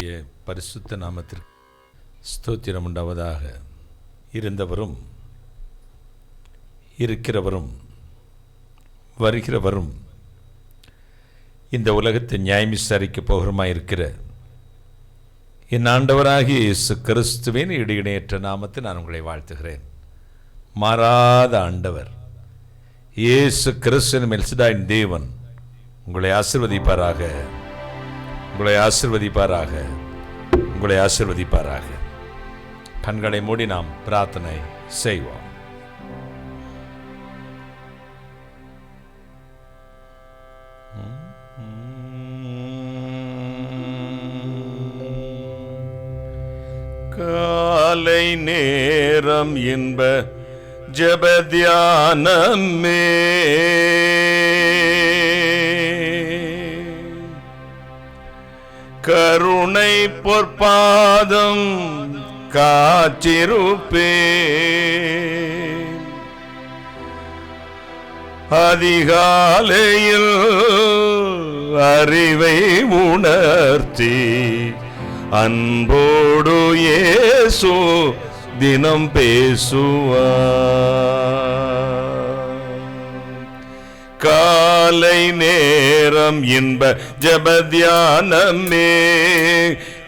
கர்த்தருடைய பரிசுத்த நாமத்திற்கு ஸ்தோத்திரம் உண்டாவதாக. இருந்தவரும் இருக்கிறவரும் வருகிறவரும் இந்த உலகத்தை நியாயம் விசாரிக்க போகிறமாயிருக்கிற என் ஆண்டவராகிய இயேசு கிறிஸ்துவின் இடையிடையற்ற நாமத்தை நான் உங்களை வாழ்த்துகிறேன். மாறாத ஆண்டவர் இயேசு கிறிஸ்துவின் மெல்சிதாயின் தேவன் உங்களை ஆசீர்வதிப்பாராக, உங்களை ஆசீர்வதிப்பாராக, உங்களை ஆசீர்வதிப்பாராக. கண்களை மூடி நாம் பிரார்த்தனை செய்வோம். காலை நேரம் இன்ப ஜெப தியானமே, கருணை பொற்பாதம் காற்றிருப்பே, அதிகாலையில் அறிவை உணர்த்தி அன்போடு இயேசு தினம் பேசுவார். காலை நேரம் இன்ப ஜெப தியானமே,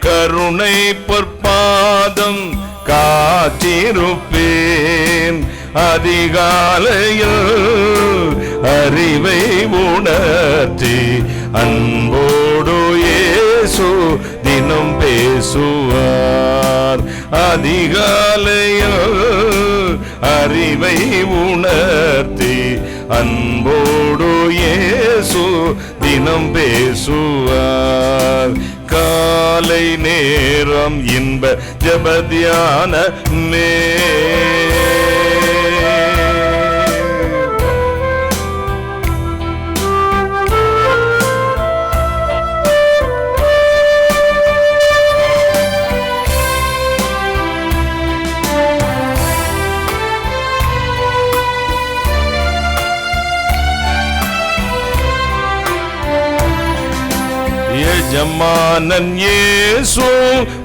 கருணை பொற்பாதம் காற்றிருப்பேன், அதிகாலையில் அறிவை உணர்த்தி அன்போடு இயேசு தினம் பேசுவார். அதிகாலையில் அறிவை உணர்த்தி அன்போடு இயேசு தினம் பேசுவார். காலை நேரம் இன்ப ஜெப தியானமே, எஜமானன் இயேசு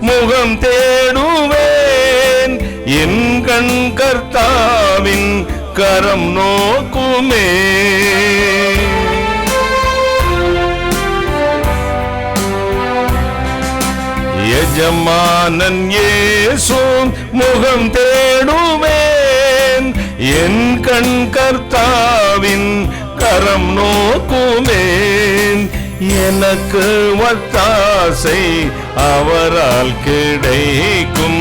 முகம் தேடுவேன், என் கண் கர்த்தாவின் கரம் நோக்குமே. எஜமானன் இயேசு முகம் தேடுவேன், என் கண் கர்த்தாவின் கரம் நோக்குவேன். எனக்கு ஒத்தாசை அவரால் கிடைக்கும்,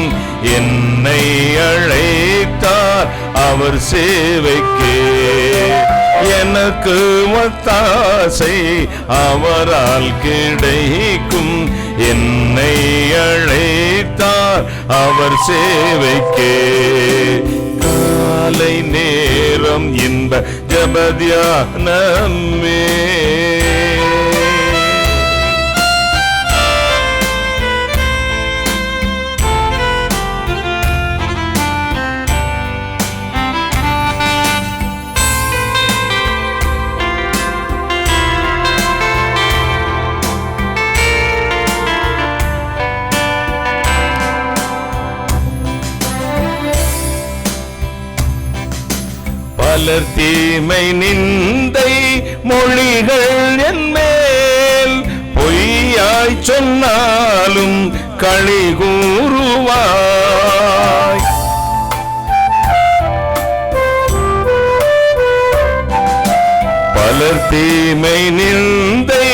என்னை அழைத்தார் அவர் சேவைக்கே. எனக்கு ஒத்தாசை அவரால் கிடைக்கும், என்னை அழைத்தார் அவர் சேவைக்கே. காலை நேரம் இன்ப ஜெப தியானமே, பலர் தீமை நிந்தை மொழிகள் என்மேல் பொய்யாய் சொன்னாலும் களி கூறுவாய். பலர் தீமை நிந்தை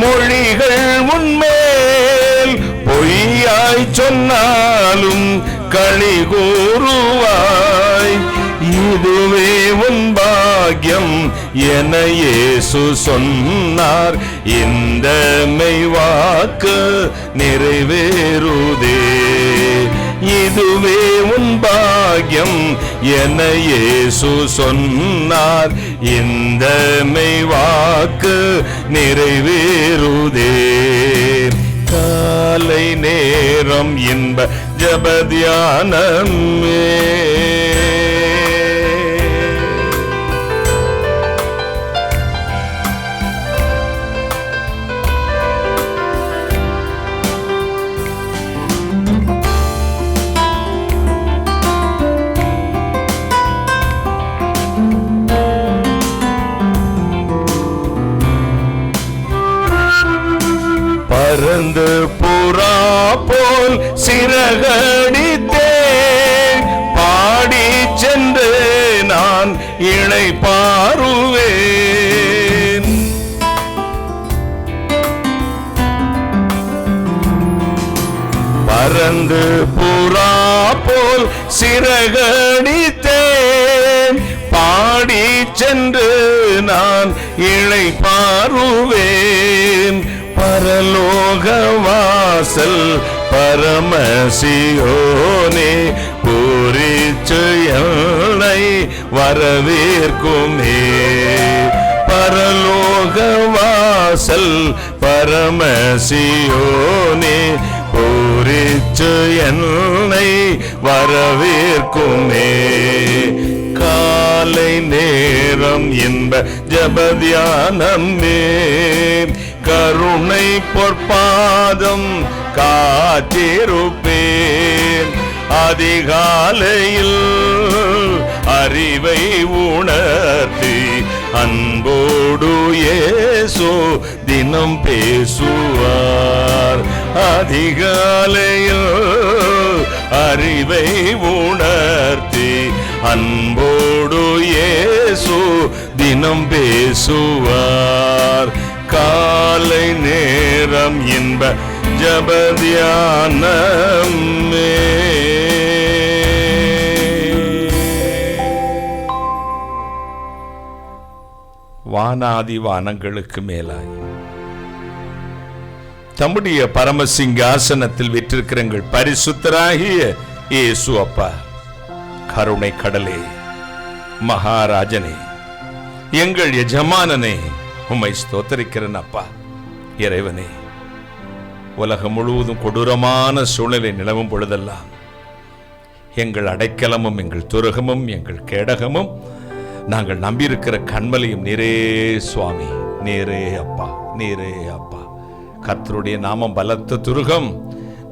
மொழிகள் உன்மேல் பொய்யாய் சொன்னாலும் களி கூறுவாய். இதுவே உன் பாக்கியம் என இயேசு சொன்னார், இந்த மெய்வாக்கு நிறைவேறுதே. இதுவே உன் பாக்கியம் என இயேசு சொன்னார், இந்த மெய்வாக்கு நிறைவேறுதே. காலை நேரம் இன்ப ஜெப தியானமே, பறந்து புறா போல் சிறகடித்தேன், பாடி சென்று நான் இளைப்பாறுவேன். பறந்து புறா போல் சிறகடித்தேன், பாடி சென்று நான் இளைப்பாறுவேன். பரலோக வாசல் பரமசியோனே, பூரிச்சு என்னை வரவேற்குமே. பரலோக வாசல் பரமசியோனே, பூரிச்சு என்னை வரவேற்குமே. காலை நேரம் இன்ப ஜபத்யானமே, கருணை பொற்பாதம் காத்திருப்பேன். அதிகாலையில் அறிவை உணர்த்தி அன்போடு இயேசு தினம் பேசுவார். அதிகாலையில் அறிவை உணர்த்தி அன்போடு இயேசு தினம் பேசுவார். காலை நேரம் இன்ப ஜபத்யானமே. வானாதி வானங்களுக்கு மேலாய் தம்முடைய பரமசிங்காசனத்தில் விற்றிருக்கிற எங்கள் பரிசுத்தராகிய இயேசு அப்பா, கருணை கடலே, மகாராஜனே, எங்கள் எஜமானனே, உம்மை ஸ்தோத்தரிக்கிறேன் அப்பா. இறைவனே, உலகம் முழுவதும் கொடூரமான சூழ்நிலை நிலவும் பொழுதெல்லாம் எங்கள் அடைக்கலமும் எங்கள் துருகமும் எங்கள் கேடகமும் நாங்கள் நம்பியிருக்கிற கண்மலையும் நீரே சுவாமி, நீரே அப்பா, நீரே அப்பா. கர்த்தருடைய நாமம் பலத்த துருகம்,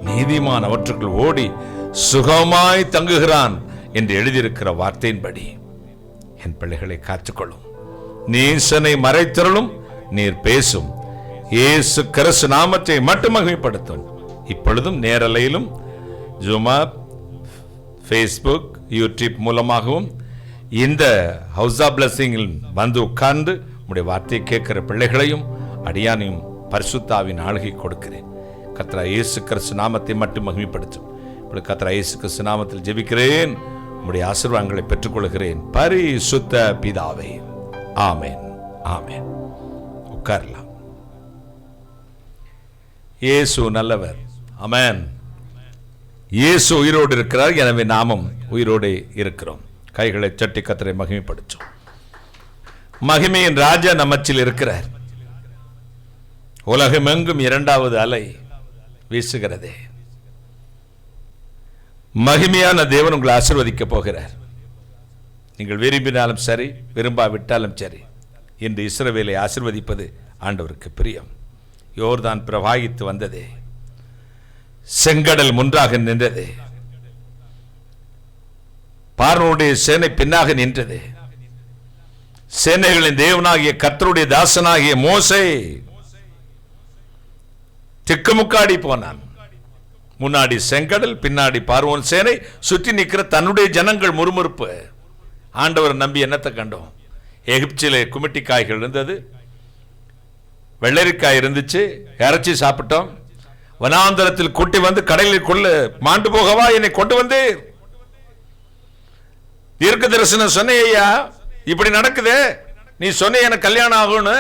நீதிமான் அவற்றுக்குள் ஓடி சுகமாய் தங்குகிறான் என்று எழுதியிருக்கிற வார்த்தையின்படி என் பிள்ளைகளை காத்துக்கொள்ளும். நீசனை மறைத்தருளும், நீர் பேசும். இயேசு கிறிஸ்து நாமத்தை மட்டும் மகிமைப்படுத்தும். இப்பொழுதும் நேரலையிலும் ஜூமா, ஃபேஸ்புக், யூடியூப் மூலமாகவும் இந்த ஹவுஸ் ஆஃப் பிளஸிங்கில் வந்து உட்கார்ந்து உம்முடைய வார்த்தையை கேட்கிற பிள்ளைகளையும் அடியானையும் பரிசுத்தாவின் ஆளுகை கொடுக்கிறேன். கர்த்தர் இயேசு கிறிஸ்து நாமத்தை மட்டும் மகிமைப்படுத்தும். இப்பொழுது கர்த்தர் இயேசு கிறிஸ்து நாமத்தில் ஜெபிக்கிறேன். உம்முடைய ஆசீர்வாதங்களை பெற்றுக்கொள்கிறேன் பரிசுத்த பிதாவே. ஆமென், ஆமென். உட்காரலாம். இயேசு நல்லவர். ஆமென். இயேசு உயிரோடு இருக்கிறார், எனவே நாமும் உயிரோடு இருக்கிறோம். கைகளை சட்டி கர்த்தரை மகிமைப்படுத்தும். மகிமையின் ராஜா நம்மச்சில் இருக்கிறார். உலகமெங்கும் இரண்டாவது அலை வீசுகிறதே. மகிமையான தேவன் உங்களை ஆசீர்வதிக்க போகிறார். நீங்கள் விரும்பினாலும் சரி, விரும்பாவிட்டாலும் சரி, இன்று இஸ்ரவேலை ஆசீர்வதிப்பது ஆண்டவருக்கு பிரியம். யோர்தான் பிரவாகித்து வந்ததே, செங்கடல் முன்றாக நின்றதே, பார்வோனுடைய சேனை பின்னாக நின்றது. சேனைகளின் தேவனாகிய கர்த்தருடைய தாசனாகிய மோசே திக்குமுக்காடி போனான். முன்னாடி செங்கடல், பின்னாடி பார்வோன் சேனை, சுற்றி நிற்கிற தன்னுடைய ஜனங்கள் முறுமுறுப்பு. ஆண்டவர் நம்பி என்னத்தை கண்டோம்? எகிப்திலே குமிட்டிக்காய்கள் இருந்தது, வெள்ளரிக்காய் இருந்துச்சு, இறைச்சி சாப்பிட்டோம். வனாந்தரத்தில் கூட்டி வந்து கடலில் கொள்ள மாண்டு போகவா என்னை கொண்டு வந்து தீர்க்க தரிசனம் சொன்னையா, இப்படி நடக்குதே, நீ சொன்ன எனக்கு கல்யாணம் ஆகும்னு,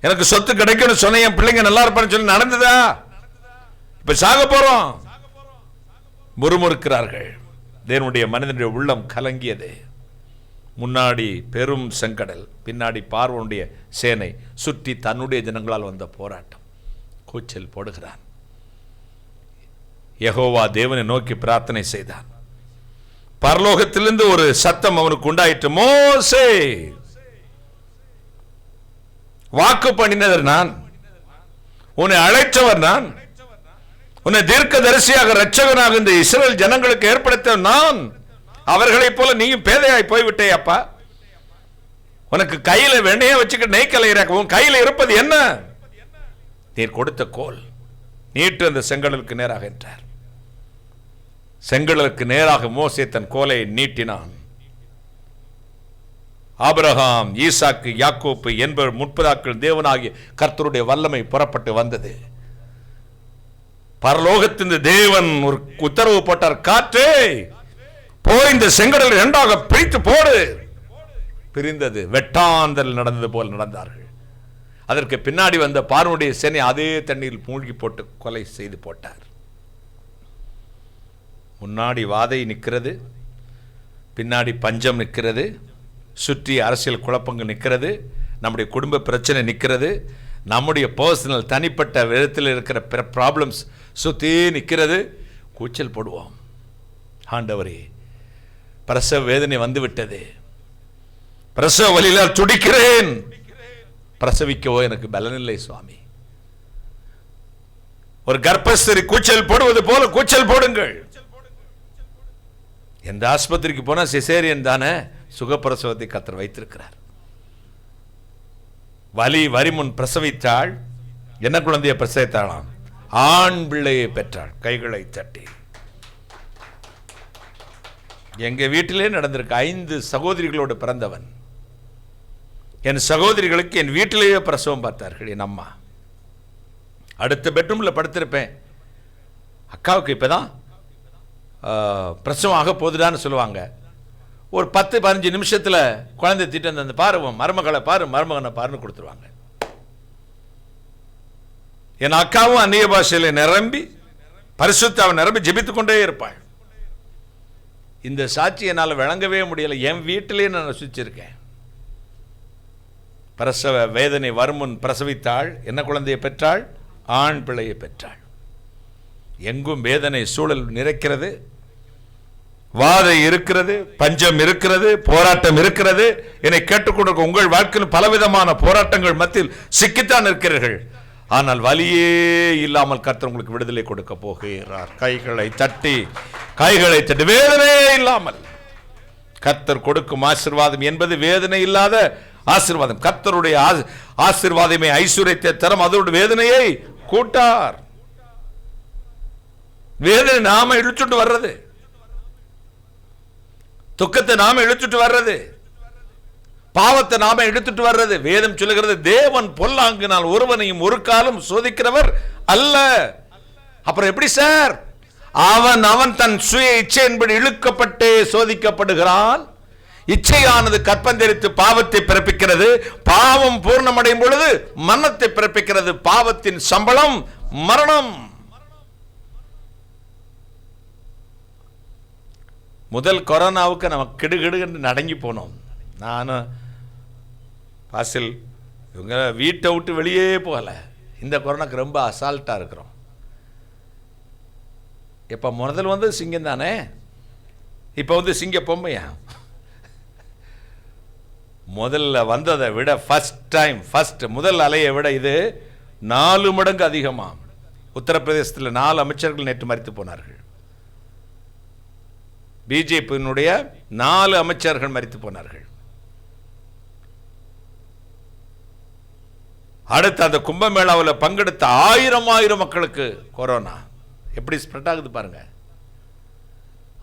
எனக்கு சொத்து கிடைக்கணும் சொன்ன, என் பிள்ளைங்க நல்லா இருப்பான்னு சொல்லி நடந்ததா? இப்ப சாக போறோம். முறுமுறுக்கிறார்கள். தேவனுடைய மனிதனுடைய உள்ளம் கலங்கியது. முன்னாடி பெரும் செங்கடல், பின்னாடி பார்வோனுடைய சேனை, சுற்றி தன்னுடைய ஜனங்களால் வந்த போராட்டம். கூச்சல் போடுகிறான். யெகோவா தேவனை நோக்கி பிரார்த்தனை செய்தான். பரலோகத்திலிருந்து ஒரு சத்தம் அவனுக்கு உண்டாயிற்று. மோசே, வாக்கு பண்ணினவர் நான், உன்னை அழைத்தவர் நான், உன்னை தீர்க்க தரிசியாக இரட்சகனாக இந்த இஸ்ரவேல் ஜனங்களுக்கு ஏற்படுத்த நான். அவர்களைப் போல நீயும் பேதையாய் போய்விட்டே அப்பா. உனக்கு கையில வெண்ணைய வச்சுக்கிட்டு நெய்க்கலை, உன் கையில இருப்பது என்ன? நீர் கொடுத்த கோல். நீட்டு அந்த செங்கடலுக்கு நேராக என்றார். செங்கடலுக்கு நேராக மோசே தன் கோலை நீட்டினான். ஆபிரகாம், ஈசாக்கு, யாக்கோப்பு என்பவர் முற்பதாக்கள் தேவனாகிய கர்த்தருடைய வல்லமை புறப்பட்டு வந்தது. பரலோகத்தின் தேவன் ஒரு உத்தரவு போட்டார், காற்றே போய் இந்த செங்கடல் இரண்டாக பிரித்து போடு. பிரிந்தது. வெட்டாந்தல் நடந்தது போல் நடந்தார்கள். அதற்கு பின்னாடி வந்த பார்வனுடைய சேனை அதே தண்ணீர் மூழ்கி போட்டு கொலை செய்து போட்டார். முன்னாடி வாதை நிற்கிறது, பின்னாடி பஞ்சம் நிற்கிறது, சுற்றி அரசியல் குழப்பங்கள் நிற்கிறது, நம்முடைய குடும்ப பிரச்சனை நிற்கிறது, நம்முடைய பர்சனல் தனிப்பட்ட விதத்தில் இருக்கிற ப்ராப்ளம்ஸ் சுற்றி நிற்கிறது. கூச்சல் போடுவோம், ஆண்டவரே பிரசவ வேதனை வந்துவிட்டது, பிரசவ வலியால் துடிக்கிறேன், பிரசவிக்கவோ எனக்கு பலனில்லை சுவாமி. ஒரு கர்ப்பஸ்திரி கூச்சல் போடுவது போல கூச்சல் போடுங்கள். எந்த ஆஸ்பத்திரிக்கு போனா சிசேரியன் தானே, சுகப்பிரசவத்தை கர்த்தர் வைத்திருக்கிறார். வரி முன் பிரசவித்தாள். என்ன குழந்தையை பிரசவித்தாளாம்? ஆண் பிள்ளையை பெற்றாள். கைகளை தட்டி. எங்க வீட்டிலே நடந்திருக்கு. 5 சகோதரிகளோடு பிறந்தவன். என் சகோதரிகளுக்கு என் வீட்டிலேயே பிரசவம் பார்த்தார்கள். என் அம்மா அடுத்த பெட்ரூம்ல படுத்திருப்பேன். அக்காவுக்கு இப்பதான் பிரசவம் ஆக போதுடான்னு சொல்லுவாங்க. ஒரு 10-15 நிமிஷத்துல குழந்தை திட்டு அந்த பாரு, மருமகளை பாரு, மருமகனை பாருன்னு கொடுத்துருவாங்க. என் அக்காவும் அந்நிய பாஷையில நிரம்பி பரிசுத்தாவை நிரம்பி ஜெபித்துக் கொண்டே இருப்பாள். இந்த சாட்சி என்னால் விளங்கவே முடியல. என் வீட்டிலேயே நான் ரசிச்சிருக்கேன். பிரசவ வேதனை வருமுன் பிரசவித்தாள். என்ன குழந்தையை பெற்றாள்? ஆண் பிள்ளையை பெற்றாள். எங்கும் வேதனை சூழல் நிறைக்கிறது, வாதை இருக்கிறது, பஞ்சம் இருக்கிறது, போராட்டம் இருக்கிறது. என்னை கேட்டுக்கொண்டிருக்க உங்கள் வாழ்க்கையில் பலவிதமான போராட்டங்கள் மத்தியில் சிக்கித்தான் இருக்கிறீர்கள். ஆனால் வலியே இல்லாமல் கர்த்தர் உங்களுக்கு விடுதலை கொடுக்க போகிறார். கைகளை தட்டி வேதனையே இல்லாமல் கர்த்தர் கொடுக்கும் ஆசீர்வாதம் என்பது வேதனை இல்லாத ஆசீர்வாதம். கர்த்தருடைய ஆசீர்வாதமே ஐஸ்வர்யத்தை தரும், அதோட வேதனையை கூட்டார். வேதனை நாம இழுச்சுட்டு வர்றது, துக்கத்தை நாம இழுத்துட்டு வர்றது, பாவத்தை நாம எடுத்துட்டு வர்றது. வேதம் சொல்லுகிறது, தேவன் பொல்லாங்கினால் ஒருவனையும் ஒரு காலம் சோதிக்கிறவர் அல்ல. அப்புறம் எப்படி சார்? அவன் தன் சுய இச்சையின்படி இழுக்கப்பட்டே சோதிக்கப்படுகிறான். இச்சையானது கற்பந்தரித்து பாவத்தை பிறப்பிக்கிறது. பாவம் பூர்ணமடையும் பொழுது மரணத்தை பிறப்பிக்கிறது. பாவத்தின் சம்பளம் மரணம். முதல் கொரோனாவுக்கு நம்ம கிடுகிடு நடங்கி போனோம். நானும் பாசில் இவங்க வீட்டை விட்டு வெளியே போகல. இந்த கொரோனாக்கு ரொம்ப அசால்ட்டா இருக்கிறோம். இப்ப முதல் வந்து சிங்கம் தானே, இப்ப வந்து சிங்க பொம்மையா? முதல்ல வந்ததை விட முதல் அலையை விட இது 4 மடங்கு அதிகமா. உத்தரப்பிரதேசத்தில் 4 அமைச்சர்கள் நேற்று மரித்து போனார்கள். பிஜேபியினுடைய 4 அமைச்சர்கள் மரித்து போனார்கள். அடுத்து அந்த கும்பமேளாவில் பங்கெடுத்த 1000 மக்களுக்கு கொரோனா. எப்படி ஸ்ப்ரெட் ஆகுது பாருங்க.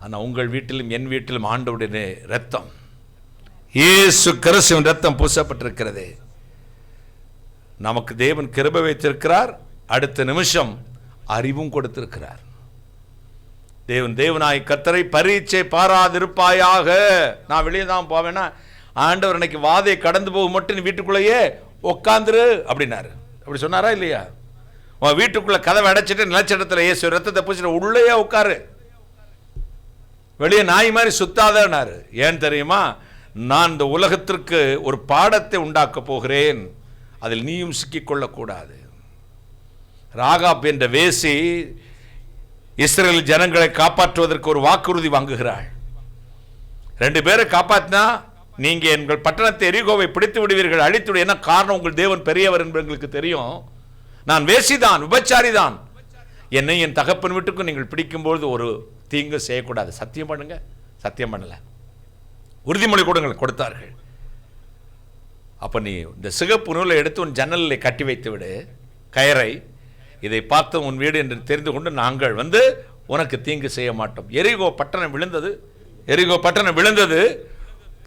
ஆனா உங்கள் வீட்டிலும் என் வீட்டிலும் ஆண்டவருடைய ரத்தம், இயேசு கிறிஸ்துவின் ரத்தம் பூசப்பட்டிருக்கிறது. நமக்கு தேவன் கிருபை வைத்திருக்கிறார். அடுத்த நிமிஷம் அறிவும் கொடுத்திருக்கிறார். தேவனாய் கர்த்தரை பரீட்சை பாராதிருப்பாயாக. நான் வெளியே தான் போவேன்னா, ஆண்டவர் இன்னைக்கு வாதையை கடந்து போக மட்டும் வீட்டுக்குள்ளேயே உட்காந்துரு அப்படின்னாரு. அப்படி சொன்னாரா இல்லையா? உன் வீட்டுக்குள்ள கதவை அடைச்சிட்டு நிலச்சட்டத்தில் இயேசு ரத்தத்தை பூசிட்டு உள்ளேயே உட்காரு, வெளியே நாய் மாதிரி சுத்தாதனாரு. ஏன் தெரியுமா? நான் இந்த உலகத்திற்கு ஒரு பாடத்தை உண்டாக்க போகிறேன், அதில் நீயும் சிக்கிக்கொள்ளக்கூடாது. ராகாப் என்ற வேசி இஸ்ரேல் ஜனங்களை காப்பாற்றுவதற்கு ஒரு வாக்குறுதி வாங்குகிறாள். 2 பேரை காப்பாற்றினா நீங்க எங்கள் பட்டணத்தை எரிகோவை பிடித்து விடுவீர்கள், அழித்து விடு. என்ன காரணம்? உங்கள் தேவன் பெரியவர் என்று எங்களுக்கு தெரியும். நான் வேசிதான், விபச்சாரிதான். என்னை என் தகப்பன் வீட்டுக்கும் நீங்கள் பிடிக்கும்போது ஒரு தீங்கு செய்யக்கூடாது. சத்தியம் பண்ணுங்க. சத்தியம் பண்ணல, உறுதிமொழி கொடுத்தார்கள். அப்ப நீ இந்த சிகப்பு நூலை எடுத்து உன் ஜன்னலில் கட்டி வைத்து விடு, கயரை. இதை பார்த்து உன் வீடு என்று தெரிந்து கொண்டு நாங்கள் வந்து உனக்கு தீங்கு செய்ய மாட்டோம். எரிகோ பட்டணம் விழுந்தது.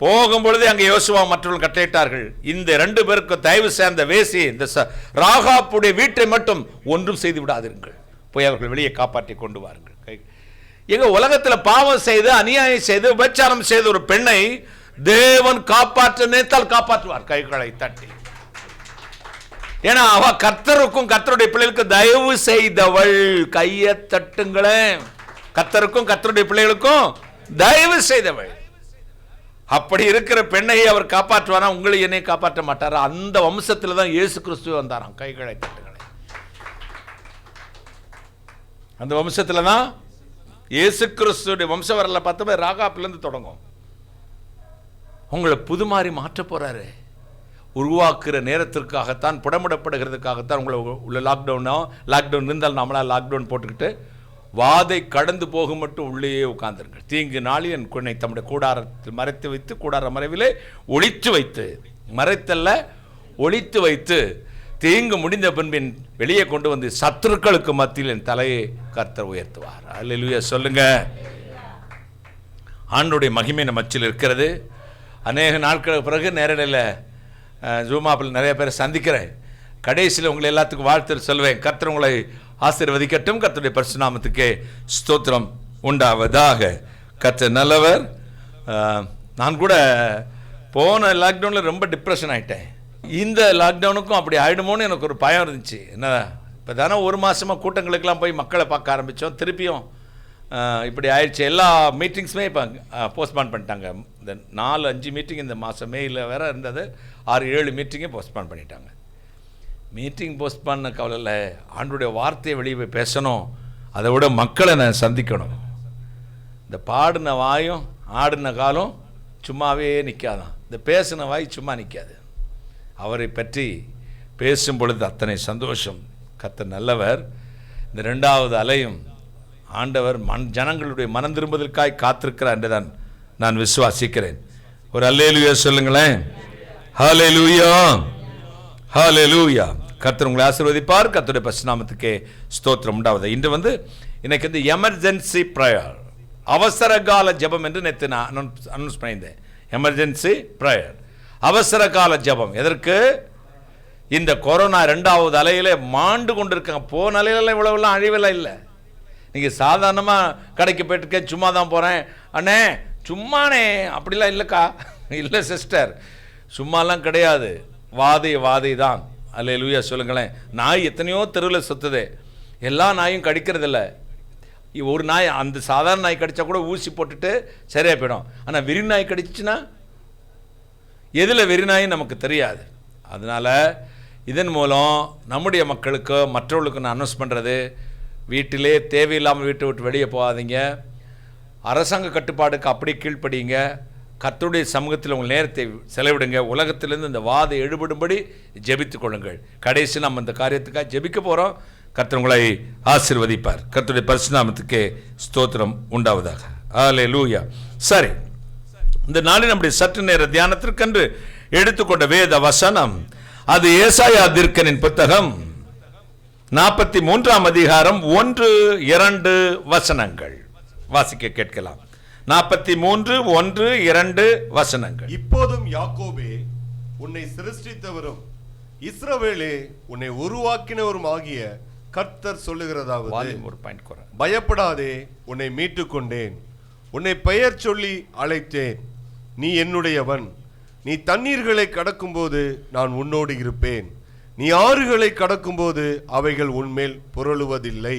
போகும்பொழுதே அங்கே யோசுவா மற்றவர்கள் கட்டளையிட்டார்கள், இந்த 2 பேருக்கு தயவு சேர்ந்த வேசி இந்த ராகாப்புடைய வீட்டை மட்டும் ஒன்றும் செய்து விடாதிருங்கள், போய் அவர்கள் வெளியே காப்பாற்றி கொண்டு வாருங்கள். எங்க உலகத்தில் பாவம் செய்து அநியாயம் செய்து விபச்சாரம் செய்த ஒரு பெண்ணை தேவன் காப்பாற்ற நினைத்தால் காப்பாற்றுவார், கைகளை தட்டி. ஏன்னா அவ கர்த்தருக்கும் கர்த்தருடைய பிள்ளைகளுக்கு தயவு செய்தவள். கையை தட்டுங்களேன். கர்த்தருக்கும் கர்த்தருடைய பிள்ளைகளுக்கும் தயவு செய்தவள். அப்படி இருக்கிற பெண்ணை அவர் காப்பாற்றுவாரா? உங்களை என்னை காப்பாற்ற மாட்டாரா? அந்த வம்சத்தில் தான் இயேசு கிறிஸ்து வந்தாராம். கைகளை தட்டுங்களேன். அந்த வம்சத்தில் தான் இயேசு கிறிஸ்துடைய வம்ச வரல 10 பேர் ராகாப்பிலிருந்து தொடங்கும். உங்களை புதுமாறி மாற்ற போறாரு. உருவாக்குற நேரத்திற்காகத்தான், புடமிடப்படுகிறதுக்காகத்தான் உங்களை உள்ள லாக்டவுன் இருந்தால் நம்மளால் லாக்டவுன் போட்டுக்கிட்டு வாதை கடந்து போக மட்டும் உள்ளேயே உட்கார்ந்துருங்கள். தீங்கு நாளில் என் குழந்தை தம்முடைய கூடாரத்தில் மறைத்து வைத்து, கூடார மறைவிலே ஒளித்து வைத்து, மறைத்தல்ல ஒளித்து வைத்து, தீங்கு முடிந்த பின்பின் வெளியே கொண்டு வந்து சத்துருக்களுக்கு மத்தியில் என் தலையை கர்த்தர் உயர்த்துவார். அல்லேலூயா சொல்லுங்க. ஆண்டவருடைய மகிமை நம்ம மத்தியில் இருக்கிறது. அநேக நாட்களுக்கு பிறகு நேரடியில் ஜூமாப்பில் நிறைய பேரை சந்திக்கிறேன். கடைசியில் உங்களை எல்லாத்துக்கும் வாழ்த்து சொல்வேன். கர்த்தர் உங்களை ஆசீர்வதிக்கட்டும். கர்த்தருடைய பரிசுத்த நாமத்துக்கே ஸ்தோத்திரம் உண்டாவதாக. கர்த்தர் நல்லவர். நான் கூட போன லாக்டவுனில் ரொம்ப டிப்ரெஷன் ஆகிட்டேன். இந்த லாக்டவுனுக்கும் அப்படி ஆகிடுமோன்னு எனக்கு ஒரு பயம் இருந்துச்சு. என்ன இப்போ தானே 1 மாதமாக கூட்டங்களுக்கெல்லாம் போய் மக்களை பார்க்க ஆரம்பித்தோம். திருப்பியும் இப்படி ஆயிடுச்சு. எல்லா மீட்டிங்ஸுமே இப்போ போஸ்ட்பான் பண்ணிட்டாங்க. இந்த 4-5 மீட்டிங் இந்த மாதம் மேயில் வேறு இருந்தது. 6-7 மீட்டிங்கே போஸ்ட்பான் பண்ணிட்டாங்க. மீட்டிங் போஸ்ட்பான் கவலை இல்லை, ஆண்டோடைய வார்த்தையை வெளியே பேசணும். அதை விட மக்களை நான் சந்திக்கணும். இந்த பாடின வாயும் ஆடின காலம் சும்மாவே நிற்காதான். இந்த பேசின வாய் சும்மா நிற்காது. அவரை பற்றி பேசும் பொழுது அத்தனை சந்தோஷம். கர்த்தர் நல்லவர். இந்த 2வது அலையும் ஆண்டவர் ஜனங்களுடைய மனம் திரும்புவதற்காய் காத்திருக்கிறார் என்றுதான் நான் விசுவாசிக்கிறேன். ஒரு அல்லேலூயா சொல்லுங்களேன். ஹல்லேலூயா, ஹல்லேலூயா. கர்த்தர் உங்களை ஆசீர்வதிப்பார். கர்த்தருடைய பரிசுத்த நாமத்துக்கே ஸ்தோத்திரம் உண்டாவது. இன்று இன்னைக்கு வந்து எமர்ஜென்சி ப்ரேயர், அவசர கால ஜெபம் என்று நேற்று நான் அனௌன்ஸ் பண்ணியிருந்தேன். எமர்ஜென்சி ப்ரேயர், அவசர கால ஜெபம். எதற்கு? இந்த கொரோனா 2வது அலையில மாண்டு கொண்டிருக்காங்க. போன அலையில இவ்வளவுலாம் அழிவெல்லாம் இல்லை. நீங்கள் சாதாரணமாக கடைக்கு போயிட்டுருக்கேன், சும்மா தான் போகிறேன் அண்ணே, சும்மானே அப்படிலாம் இல்லைக்கா. இல்லை சிஸ்டர், சும்மாலாம் கிடையாது. வாதை தான். அல்லேலூயா சொல்லுங்களேன். நாய் எத்தனையோ தெருவில் சுற்றுது. எல்லா நாயும் கடிக்கிறதில்ல. ஒரு நாய், அந்த சாதாரண நாய் கடித்தா கூட ஊசி போட்டுட்டு சரியாக போயிடும். ஆனால் வெறி நாய் கடிச்சுன்னா எதில் வெறி நாயும் நமக்கு தெரியாது. அதனால் இதன் மூலம் நம்முடைய மக்களுக்கு மற்றவர்களுக்கு நான் அனௌன்ஸ் பண்ணுறது, வீட்டிலே தேவையில்லாமல் வீட்டை விட்டு வெளியே போகாதீங்க. அரசாங்க கட்டுப்பாடுக்கு அப்படி கீழ்ப்படிங்க. கர்த்தருடைய சமூகத்தில் உங்கள் நேரத்தை செலவிடுங்க. உலகத்திலிருந்து இந்த வாதை எழுபடும்படி ஜெபித்துக் கொள்ளுங்கள். கடைசி நம்ம இந்த காரியத்துக்காக ஜெபிக்க போகிறோம். கர்த்தர் உங்களை ஆசீர்வதிப்பார். கர்த்தருடைய பரிசுத்த நாமத்துக்கே ஸ்தோத்திரம் உண்டாவதாக. அல்லேலூயா. சரி, இந்த நாளில் நம்முடைய சற்று நேர தியானத்திற்கென்று எடுத்துக்கொண்ட வேத வசனம் அது ஏசாயா தீர்க்கனின் புத்தகம் 43ஆம் அதிகாரம் 1-2 வசனங்கள் வாசிக்க கேட்கலாம். 43:1-2 வசனங்கள். இப்போதும் யாக்கோபே, உன்னை சிருஷ்டித்தவரும் இஸ்ரவேலே உன்னை உருவாக்கினவரும் ஆகிய கர்த்தர் சொல்லுகிறதாவது, பயப்படாதே, உன்னை மீட்டுக் கொண்டேன், உன்னை பெயர் சொல்லி அழைத்தேன், நீ என்னுடையவன். நீ தண்ணீர்களை கடக்கும்போது நான் உன்னோடு இருப்பேன், நீ ஆறுகளை கடக்கும்போது அவைகள் உன்மேல் புரளுவதில்லை,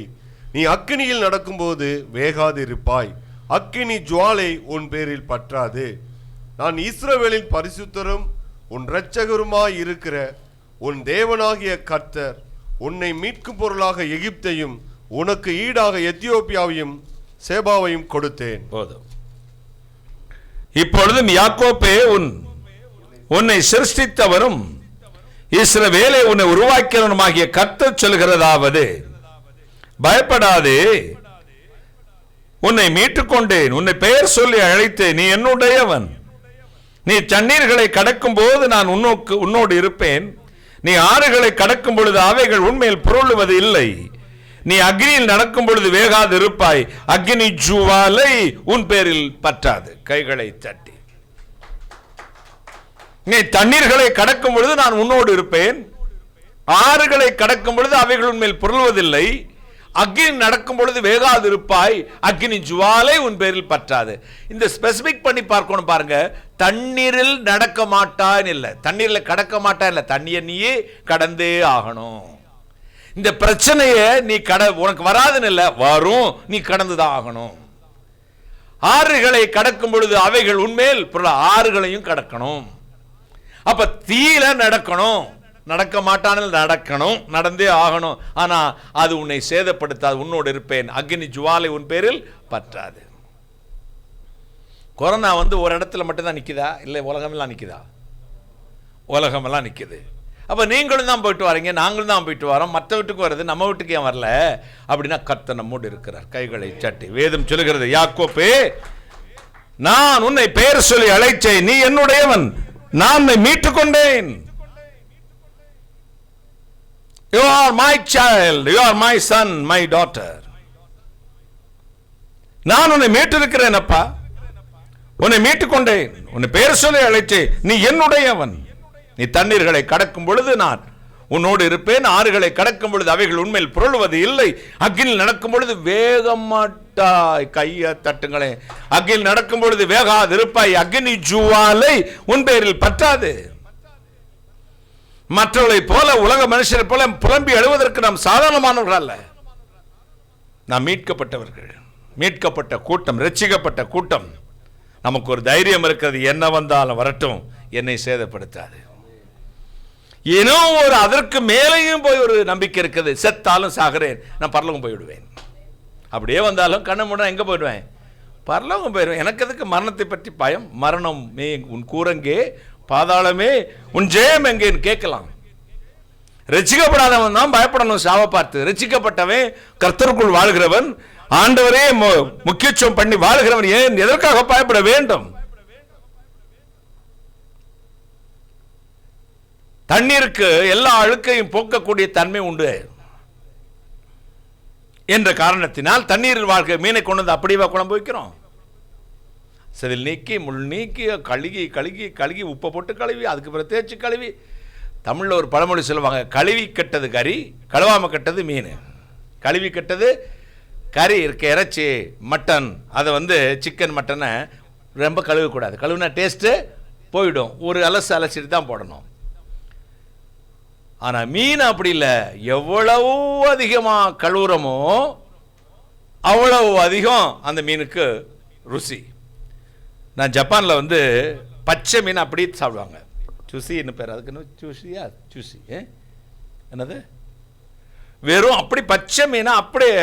நீ அக்கினியில் நடக்கும்போது வேகாதிருப்பாய், அக்கினி ஜுவாலை உன் பேரில் பற்றாது. நான் இஸ்ரவேலின் பரிசுத்தரும் உன் இரட்சகருமாய் இருக்கிற உன் தேவனாகிய கர்த்தர் உன்னை மீட்கும் பொருளாக எகிப்தையும் உனக்கு ஈடாக எத்தியோப்பியாவையும் சேபாவையும் கொடுத்தேன். போதும். இப்பொழுதும் யாக்கோபே, உன்னை சிருஷ்டித்தவரும் இஸ்ரவேலை உன்னை உருவாக்கியவனுமாகிய கர்த்தர் சொல்கிறதாவது, பயப்படாதே, உன்னை மீட்டுக் கொண்டேன், உன்னை பெயர் சொல்லி அழைத்தேன், நீ என்னுடையவன். நீ தண்ணீர்களை கடக்கும் போது நான் உன்னோடு இருப்பேன், நீ ஆறுகளை கடக்கும் பொழுது அவைகள் உண்மையில் புரளுவது இல்லை. நீ அக்னியில் நடக்கும் பொழுது வேகாது இருப்பாய். அக்னி ஜுவாலை உன் பேரில் பற்றாது. கைகளை தட்டி. நீ தண்ணீர்களை கடக்கும் பொழுது நான் உன்னோடு இருப்பேன். ஆறுகளை கடக்கும் பொழுது அவைகள் உண்மையில் புரளுவதில்லை. அக்னி நடக்கும் பொழுது வேகாது இருப்பாய். அக்னி ஜுவாலை உன் பேரில் பற்றாது. இந்த ஸ்பெசிபிக் பண்ணி பார்க்கணும் பாருங்க. தண்ணீரில் நடக்க மாட்டான் இல்ல, தண்ணீரில் கடக்க மாட்டான் இல்ல, தண்ணீர் நீயே கடந்தே ஆகணும். இந்த பிரச்சனையை நீ உனக்கு வராதுன்னு இல்ல, வரும், நீ கடந்துதான் ஆகணும். ஆறுகளை கடக்கும் பொழுது அவைகள் உண்மையில் ஆறுகளையும் கடக்கணும். அப்ப தீல நடக்கணும், நடக்க மாட்டான நடக்கணும், நடந்தே ஆகணும். ஆனா அது உன்னை சேதப்படுத்தாது. உன்னோடு இருப்பேன். அக்னி ஜுவாலை உன் பேரில் பற்றாது. கொரோனா ஒரு இடத்துல மட்டும்தான் நிக்குதா? இல்லை, உலகமெல்லாம் நிக்குதா? உலகமெல்லாம் நிக்குது. அப்ப நீங்களும் தான் போயிட்டு வரீங்க, நாங்களும் தான் போயிட்டு வரோம். மற்ற வீட்டுக்கு வருது, நம்ம வீட்டுக்கு ஏன் வரல? அப்படின்னா கர்த்தர் நம்மோடு இருக்கிறார். கைகளை சட்டி. வேதம் சொல்லுகிறது, யாக்கோபே, நான் உன்னை பெயர் சொல்லி அழைச்சேன், நீ என்னுடையவன், நான் உன்னை மீட்டுக் கொண்டேன். You are my child, you are my son, my daughter. நான் உன்னை மீட்டிருக்கிறேன் அப்பா, உன்னை மீட்டுக் கொண்டேன், உன்னை பெயர் சொல்லி அழைச்சேன், நீ என்னுடையவன். நீ தண்ணீர்களை கடக்கும் பொழுது நான் உன்னோடு இருப்பேன். ஆறுகளை கடக்கும் பொழுது அவைகள் உண்மையில் புரளுவது இல்லை. அக்கினில் நடக்கும் பொழுது வேகம் மாட்டாய். கையை தட்டுங்களே. அக்கினில் நடக்கும் பொழுது வேகாது இருப்பாய். அக்னி ஜுவாலை உன் பேரில் பற்றாது. மற்றவர்களை போல, உலக மனுஷரை போல புலம்பி எழுவதற்கு நாம் சாதாரணமானவர்கள் அல்ல. நாம் மீட்கப்பட்டவர்கள், மீட்கப்பட்ட கூட்டம், ரட்சிக்கப்பட்ட கூட்டம். நமக்கு ஒரு தைரியம் இருக்கிறது, என்ன வந்தாலும் வரட்டும், என்னை சேதப்படுத்தாது. ஏனோ ஒரு அதற்கு மேலேயும் போய் ஒரு நம்பிக்கை இருக்குது. செத்தாலும் சாகிறேன், நான் பரலோகம் போய்விடுவேன். அப்படியே வந்தாலும் கண்ண மூட எங்க போயிடுவேன்? பரலோகம் போயிடுவேன். எனக்கு எதுக்கு மரணத்தை பற்றி பயம்? மரணம் உன் கூரங்கே, பாதாளமே உன் ஜெயம் எங்கேன்னு கேட்கலாம். ரட்சிக்கப்படாதவன் தான் பயப்படணும் சாவ பார்த்து. ரட்சிக்கப்பட்டவன், கர்த்தருக்குள் வாழ்கிறவன், ஆண்டவரே முக்கியத்துவம் பண்ணி வாழ்கிறவன் ஏன் எதற்காக பயப்பட வேண்டும்? தண்ணீருக்கு எல்லா அழுக்கையும் போக்கக்கூடிய தன்மை உண்டு என்ற காரணத்தினால் தண்ணீரில் வாழ்க்கை மீனை கொண்டு வந்து அப்படியே குழம்பு வைக்கிறோம். செதில் நீக்கி, முள் நீக்கி, கழுகி கழுகி கழுகி, உப்பை போட்டு கழுவி, அதுக்கு பிறகு தேய்ச்சி கழுவி. தமிழில் ஒரு பழமொழி சொல்லுவாங்க, கழுவி கெட்டது கறி, கழுவாமல் கெட்டது மீன். கழுவி கெட்டது கறி இருக்க, இறைச்சி, மட்டன், அதை சிக்கன் மட்டனை ரொம்ப கழுவக்கூடாது. கழுவுனா டேஸ்ட்டு போயிடும். ஒரு அலசிட்டு தான் போடணும். ஆனால் மீன் அப்படி இல்லை. எவ்வளவு அதிகமாக கழுவுறமோ அவ்வளவு அதிகம் அந்த மீனுக்கு ருசி. நான் ஜப்பானில் பச்சை மீன் அப்படியே சாப்பிடுவாங்க. சுசின்னு பேர் அதுக்குன்னு. சூசியா? சூசி என்னது? வெறும் அப்படி பச்சை மீனை அப்படியே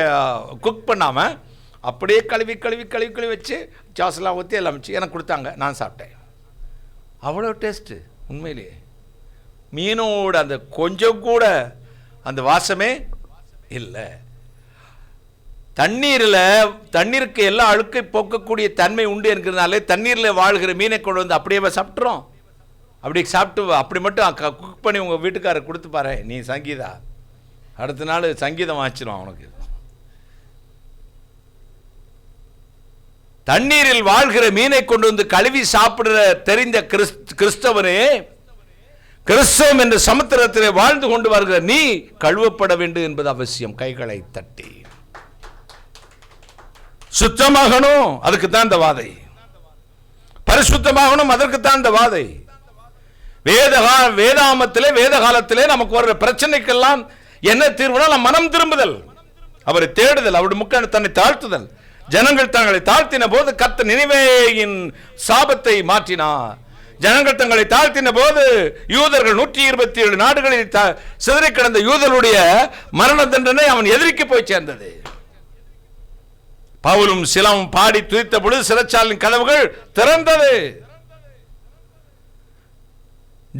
குக் பண்ணாமல் அப்படியே கழுவி கழுவி கழுவி கழுவி வச்சு சாஸ்லாம் ஊற்றி எல்லாம் வச்சு எனக்கு கொடுத்தாங்க. நான் சாப்பிட்டேன். அவ்வளோ டேஸ்ட்டு. உண்மையிலேயே மீனோட அந்த கொஞ்சம் கூட அந்த வாசமே இல்லை. தண்ணீருக்கு எல்லா அழுக்கை போக்கக்கூடிய தன்மை உண்டு என்கிறதுனாலே தண்ணீரில் வாழ்கிற மீனை கொண்டு வந்து அப்படியே சாப்பிட்றோம். அப்படி சாப்பிட்டு அப்படி மட்டும் குக் பண்ணி உங்கள் வீட்டுக்காரர் கொடுத்து பாரு, நீ சங்கீதா, அடுத்த நாள் சங்கீதம் ஆச்சிடும் அவனுக்கு. தண்ணீரில் வாழ்கிற மீனை கொண்டு வந்து கழுவி சாப்பிடுற தெரிந்த கிறிஸ்தவரே, கிறிஸ்தவம் என்ற சமுத்திரத்திலே வாழ்ந்து கொண்டு வருகிற நீ கழுவப்பட வேண்டும் என்பது அவசியம். கைகளை தட்டி சுத்தமாகணும், அதுக்கு தான் இந்த வாதை. பரிசுத்தமாகணும், அதற்கு தான் இந்த வாதை. வேதாமத்திலே, வேத காலத்திலே நமக்கு வர்ற பிரச்சனைக்கெல்லாம் என்ன தீர்வுனா மனம் திரும்புதல், அவரை தேடுதல், அவருடைய முக்கிய தன்னை தாழ்த்துதல். ஜனங்கள் தங்களை தாழ்த்தின போது கர்த்தர் நினிவேயின் சாபத்தை மாற்றினார். ஜனங்கள் தங்களை தாழ்த்தின போது யூதர்கள் 127 நாடுகளில் சிதறி கிடந்த யூதருடைய மரண தண்டனை அவன் எதிரிக்கு போய் சேர்ந்தது. பவுலும் சிலமும் பாடி துதித்த பொழுது சிறைச்சாலையின் கதவுகள் திறந்தது.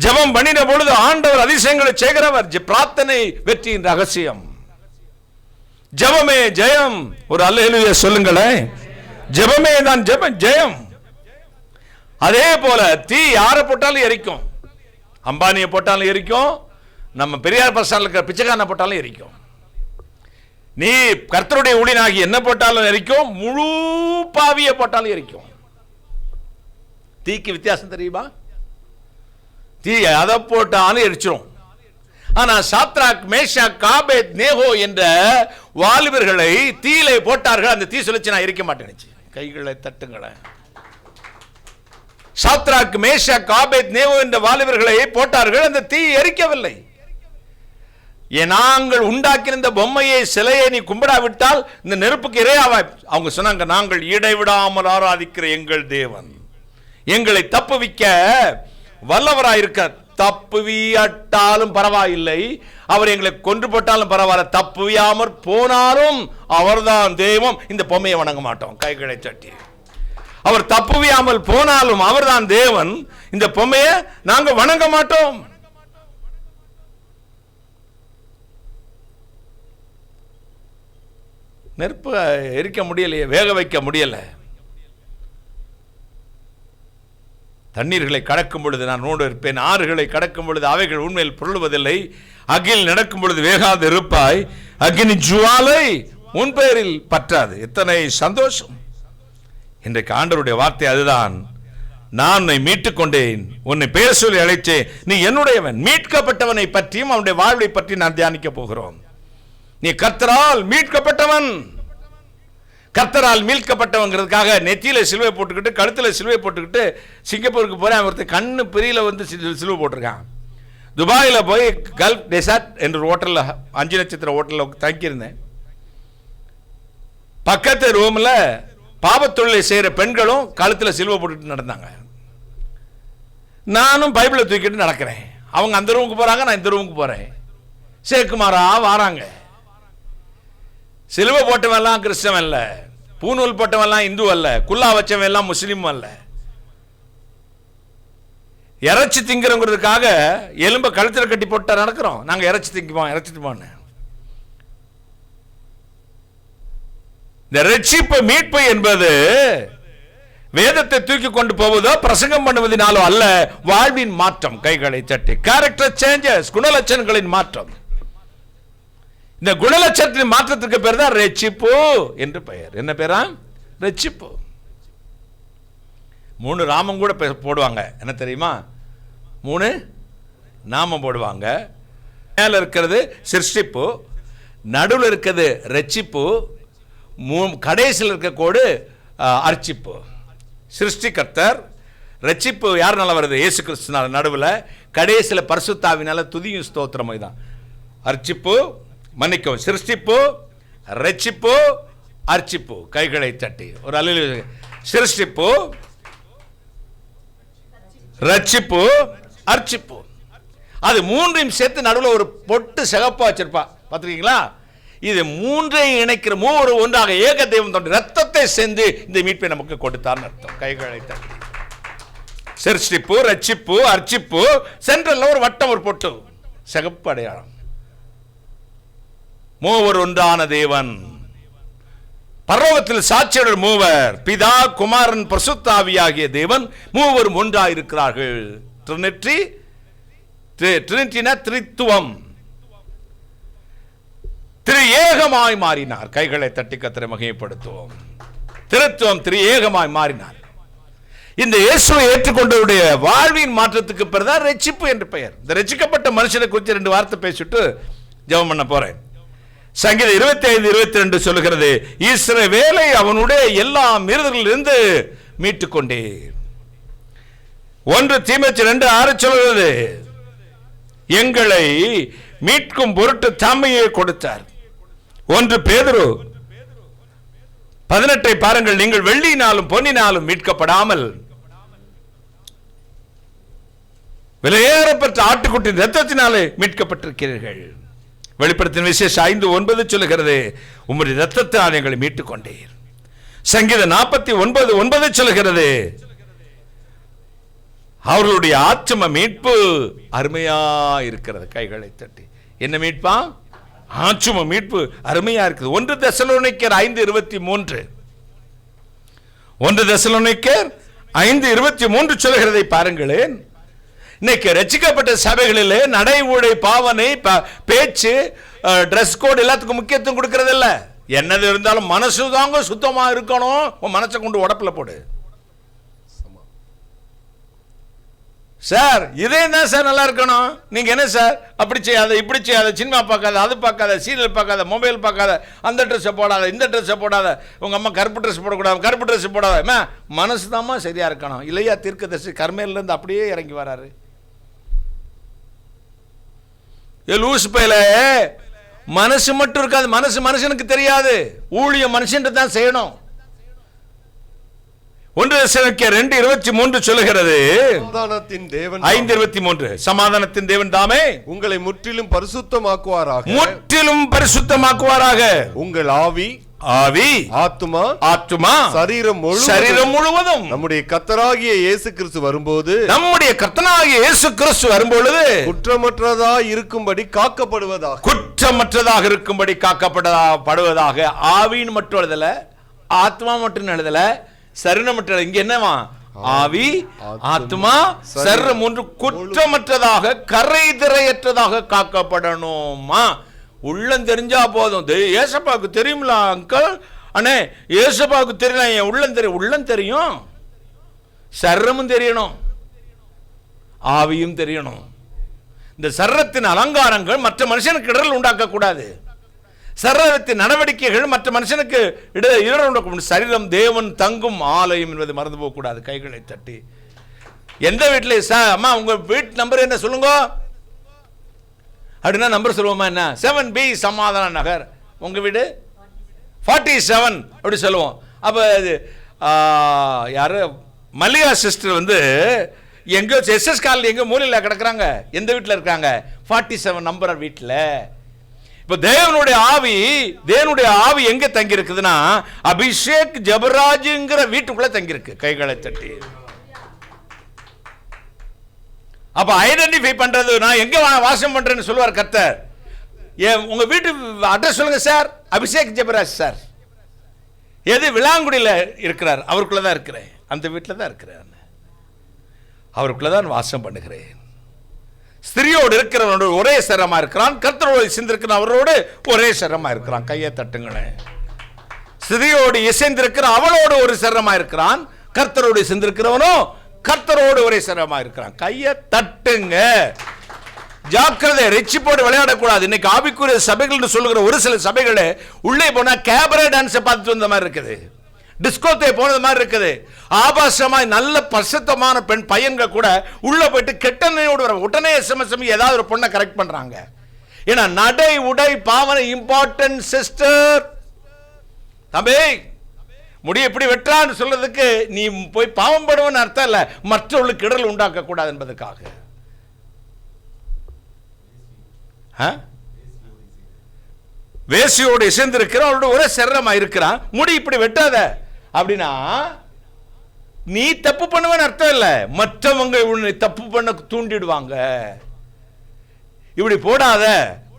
ஜெபம் பண்ணின பொழுது ஆண்டவர் அதிசயங்களை செய்கிறவர். பிரார்த்தனை வெற்றியின் ரகசியம். ஜெபமே ஜெயம். ஒரு அல்லேலூயா சொல்லுங்களேன். ஜெபமே தான் ஜெயம். அதே போல தீ யாரை போட்டாலும் எரிக்கும். அம்பானியை போட்டாலும் எரிக்கும், நம்ம பெரியார் பஸ் ஸ்டாண்டில் இருக்கிற பிச்சைக்காரனை போட்டாலும் எரிக்கும். நீ கர்த்தருடைய ஊழியனாகி என்ன போட்டாலும் எரிக்கும், முழு பாவியை போட்டாலும் எரிக்கும். தீக்கு வித்தியாசம் தெரியுமா? தீ அதை போட்டாலும் எரிச்சிரும். ஆனா சாத்ராக், மேஷாக், ஆபேத் நேகோ என்ற வாலிபர்களை தீயிலே போட்டார்கள். அந்த தீ சொல்லிச்சு நான் எரிக்க மாட்டேனுச்சு. கைகளை தட்டுங்களேன். சாத்ராக், மேஷாக், ஆபேத் நேகோ என்ற வாலிபர்களை போட்டார்கள். அந்த தீ எரிக்கவில்லை. நாங்கள் உண்டாக்கின இந்த பொம்மையை, சிலையை நீ கும்பிடாவிட்டால் இந்த நெருப்புக்கு இரையாவாய். அவங்க சொன்னாங்க, நாங்கள் இடைவிடாமல் ஆராதிக்கிற எங்கள் தேவன் எங்களை தப்புவிக்க வல்லவராயிருக்க. தப்புவியாட்டாலும் பரவாயில்லை, அவர் எங்களை கொன்று போட்டாலும் பரவாயில்ல, தப்புவியாமற் போனாலும் அவர்தான் தெய்வம். இந்த பொம்மையை வணங்க மாட்டோம். கைகளை தட்டி. அவர் தப்புவியாமல் போனாலும் அவர்தான் தேவன். இந்த பொம்மையை நாங்க வணங்க மாட்டோம். நெருப்பு எரிக்க முடியலையே, வேக வைக்க முடியல. தண்ணீர்களை கடக்கும் பொழுது நான் நோடு இருப்பேன், ஆறுகளை கடக்கும் பொழுது அவைகள் உண்மையில் புரளுவதில்லை. அகில் நடக்கும் பொழுது வேகாது இருப்பாய், அக்னி ஜுவாலை உன் பெயரில் பற்றாது. எத்தனை சந்தோஷம்! இன்றைக்கு ஆண்டவருடைய வார்த்தை அதுதான். நான் உன்னை மீட்டுக் கொண்டேன், உன்னை பெயர் சொல்லி அழைத்தேன், நீ என்னுடையவன். மீட்கப்பட்டவனை பற்றியும் அவனுடைய வாழ்வை பற்றி நான் தியானிக்க போகிறோம். நீ கர்த்தரால் மீட்கப்பட்டவன். கர்த்தரால் மீட்கப்பட்டவங்கிறதுக்காக நெத்தியில சிலுவை போட்டுக்கிட்டு, கழுத்துல சிலுவை போட்டுக்கிட்டு சிங்கப்பூருக்கு போறேன். ஒருத்தர் கண்ணு பிரியில வந்து சிலுவை போட்டிருக்கான். துபாயில் போய் கல்ஃப் டெசார்ட் என்ற ஹோட்டலில், 5 நட்சத்திர ஹோட்டலில் தங்கியிருந்தேன். பக்கத்து ரூமில் பாவத்தொழிலை செய்கிற பெண்களும் கழுத்தில் சிலுவை போட்டுட்டு நடந்தாங்க. நானும் பைபிளை தூக்கிட்டு நடக்கிறேன். அவங்க அந்த ரூமுக்கு போகிறாங்க, நான் இந்த ரூமுக்கு போகிறேன். சேக்குமாரா வாராங்க. சிலுவை போட்டவெல்லாம் கிறிஸ்தவன் அல்ல, பூநூல் போட்டவெல்லாம் இந்து அல்ல, குல்லா வச்சவன் எல்லாம் முஸ்லீம் அல்ல. இறைச்சி திங்கிறோங்கிறதுக்காக எலும்பை கழுத்தில் கட்டி போட்டு நடக்கிறோம். நாங்கள் இறைச்சி திங்குவோம், இறைச்சி திம்போன்னு. இந்த ரட்சிப்பு, மீட்பு என்பது வேதத்தை தூக்கி கொண்டு போவதோ பிரசங்கம் பண்ணுவதனாலோ அல்ல, வாழ்வின் மாற்றம். கைகளை தட்டி. கேரக்டர் சேஞ்சஸ், குணலட்சணங்களின் மாற்றம். இந்த குணலட்சணத்தின் மாற்றத்துக்கு பேர் தான் ரட்சிப்பு என்று பெயர். என்ன பேரா? ரட்சிப்பு. 3 நாமம் கூட போடுவாங்க. என்ன தெரியுமா? 3 நாமம் போடுவாங்க. மேல இருக்கிறது சிருஷ்டிப்பு, நடுவில் இருக்கிறது ரட்சிப்பு, கடைசியில் இருக்க கோடு அர்ச்சிப்பு. சிருஷ்டிகர்த்தர், ரட்சிப்பு யாருனால வருது? இயேசு கிறிஸ்துனால. நடுவில் கடைசியில் பரிசுத்தாவினால துதியும் ஸ்தோத்திரமும் தான். அர்ச்சிப்பு, மன்னிக்கவும், சிருஷ்டிப்பு, ரட்சிப்பு, அர்ச்சிப்பு. கைகளை தட்டி ஒரு அல்லேலூயா. சிருஷ்டிப்பு, ரட்சிப்பு, அர்ச்சிப்பு. அது 3ஐயும் சேர்த்து நடுவில் ஒரு பொட்டு சிகப்பா வச்சிருப்பா. பார்த்துருக்கீங்களா? இது 3ஐயும் இணைக்கிற மூவர் ஒன்றாக ஏக தெய்வம் தோன்றி ரத்தத்தை சேர்ந்து இந்த மீட்பை நமக்கு கொடுத்தார் அர்த்தம். கைகளை தட்டி. சிருஷ்டிப்பு, ரட்சிப்பு, அர்ச்சிப்பு, சென்ட்ரல்ல ஒரு வட்டம், ஒரு பொட்டு, சிகப்பு அடையாளம். மூவர் ஒன்றான தேவன். பரலோகத்தில் சாட்சியுடன் மூவர், பிதா, குமாரன், பரிசுத்த ஆவியாகிய தேவன் மூவரும் ஒன்றாயிருக்கிறார்கள். ட்ரினிட்டி, ட்ரினிட்டினா திரித்துவம். திரு ஏகமாய் மாறினார். கைகளை தட்டி கர்த்தரை மகிமைப்படுத்துவோம். திருத்துவம் திரு ஏகமாய் மாறினார். இந்த இயேசுவை ஏற்றுக்கொண்டவருடைய வாழ்வின் மாற்றத்துக்கு பேர் தான் ரட்சிப்பு என்று பெயர். இந்த ரட்சிக்கப்பட்ட மனுஷனை குறித்து 2 வார்த்தை பேசிட்டு ஜெபம் பண்ண போறேன். சங்கீதம் 25:22 சொல்லுகிறது, இஸ்ரவேலை அவனுடைய எல்லா மீறுதலிலிருந்து மீட்டுக் கொண்டே. 1 தீமோத்தேயு 2:6 சொல்லுகிறது, எங்களை மீட்கும் பொருட்டு தம்மையே கொடுத்தார். 1 பேதுரு 18 பாருங்கள், நீங்கள் வெள்ளியினாலும் பொன்னினாலும் மீட்கப்படாமல் விலையேறப்பட்ட ஆட்டுக்குட்டியின் இரத்தத்தினாலே மீட்கப்பட்டிருக்கிறீர்கள். வெளிப்படுத்தின விசேஷம் 5:9 சொல்லுகிறது, உம்முடைய இரத்தத்தினால் எங்களை மீட்டுக் கொண்டீர். சங்கீதம் 49:9 சொல்லுகிறது, அவர்களுடைய ஆத்தும மீட்பு அருமையா இருக்கிறது. கைகளை தட்டி. என்ன மீட்பா? ஆத்தும மீட்பு அருமையா இருக்குது. 1 தெசலோனிக்கர் 5:23 1 தெசலோனிக்கர் 5:23 சொல்லுகிறதை பாருங்களேன். இன்னைக்கு ரட்சிக்கப்பட்ட சபைகளிலே நடை, உடை, பாவனை, பேச்சு, ட்ரெஸ் கோட் எல்லாத்துக்கும் முக்கியத்துவம் கொடுக்கறது இல்ல. என்னது இருந்தாலும் மனசு தாங்க சுத்தமா இருக்கணும். உன் மனசை கொண்டு உடப்புல போடு. சார் இதே தான் சார் நல்லா இருக்கணும். நீங்க என்ன சார் அப்படி செய்யாத, இப்படி செய்யாத, சினிமா பார்க்காத, அது பார்க்காத, சீரியல் பார்க்காத, மொபைல் பார்க்காத, அந்த ட்ரெஸ்ஸை போடாத, இந்த ட்ரெஸ்ஸை போடாத, உங்க அம்மா கருப்பு ட்ரெஸ் போடக்கூடாது, கருப்பு ட்ரெஸ் போடாத. மனசு தாம்மா சரியா இருக்கணும். இல்லையா தீர்க்கதரிசி கர்மேல இருந்து அப்படியே இறங்கி வராரு. லூஸ் பையில மனசு மட்டும் இருக்காது. மனசு மனுஷனுக்கு தெரியாது. ஊழிய மனுஷன் தான் செய்யணும். 1 தெசலோனிக்கேயர் 2:23 சொல்லுகிறது, 5:23 சமாதானத்தின் தேவன் தாமே உங்களை முற்றிலும் பரிசுத்தமாக்குவாராக, முற்றிலும் பரிசுத்தமாக்குவாராக. உங்கள் ஆவி, ஆத்துமா, சரீரம் முழுவதும் நம்முடைய கர்த்தராகிய இயேசு கிறிஸ்து வரும்போது, குற்றமற்றதாக இருக்கும்படி காக்கப்படுவதாக. ஆவின்னு மட்டும் எழுதல, ஆத்மா மட்டும் எழுதல, சரீரம் மட்டும். இங்க என்னவா? ஆவி, ஆத்மா, சரீரம் ஒன்று குற்றமற்றதாக, கரை திரையற்றதாக காக்கப்படணுமா? உள்ளம் தெரிஞ்சா போதும். ஏசப்பாவுக்கு தெரியுங்களா அங்கிள்? அண்ணே ஏசப்பாவுக்கு தெரியல, என் உள்ளம் தெரியும். உள்ளம் தெரியும், சரீரமும் தெரியணும், ஆவியும் தெரியணும். இந்த சரீரத்தின் அலங்காரங்கள் மற்ற மனுஷனுக்கு இடரல் உண்டாக்க கூடாது. சரீரத்தின் நடவடிக்கைகள் மற்ற மனுஷனுக்கு இடரல் உண்டாக்க. சரீரம் தேவன் தங்கும் ஆலயம் என்பதை மறந்து போக கூடாது. கைகளை தட்டி எந்த வீட்டிலே சார் அம்மா உங்க வீட்டு நம்பர் என்ன சொல்லுங்க அப்படின்னா நம்பர் சொல்லுவோமா? என்ன 7B சமாதான நகர். உங்க வீடு 47 அப்படி சொல்லுவோம். அப்ப யாரு மல்லிகா சிஸ்டர் வந்து எங்க எஸ்எஸ் காலனி எங்க மூலையில் கிடக்குறாங்க. எந்த வீட்டில் இருக்காங்க? 47 நம்பர் வீட்டில். இப்ப தேவனுடைய ஆவி எங்க தங்கி இருக்குதுன்னா அபிஷேக் ஜபராஜுங்கிற வீட்டுக்குள்ள தங்கி இருக்கு. கைகளை தட்டி அப்ப ஐடென்டிஃபை பண்றது, நான் எங்க வாசம் பண்றேன்னு சொல்லுவார் கர்த்தர். உங்க வீட்டு அட்ரஸ் சொல்லுங்க சார். அபிஷேக் ஜபராஜ் சார். எது விளாங்குடியில் இருக்கிறார், அவருக்குள்ளதான் இருக்கிறேன். அந்த வீட்டில் தான் இருக்கிறேன், அவருக்குள்ளதான் வாசம் பண்ணுகிறேன். ஸ்திரியோடு இருக்கிறவனோடு ஒரே சரமா இருக்கிறான், கர்த்தரோடு இசைந்திருக்கிற அவரோடு ஒரே சரமா இருக்கிறான். கையை தட்டுங்களேன். ஸ்திரியோடு இசைந்திருக்கிற அவளோடு ஒரு சரமா இருக்கிறான், கர்த்தரோடு இசைந்திருக்கிறவனோ கர்த்தரோடு ஒரே சரமா இருக்கிறான். கையை தட்டுங்க. ஜாக்கிரதை, ரெச்சிப்போடு விளையாடக்கூடாது. இன்னைக்கு ஆவிக்குரிய சபைகள் சொல்லுகிற ஒரு சில சபைகளை உள்ளே போனா கேபரே டான்ஸை பார்த்துட்டு வந்த மாதிரி இருக்குது, டிஸ்கோத்தை போனது மாதிரி இருக்குது. ஆபாசமாய் நல்ல பரிசுத்தமான பெண் பையன்கள் கூட உள்ள போயிட்டு கெட்டனையோடு வர உடனே SMS ஏதாவது ஒரு பொண்ணை கரெக்ட் பண்றாங்க. ஏன்னா நடை, உடை, பாவனை இம்பார்ட்டன்ட் சிஸ்டர். தம்பி முடி எப்படி வெட்டான்னு சொல்றதுக்கு நீ போய் பாவம் படுவன்னு அர்த்தம் இல்ல, மற்றவர்களுக்கு இடர்கள் உண்டாக்க கூடாது என்பதற்காக. வேசியோடு இசைந்திருக்கிற அவரோட ஒரே சரமா இருக்கிறான். முடி இப்படி வெட்டாத அப்படின்னா நீ தப்பு பண்ணுவேன்னு அர்த்தம் இல்ல, மற்றவங்க உன்னை தப்பு பண்ண தூண்டிடுவாங்க. இப்படி போடாத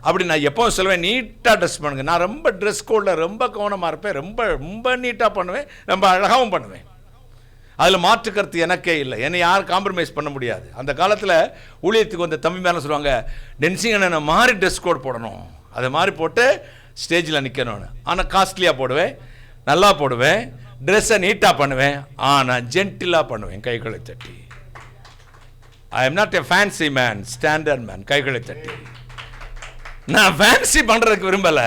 அப்படி நான் எப்பவும் சொல்லுவேன், நீட்டா ட்ரெஸ் பண்ணுங்க. நான் ரொம்ப ட்ரெஸ் கோட்ல ரொம்ப கவனமா இருப்பேன், ரொம்ப ரொம்ப நீட்டா பண்ணுவேன், ரொம்ப அழகாவும் பண்ணுவேன். அதில் மாற்று கருத்து எனக்கே இல்லை. என்னை யாரும் காம்ப்ரமைஸ் பண்ண முடியாது. அந்த காலத்தில் ஊழியத்துக்கு வந்த தம்பி மேலே சொல்லுவாங்க, டென்சிங் அண்ணனை மாதிரி ட்ரெஸ் கோட் போடணும், அதை மாதிரி போட்டு ஸ்டேஜில் நிற்கணும்னு. ஆனால் காஸ்ட்லியாக போடுவேன், நல்லா போடுவேன், ட்ரெஸ்ஸை நீட்டாக பண்ணுவேன், ஆனால் ஜென்டிலாக பண்ணுவேன். கைகளை தட்டி. I am not a fancy man, standard man. கைகளை தட்டி. நான் ஃபேன்சி பண்ணுறதுக்கு விரும்பலை,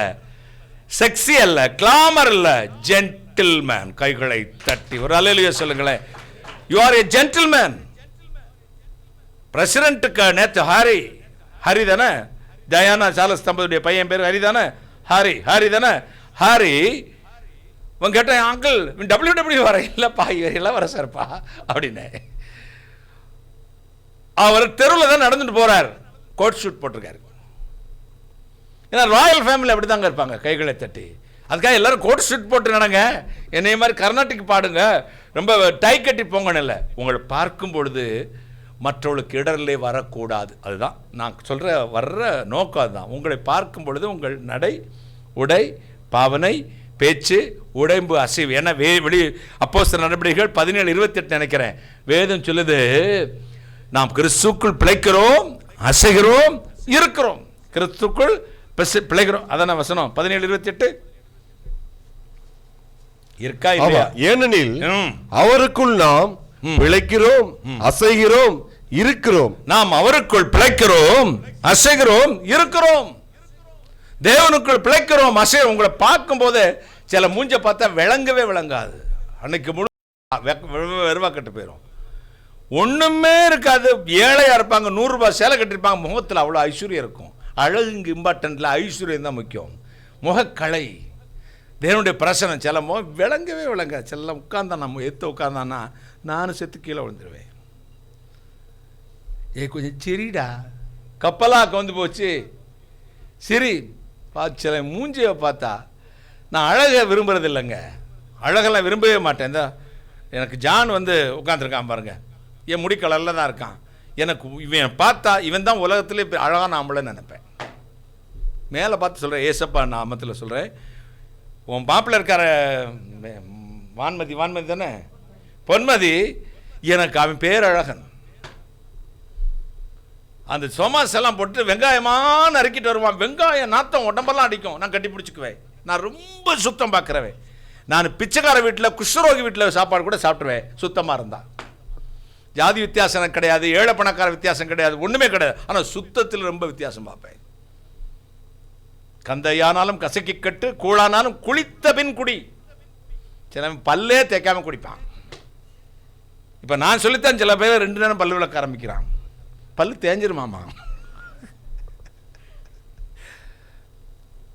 செக்ஸி அல்ல, கிளாமர் அல்ல, ஜென்டில்மேன். கைகளை தட்டி ஒரு அல்லேலூயா சொல்லுங்களேன். You are a gentleman. பிரசிடென்ட்டுக்கு நேற்று ஹரி தானே, டயானா சார்லஸ் தம்பதியுடைய பையன் பேர் ஹரி தானே, ஹரி தானே. ஹரி உங்க கேட்டேன், அங்கிள் WW வர இல்லப்பா, இவரெல்லாம் வர சார்ப்பா அப்படின்னு. அவர் தெருவில் தான் நடந்துட்டு போறார், கோட் ஷூட் போட்டிருக்காரு. ஏன்னா ராயல் ஃபேமிலி அப்படி தாங்க இருப்பாங்க. கைகளை தட்டி. அதுக்காக எல்லாரும் கோட் ஷூட் போட்டு நடங்க, என்னைய மாதிரி கர்நாடிக் பாடுங்க, ரொம்ப டை கட்டி போங்கன்னு இல்லை. உங்களை பார்க்கும் பொழுது மற்றவர்களுக்கு இடரிலே வரக்கூடாது. அதுதான் நான் சொல்ற வர்ற நோக்கம். அதுதான் உங்களை பார்க்கும் பொழுது உங்கள் நடை, உடை, பாவனை, பேச்சு, உடம்பு அசைவு. ஏன்னா வெளி அப்போஸ்தலர் நடவடிக்கைகள் 17:28 நினைக்கிறேன், வேதம் சொல்லுது, நாம் கிறிஸ்துக்குள் பிழைக்கிறோம், அசைகிறோம், இருக்கிறோம். கிறிஸ்துக்குள் பிழைக்கிறோம். அதான வசனம் 17:28 இருக்கா இல்லையா? ஏனெனில் அவருக்குள் நாம் பிழைக்கிறோம், அசைகிறோம், இருக்கிறோம். நாம் அவருக்குள் பிழைக்கிறோம், அசைகிறோம், இருக்கிறோம். தேவனுக்குள் பிழைக்கிறோம், அசைகிறோம். உங்களை பார்க்கும் போது சில மூஞ்ச பார்த்தா விளங்கவே விளங்காது. அன்னைக்கு முழு வெறுவாக்கட்டு போயிடும், ஒண்ணுமே இருக்காது. ஏழையா இருப்பாங்க, 100 ரூபாய் சேலை கட்டிருப்பாங்க, முகத்தில் அவ்வளோ ஐஸ்வர்யம் இருக்கும். அழகு இம்பார்ட்டன்ட்ல ஐஸ்வர்யம் தான் முக்கியம். முகக்கலை, தேவனுடைய பிரசனம் சில முகம் விளங்கவே விளங்காது. சில உட்கார்ந்தா நம்ம உட்கார்ந்தானா நானும் செத்து கீழே விழுந்துருவேன். கொஞ்சம் சிரிடா, கப்பலாக வந்து போச்சு சிரி. சில மூஞ்சியை பார்த்தா நான் அழகை விரும்புறது இல்லைங்க, அழகெல்லாம் விரும்பவே மாட்டேன். இந்த எனக்கு ஜான் வந்து உட்காந்துருக்கான் பாருங்க, என் முடி கலரில் தான் இருக்கான். எனக்கு இவன் பார்த்தா இவன் தான் உலகத்திலே அழகான ஆம்பளைன்னு நினைப்பேன். மேலே பார்த்து சொல்கிறேன், ஏசப்பா நாமத்தில் சொல்கிறேன். உன் மாப்பிள்ளை இருக்கார வான்மதி, வான்மதி தானே, பொன்மதி, எனக்கு அவன் பேரழகன். அந்த சோமாஸ் எல்லாம் போட்டு வெங்காயமாக நறுக்கிட்டு வருவான். வெங்காயம் நாத்தம் உடம்பெல்லாம் அடிக்கும். நான் கட்டி பிடிச்சிக்குவேன். நான் ரொம்ப சுத்தம் பார்க்குறவேன். நான் பிச்சைக்கார வீட்டில், குஷ்டரோகி வீட்டில் சாப்பாடு கூட சாப்பிட்ருவேன் சுத்தமாக இருந்தால். ஜாதி வித்தியாசம் கிடையாது, ஏழை பணக்கார வித்தியாசம் கிடையாது, ஒன்றுமே கிடையாது. ஆனால் சுத்தத்தில் ரொம்ப வித்தியாசம் பார்ப்பேன். கந்தையானாலும் கசக்கி கட்டு, கூழானாலும் குளித்த பின் குடி. சில பல்லே தேய்க்காம குடிப்பான். இப்போ நான் சொல்லித்தான் சில பேர் 2 நேரம் பல்லு விளக்க ஆரம்பிக்கிறான். பல்லு தேஞ்சிருமாமா.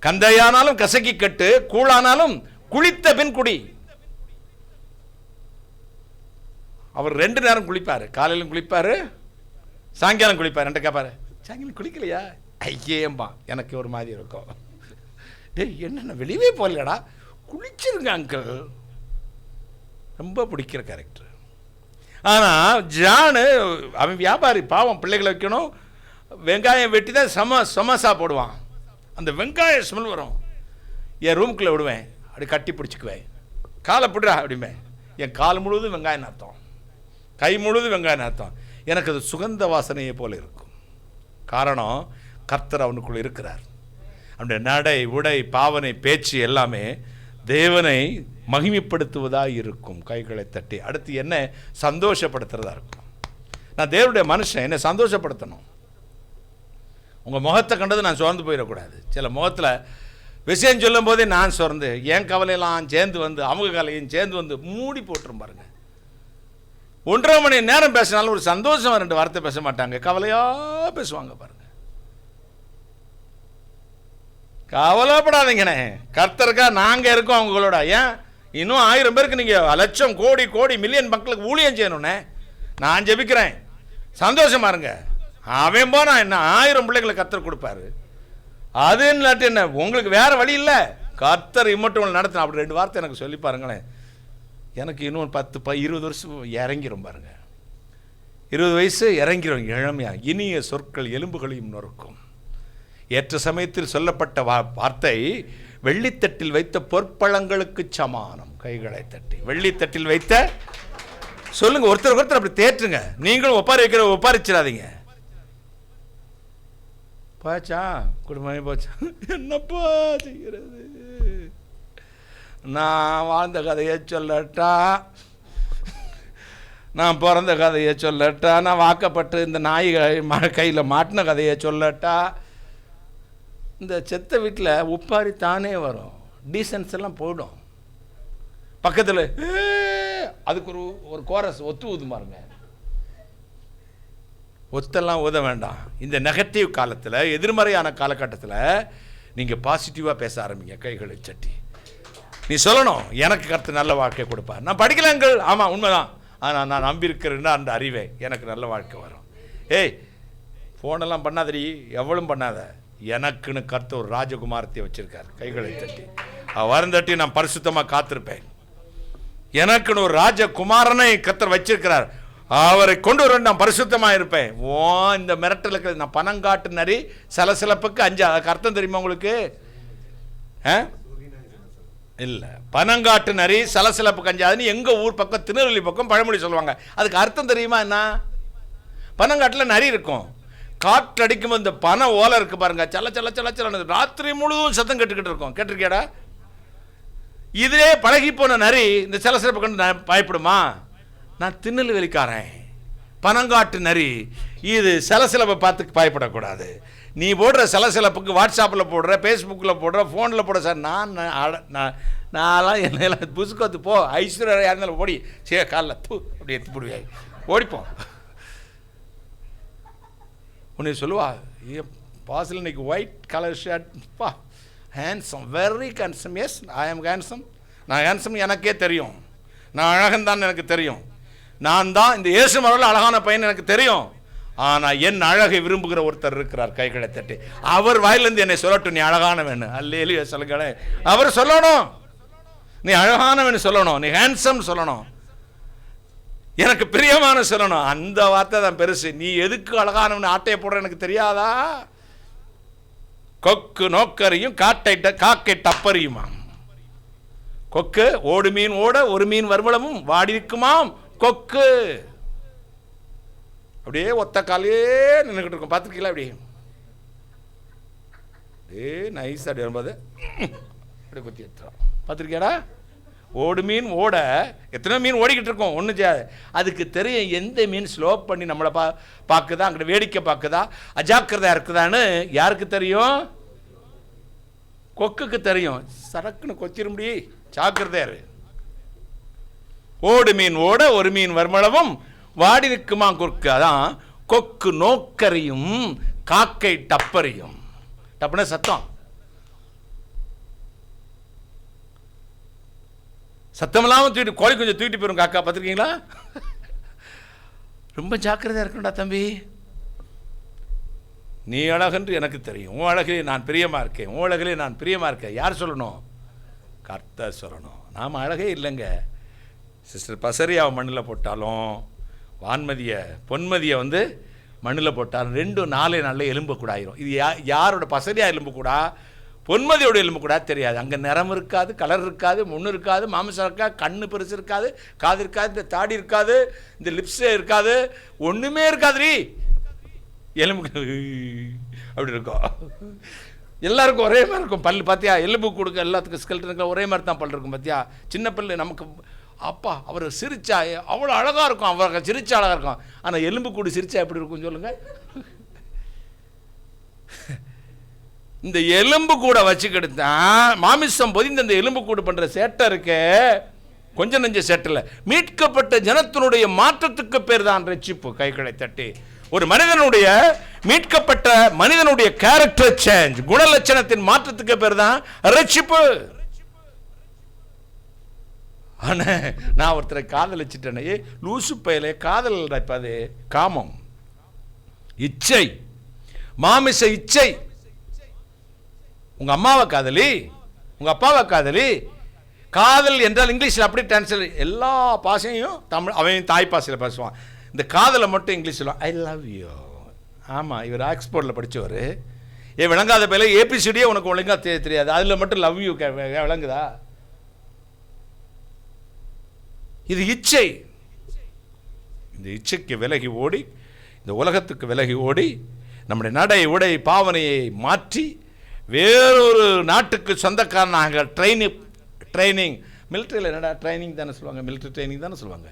கந்தையானாலும் கசக்கி கட்டு, கூழானாலும் குளித்த பின் குடி. அவர் 2 நேரம் குளிப்பாரு, காலையிலும் குளிப்பாரு, சாயங்காலம் குளிப்பாரு. என்கிட்ட கேட்பாரு, சாயங்காலம் குளிக்கலையா? ஐயேம்பா, எனக்கு ஒரு மாதிரி இருக்கும். டேய் என்னென்ன வெளியே போகலடா, குளிச்சிருங்க அங்கிள். ரொம்ப பிடிக்கிற கேரக்டர். ஆனால் ஜானு அவன் வியாபாரி, பாவம், பிள்ளைகளை வைக்கணும். வெங்காயம் வெட்டி தான் சமோசா போடுவான். அந்த வெங்காய ஸ்மெல் வரும். என் ரூமுக்குள்ளே விடுவேன், அப்படி கட்டி பிடிச்சிக்குவேன். காலை பிடுறா அப்படிமே. என் கால் முழுவதும் வெங்காயம் நாத்தம், கை முழுவதும் வெங்காயம் நாத்தம். எனக்கு அது சுகந்த வாசனையை போல இருக்கும். காரணம், கர்த்தர் அவனுக்குள்ள இருக்கிறார். அவனுடைய நடை, உடை, பாவனை, பேச்சு எல்லாமே தேவனை மகிமைப்படுத்துவதாக இருக்கும். கைகளை தட்டி அடுத்து என்ன சந்தோஷப்படுத்துறதா இருக்கும். நான் தேவனுடைய மனுஷன், என்னை சந்தோஷப்படுத்தணும். உங்கள் முகத்தை கண்டது நான் சோர்ந்து போயிடக்கூடாது. சில முகத்தில் விஷயம் சொல்லும் போதே நான் சோர்ந்து, என் கவலையெல்லாம் சேர்ந்து வந்து அவங்க கவலையும் சேர்ந்து வந்து மூடி போட்டுரும் பாருங்க. 1.5 மணி நேரம் பேசினாலும் ஒரு சந்தோஷம் 2 வார்த்தை பேச மாட்டாங்க, கவலையாக பேசுவாங்க பாருங்க. கவலைப்படாதீங்கண்ணே, கர்த்தருக்கா நாங்கள் இருக்கோம் அவங்களோட. ஏன் இன்னும் 1000 பேருக்கு நீங்கள் லட்சம், கோடி கோடி மில்லியன் மக்களுக்கு ஊழியம் செய்யணும்னே. நான் ஜெபிக்கிறேன், சந்தோஷமா இருங்க. அவன் போனா என்ன 1000 பிள்ளைகளை கர்த்தர் கொடுப்பாரு. அது என்ன, உங்களுக்கு வேற வழி இல்லை. கர்த்தர் இம்மட்டும் நடத்தின. அப்படி 2 வார்த்தை எனக்கு சொல்லி பாருங்களேன். எனக்கு இன்னும் 10-20 வருஷம் இறங்கிரும் பாருங்க. 20 வயசு இறங்கிரும் இளமையா. இனிய சொற்கள் எலும்புகளையும் நொறுக்கும். ஏற்ற சமயத்தில் சொல்லப்பட்ட வார்த்தை வெள்ளித்தட்டில் வைத்த பொற்பழங்களுக்கு சமானம். கைகளை தட்டி வெள்ளித்தட்டில் வைத்த சொல்லுங்க, ஒருத்தர் அப்படி தேற்றுங்க. நீங்களும் ஒப்பாரி வைக்கிற ஒப்பாரிச்சிடாதீங்க. போச்சா குடும்பமே போச்சா, என்னப்பா செய்கிறது? நான் வாழ்ந்த கதையை சொல்லட்டா, நான் பிறந்த கதையை சொல்லட்டா, நான் வாக்கப்பட்டு இந்த நாய் கையில் மாட்டின கதையை சொல்லட்டா. இந்த செத்த வீட்டில் உப்பாரி தானே வரும், டீசன்ஸ் எல்லாம் போயிடும். பக்கத்தில் அதுக்கு ஒரு கோரஸ் ஒத்து ஊது பாருங்க. ஒத்தெல்லாம் ஊத வேண்டாம். இந்த நெகட்டிவ் காலத்தில், எதிர்மறையான காலகட்டத்தில் நீங்கள் பாசிட்டிவாக பேச ஆரம்பிங்க. கைகளை சட்டி நீ சொல்லணும், எனக்கு கருத்து நல்ல வாழ்க்கை கொடுப்பார். நான் படிக்கலங்கள், ஆமாம் உண்மைதான், ஆனால் நான் நம்பியிருக்கிறேன்னா அந்த அறிவை எனக்கு நல்ல வாழ்க்கை வரும். ஏய் ஃபோனெல்லாம் பண்ணாதடி, எவ்வளவும் பண்ணாத. எனக்குன்னு கருத்து ஒரு ராஜகுமாரத்தை வச்சிருக்கார். கைகளை தட்டி வரந்தட்டி நான் பரிசுத்தமாக காத்திருப்பேன். எனக்குன்னு ஒரு ராஜகுமாரனை கர்த்தர் வச்சிருக்கிறார். அவரை கொண்டு வர நான் பரிசுத்தமாக இருப்பேன். இந்த மிரட்டலுக்கு நான் பணங்காட்டு நரி சலசலப்புக்கு 5. அதுக்கு அர்த்தம் தெரியுமா உங்களுக்கு? இல்லை, பனங்காட்டு நரி சலசலப்பு கஞ்சாதுன்னு எங்கள் ஊர் பக்கம் திருநெல்வேலி பக்கம் பழமொழி சொல்லுவாங்க. அதுக்கு அர்த்தம் தெரியுமா என்ன? பனங்காட்டில் நரி இருக்கும். காற்று அடிக்கும் இந்த பனை ஓலை இருக்கு பாருங்க, சல சல சல சல ராத்திரி முழுவதும் சத்தம் கேட்டுக்கிட்டு இருக்கும். கேட்டிருக்கியாடா? இதே பழகி போன நரி இந்த சலசலப்பை கண்டு பயப்படுமா? நான் திருநெல்வேலிக்காரன், பனங்காட்டு நரி. இது சலசலப்பை பார்த்து பயப்படக்கூடாது. நீ போடுற சலசலப்புக்கு வாட்ஸ்அப்பில் போடுற, ஃபேஸ்புக்கில் போடுற, ஃபோனில் போடுற சார், நான்லாம் என்னெல்லாம் புசுக்கத்து போ, ஐஸ்வர்யா இருந்தாலும் ஓடி காலில் தூ அப்படி எடுத்து போடுவேன், ஓடிப்போம். உன்னை சொல்லுவா, ஏ பாசில் இன்னைக்கு ஒயிட் கலர் ஷர்ட், பா ஹேண்ட்ஸம், வெரி ஹேண்ட்ஸம். எஸ், ஐ ஆம் ஹேண்ட்ஸம். நான் ஹேண்ட்ஸம் எனக்கே தெரியும். நான் அழகன் தான் எனக்கு தெரியும். நான் தான் இந்த இயேசு மரவில் அழகான பையன் எனக்கு தெரியும். ஆனால் என் அழகை விரும்புகிற ஒருத்தர் இருக்கிறார், கைகளை தட்டி. அவர் வாயிலிருந்து என்னை சொல்லட்டும், நீ அழகானவன். அல்லேலூயா சொல்லுங்களே. அவர் சொல்லணும், நீ அழகானவன் சொல்லணும், நீ ஹேண்ட்ஸம் சொல்லணும், எனக்கு பிரியமான சொல்லணும். அந்த வார்த்தை தான் பெருசு. நீ எதுக்கு அழகானவன் ஆட்டையை போடுற எனக்கு தெரியாதா? கொக்கு நோக்கரையும் காக்கை டப்பரியுமா. கொக்கு ஓடு மீன் ஓட ஒரு மீன் வருவளமும் வாடி இருக்குமாம் கொக்கு. அப்படியே ஒத்த காலையே நின்றுக்கிட்டு இருக்கும். பார்த்துருக்கீங்களா? அப்படியே நைஸ் அப்படி வரும்போது அப்படியே குத்தி எடுத்துரும். பார்த்துருக்கியாடா? ஓடு மீன் ஓட எத்தனை மீன் ஓடிக்கிட்டு இருக்கோம், ஒன்றும் செய்யாது. அதுக்கு தெரியும் எந்த மீன் ஸ்லோ பண்ணி நம்மளை பார்க்குதா, அங்கிட்ட வேடிக்கை பார்க்குதா, அஜாக்கிரதா இருக்குதான்னு யாருக்கு தெரியும்? கொக்குக்கு தெரியும். சரக்குன்னு கொத்திர முடியும், ஜாக்கிரதையாரு. ஓடு மீன் ஓட ஒரு மீன் வருமளவும் வாடி நிற்குமா கொக்கு. அதான் கொக்கு நோக்கரையும் காக்கை டப்பரையும். டப்புன சத்தம், சத்தமெல்லாம் தூக்கிட்டு கோழி கொஞ்சம் தூக்கிட்டு போயிடும் காக்கா. பார்த்துருக்கீங்களா? ரொம்ப ஜாக்கிரதையா இருக்கணும்டா தம்பி. நீ அழகென்று எனக்கு தெரியும், உன் அழகிலே நான் பிரியமா இருக்கேன், உன் அழகிலே நான் பிரியமா இருக்கேன். யார் சொல்லணும்? கர்த்தர் சொல்லணும். நாம் அழகே இல்லைங்க. சிஸ்டர் பசரியாவை மண்ணில் போட்டாலும், வான்மதியை பொன்மதியை வந்து மண்ணில் போட்டாலும், ரெண்டும் 4 நாளில் எலும்பு கூட ஆயிரும். இது யாரோட? பசரியா எலும்பு கூட, பொன்மதியோட எலும்பு கூட தெரியாது. அங்கே நிறம் இருக்காது, கலர் இருக்காது, முன்னு இருக்காது, மாமிசம் இருக்காது, கண்ணு பெருசு இருக்காது, காது இருக்காது, இந்த தாடி இருக்காது, இந்த லிப்ஸே இருக்காது, ஒன்றுமே இருக்காதுரி. எலும்பு அப்படி இருக்கும். எல்லாருக்கும் ஒரே மாதிரி இருக்கும் பல். பார்த்தியா? எலும்பு கொடுக்க எல்லாத்துக்கும் ஸ்கெல்டனுக்கு ஒரே மாதிரி தான் பல் இருக்கும். பார்த்தியா? சின்ன பல் நமக்கு அப்பா அவர் சிரிச்சா அவ்வளோ அழகாக இருக்கும், அவர் சிரிச்சா அழகாக இருக்கும். ஆனால் எலும்பு கூடு சிரிச்சா எப்படி இருக்கும் சொல்லுங்க? இந்த எலும்பு கூட வச்சுக்கிட்டுதான் மாமிசம் பொதிந்த இந்த எலும்பு கூடு பண்ற சேட்டை இருக்கு, கொஞ்சம் நெஞ்ச சேட்டில். மீட்கப்பட்ட ஜனத்தினுடைய மாற்றத்துக்கு பேர் தான் ரட்சிப்பு. கைகளை தட்டி. ஒரு மனிதனுடைய மீட்கப்பட்ட மனிதனுடைய கேரக்டர் சேஞ்ச், குணலட்சணத்தின் மாற்றத்துக்கு பேர் தான் ரட்சிப்பு. ஆனா நான் ஒருத்தரை காதலிச்சிட்டேனே, லூசு பயலே, காதல் அது காமம், இச்சை, மாமிச இச்சை. உங்க அம்மாவை காதலி, உங்க அப்பாவை காதலி. காதல் என்றால் இங்கிலீஷில் அப்படி டிரான்ஸ்லேட், எல்லா பாஷையும் தமிழ் அவன் தாய் பாஷையில் பேசுவான். இந்த காதலை மட்டும் இங்கிலீஷ் சொல்லுவான், ஐ லவ் யூ. ஆமாம், இவர் ஆக்ஸ்போர்டில் படித்தவர். விளங்காத பேல ஏபிசிடியே உனக்கு ஒழுங்காக தெரியாது, அதில் மட்டும் லவ் யூ விளங்குதா? இது இச்சை. இந்த இச்சைக்கு விலகி ஓடி, இந்த உலகத்துக்கு விலகி ஓடி, நம்முடைய நடை உடை பாவனையை மாற்றி வேறொரு நாட்டுக்கு சொந்தக்காரனாக ட்ரைனிங். மிலிட்ரியில் என்னடா ட்ரைனிங் தானே சொல்லுவாங்க, மிலிட்ரி ட்ரைனிங் தானே சொல்லுவாங்க,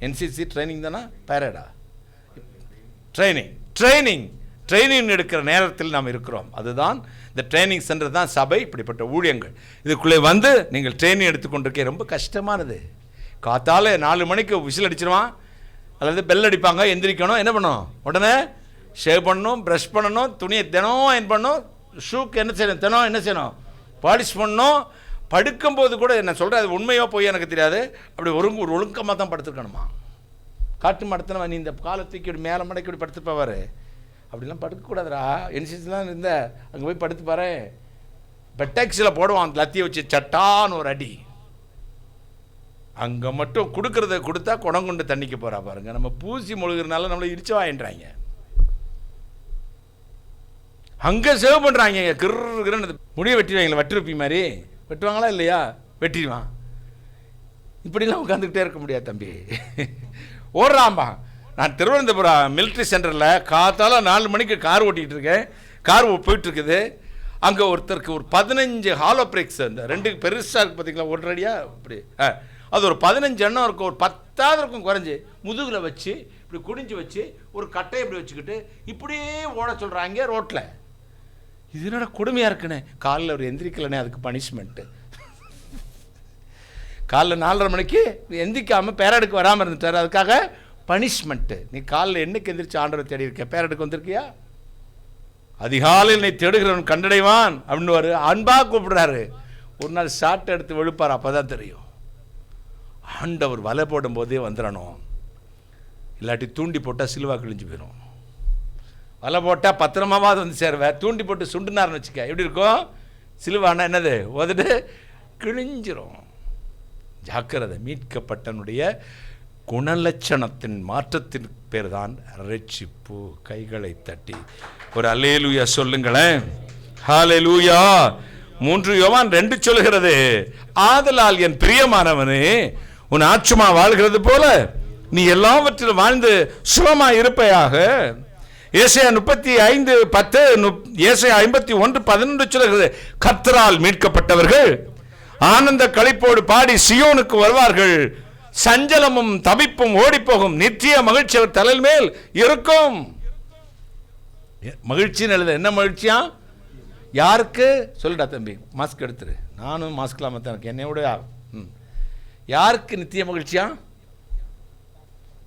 என்சிசி ட்ரைனிங் தானே, பேரடா ட்ரைனிங் எடுக்கிற நேரத்தில் நாம் இருக்கிறோம். அதுதான் இந்த ட்ரைனிங் சென்டர் தான் சபை. இப்படிப்பட்ட ஊழியங்கள் இதுக்குள்ளே வந்து நீங்கள் ட்ரைனிங் எடுத்துக்கொண்டிருக்கே. ரொம்ப கஷ்டமானது. காத்தால 4 மணிக்கு விசில் அடிச்சிருவான், அல்லது பெல் அடிப்பாங்க, எந்திரிக்கணும். என்ன பண்ணணும்? உடனே ஷேவ் பண்ணணும், ப்ரஷ் பண்ணணும், துணியை தினம் அயன் பண்ணணும், ஷூக்கு என்ன செய்யணும், தினம் என்ன செய்யணும், பாலிஷ் பண்ணணும். படுக்கும்போது கூட என்ன சொல்கிறேன், அது உண்மையோ போய் எனக்கு தெரியாது, அப்படி ஒரு ஒழுக்கமாக தான் படுத்துருக்கணுமா. காட்டு மடத்தின நீ இந்த காலை தூக்கி மேலே மடக்கி இப்படி படுத்துப்பாரு, அப்படிலாம் படுக்கக்கூடாதுரா. என்சிசிலாம் இருந்த அங்கே போய் படுத்துப்பாரு. பெட்டாக்ஸில் போடுவான் லத்தியை வச்சு சட்டான்னு ஒரு அடி. அங்கே மட்டும் கொடுக்கறத கொடுத்தா குடம் கொண்டு தண்ணிக்கு போகிறா பாருங்க. நம்ம பூசி முழுகிறனால நம்மளை இடிச்சு வாங்கின்றாங்க. அங்கே சேவ் பண்ணுறாங்க. கிருன்னு முடிய வெட்டிடுவாங்களே, வட்டிருப்பி மாதிரி வெட்டுவாங்களா இல்லையா? வெட்டிடுவான். இப்படிலாம் உட்காந்துக்கிட்டே இருக்க முடியாது தம்பி. ஓடுறாம்பா. நான் திருவனந்தபுரம் மிலிட்ரி சென்டரில் காத்தால 4 மணிக்கு கார் ஓட்டிகிட்டு இருக்கேன். கார் போயிட்டுருக்குது. அங்கே ஒருத்தருக்கு ஒரு 15 ஹாலோ பிரேக்ஸ், இந்த 2 பெருசாக இருக்குது பார்த்தீங்களா, 1 அடியா இப்படி, அது ஒரு 15 எண்ணம் இருக்கும். ஒரு 10ஆவது இருக்கும் குறைஞ்சி. முதுகில் வச்சு இப்படி குடிஞ்சு வச்சு ஒரு கட்டையை இப்படி வச்சுக்கிட்டு இப்படியே ஓட சொல்கிறாங்க ரோட்டில். இது என்னோட கொடுமையாக இருக்குண்ணே. காலையில் ஒரு எந்திரிக்கலண்ணே, அதுக்கு பனிஷ்மெண்ட்டு. காலைல 4:30 மணிக்கு எந்திரிக்காமல் பேரடுக்கு வராமல் இருந்துட்டார், அதுக்காக பனிஷ்மெண்ட்டு. நீ காலைல என்னைக்கு எந்திரிச்சு ஆண்டவரை தேடி இருக்க? பேரடுக்கு வந்திருக்கியா? அதிகாலையில் நீ தேடுகிறவன் கண்டடைவான் அப்படின்னு அன்பாக கூப்பிடுறாரு. ஒரு நாள் ஷார்ட் எடுத்து விழுப்பார், அப்போ தான் தெரியும் ஆண்டவர் வலை போடும் போதே வந்துடணும். இல்லாட்டி தூண்டி போட்டால் சிலுவா கிழிஞ்சு போயிடும். வலை போட்டால் பத்திரமாவது வந்து சேருவேன். தூண்டி போட்டு சுண்டுனார்னு வச்சுக்க, எப்படி இருக்கும்? சிலுவானா என்னது? உதட்டு கிழிஞ்சிரும். ஜாக்கிரதை. மீட்கப்பட்டனுடைய குணலட்சணத்தின் மாற்றத்தின் பேர் தான் ரட்சிப்பு. கைகளை தட்டி ஒரு அல்லேலூயா சொல்லுங்களேன். ஹல்லேலூயா. 3 யோவான் 2 சொல்கிறது, ஆதலால் என் பிரியமானவனே, உன் ஆத்துமா வாழ்கிறது போல நீ எல்லாவற்றிலும் வாழ்ந்து சுகமாய் இருப்பையாக. ஏசாயா 35:10, ஏசாயா 51:11 சொல்கிறது, கர்த்தரால் மீட்கப்பட்டவர்கள் ஆனந்த களிப்போடு பாடி சியோனுக்கு வருவார்கள். சஞ்சலமும் தவிப்பும் ஓடிப்போகும். நித்திய மகிழ்ச்சி அவர் தலையில் மேல் இருக்கும். மகிழ்ச்சின்னு எழுத என்ன மகிழ்ச்சியா? யாருக்கு சொல்லிட்டா தம்பி, மாஸ்க் எடுத்துரு. நானும் மாஸ்க் இல்லாமல் தான் எனக்கு என்னையோட. யாருக்கு நித்திய மகிழ்ச்சியா?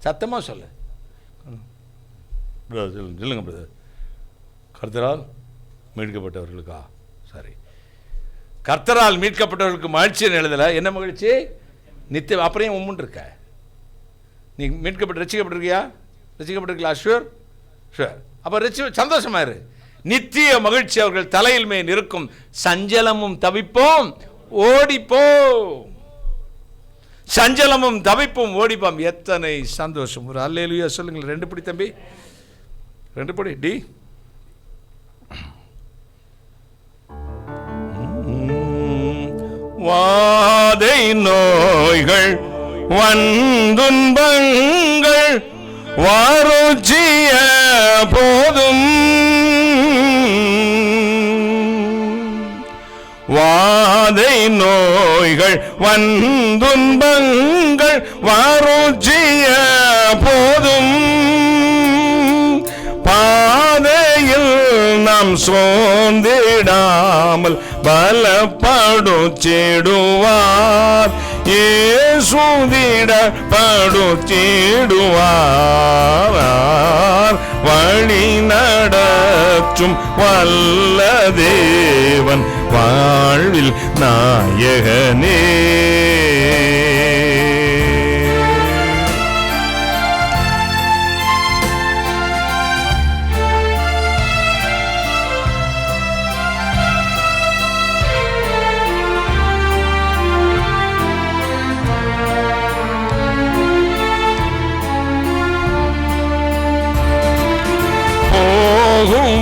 சத்தமாக சொல்லு. சொல்லுங்க பிரதர். கர்த்தரால் மீட்கப்பட்டவர்களுக்கா? சரி, கர்த்தரால் மீட்கப்பட்டவர்களுக்கு மகிழ்ச்சின்னு எழுதலை. என்ன மகிழ்ச்சி? நித்திய. அப்புறம் உம்முன்னு இருக்க. நீ ரசிக்கப்பட்டிருக்கியா? ரசிக்கப்பட்டிருக்கா? Sure sure. அப்போ சந்தோஷமாயிரு. நித்திய மகிழ்ச்சி அவர்கள் தலையில் மேல் இருக்கும். சஞ்சலமும் தவிப்போம் ஓடிப்போ. சஞ்சலமும் தவிப்பும் ஓடிப்போம். எத்தனை சந்தோஷம். ஒரு அல்லேலூயா சொல்லுங்கள். 2 படி தம்பி, 2 படி. டி வாதை நோய்கள் வந்துன்பங்கள் வாரோச்சிய போதும், வாதை நோய்கள் வந்துன்பங்கள் வாரோச்சிய போதும், பாதையில் நாம் சோர்ந்திடாமல் பலப்படுத்திடுவார். படுத்திடுவார். வழி நடற்றும் வல்ல தேவன் வாழ்வில் நாயகனே.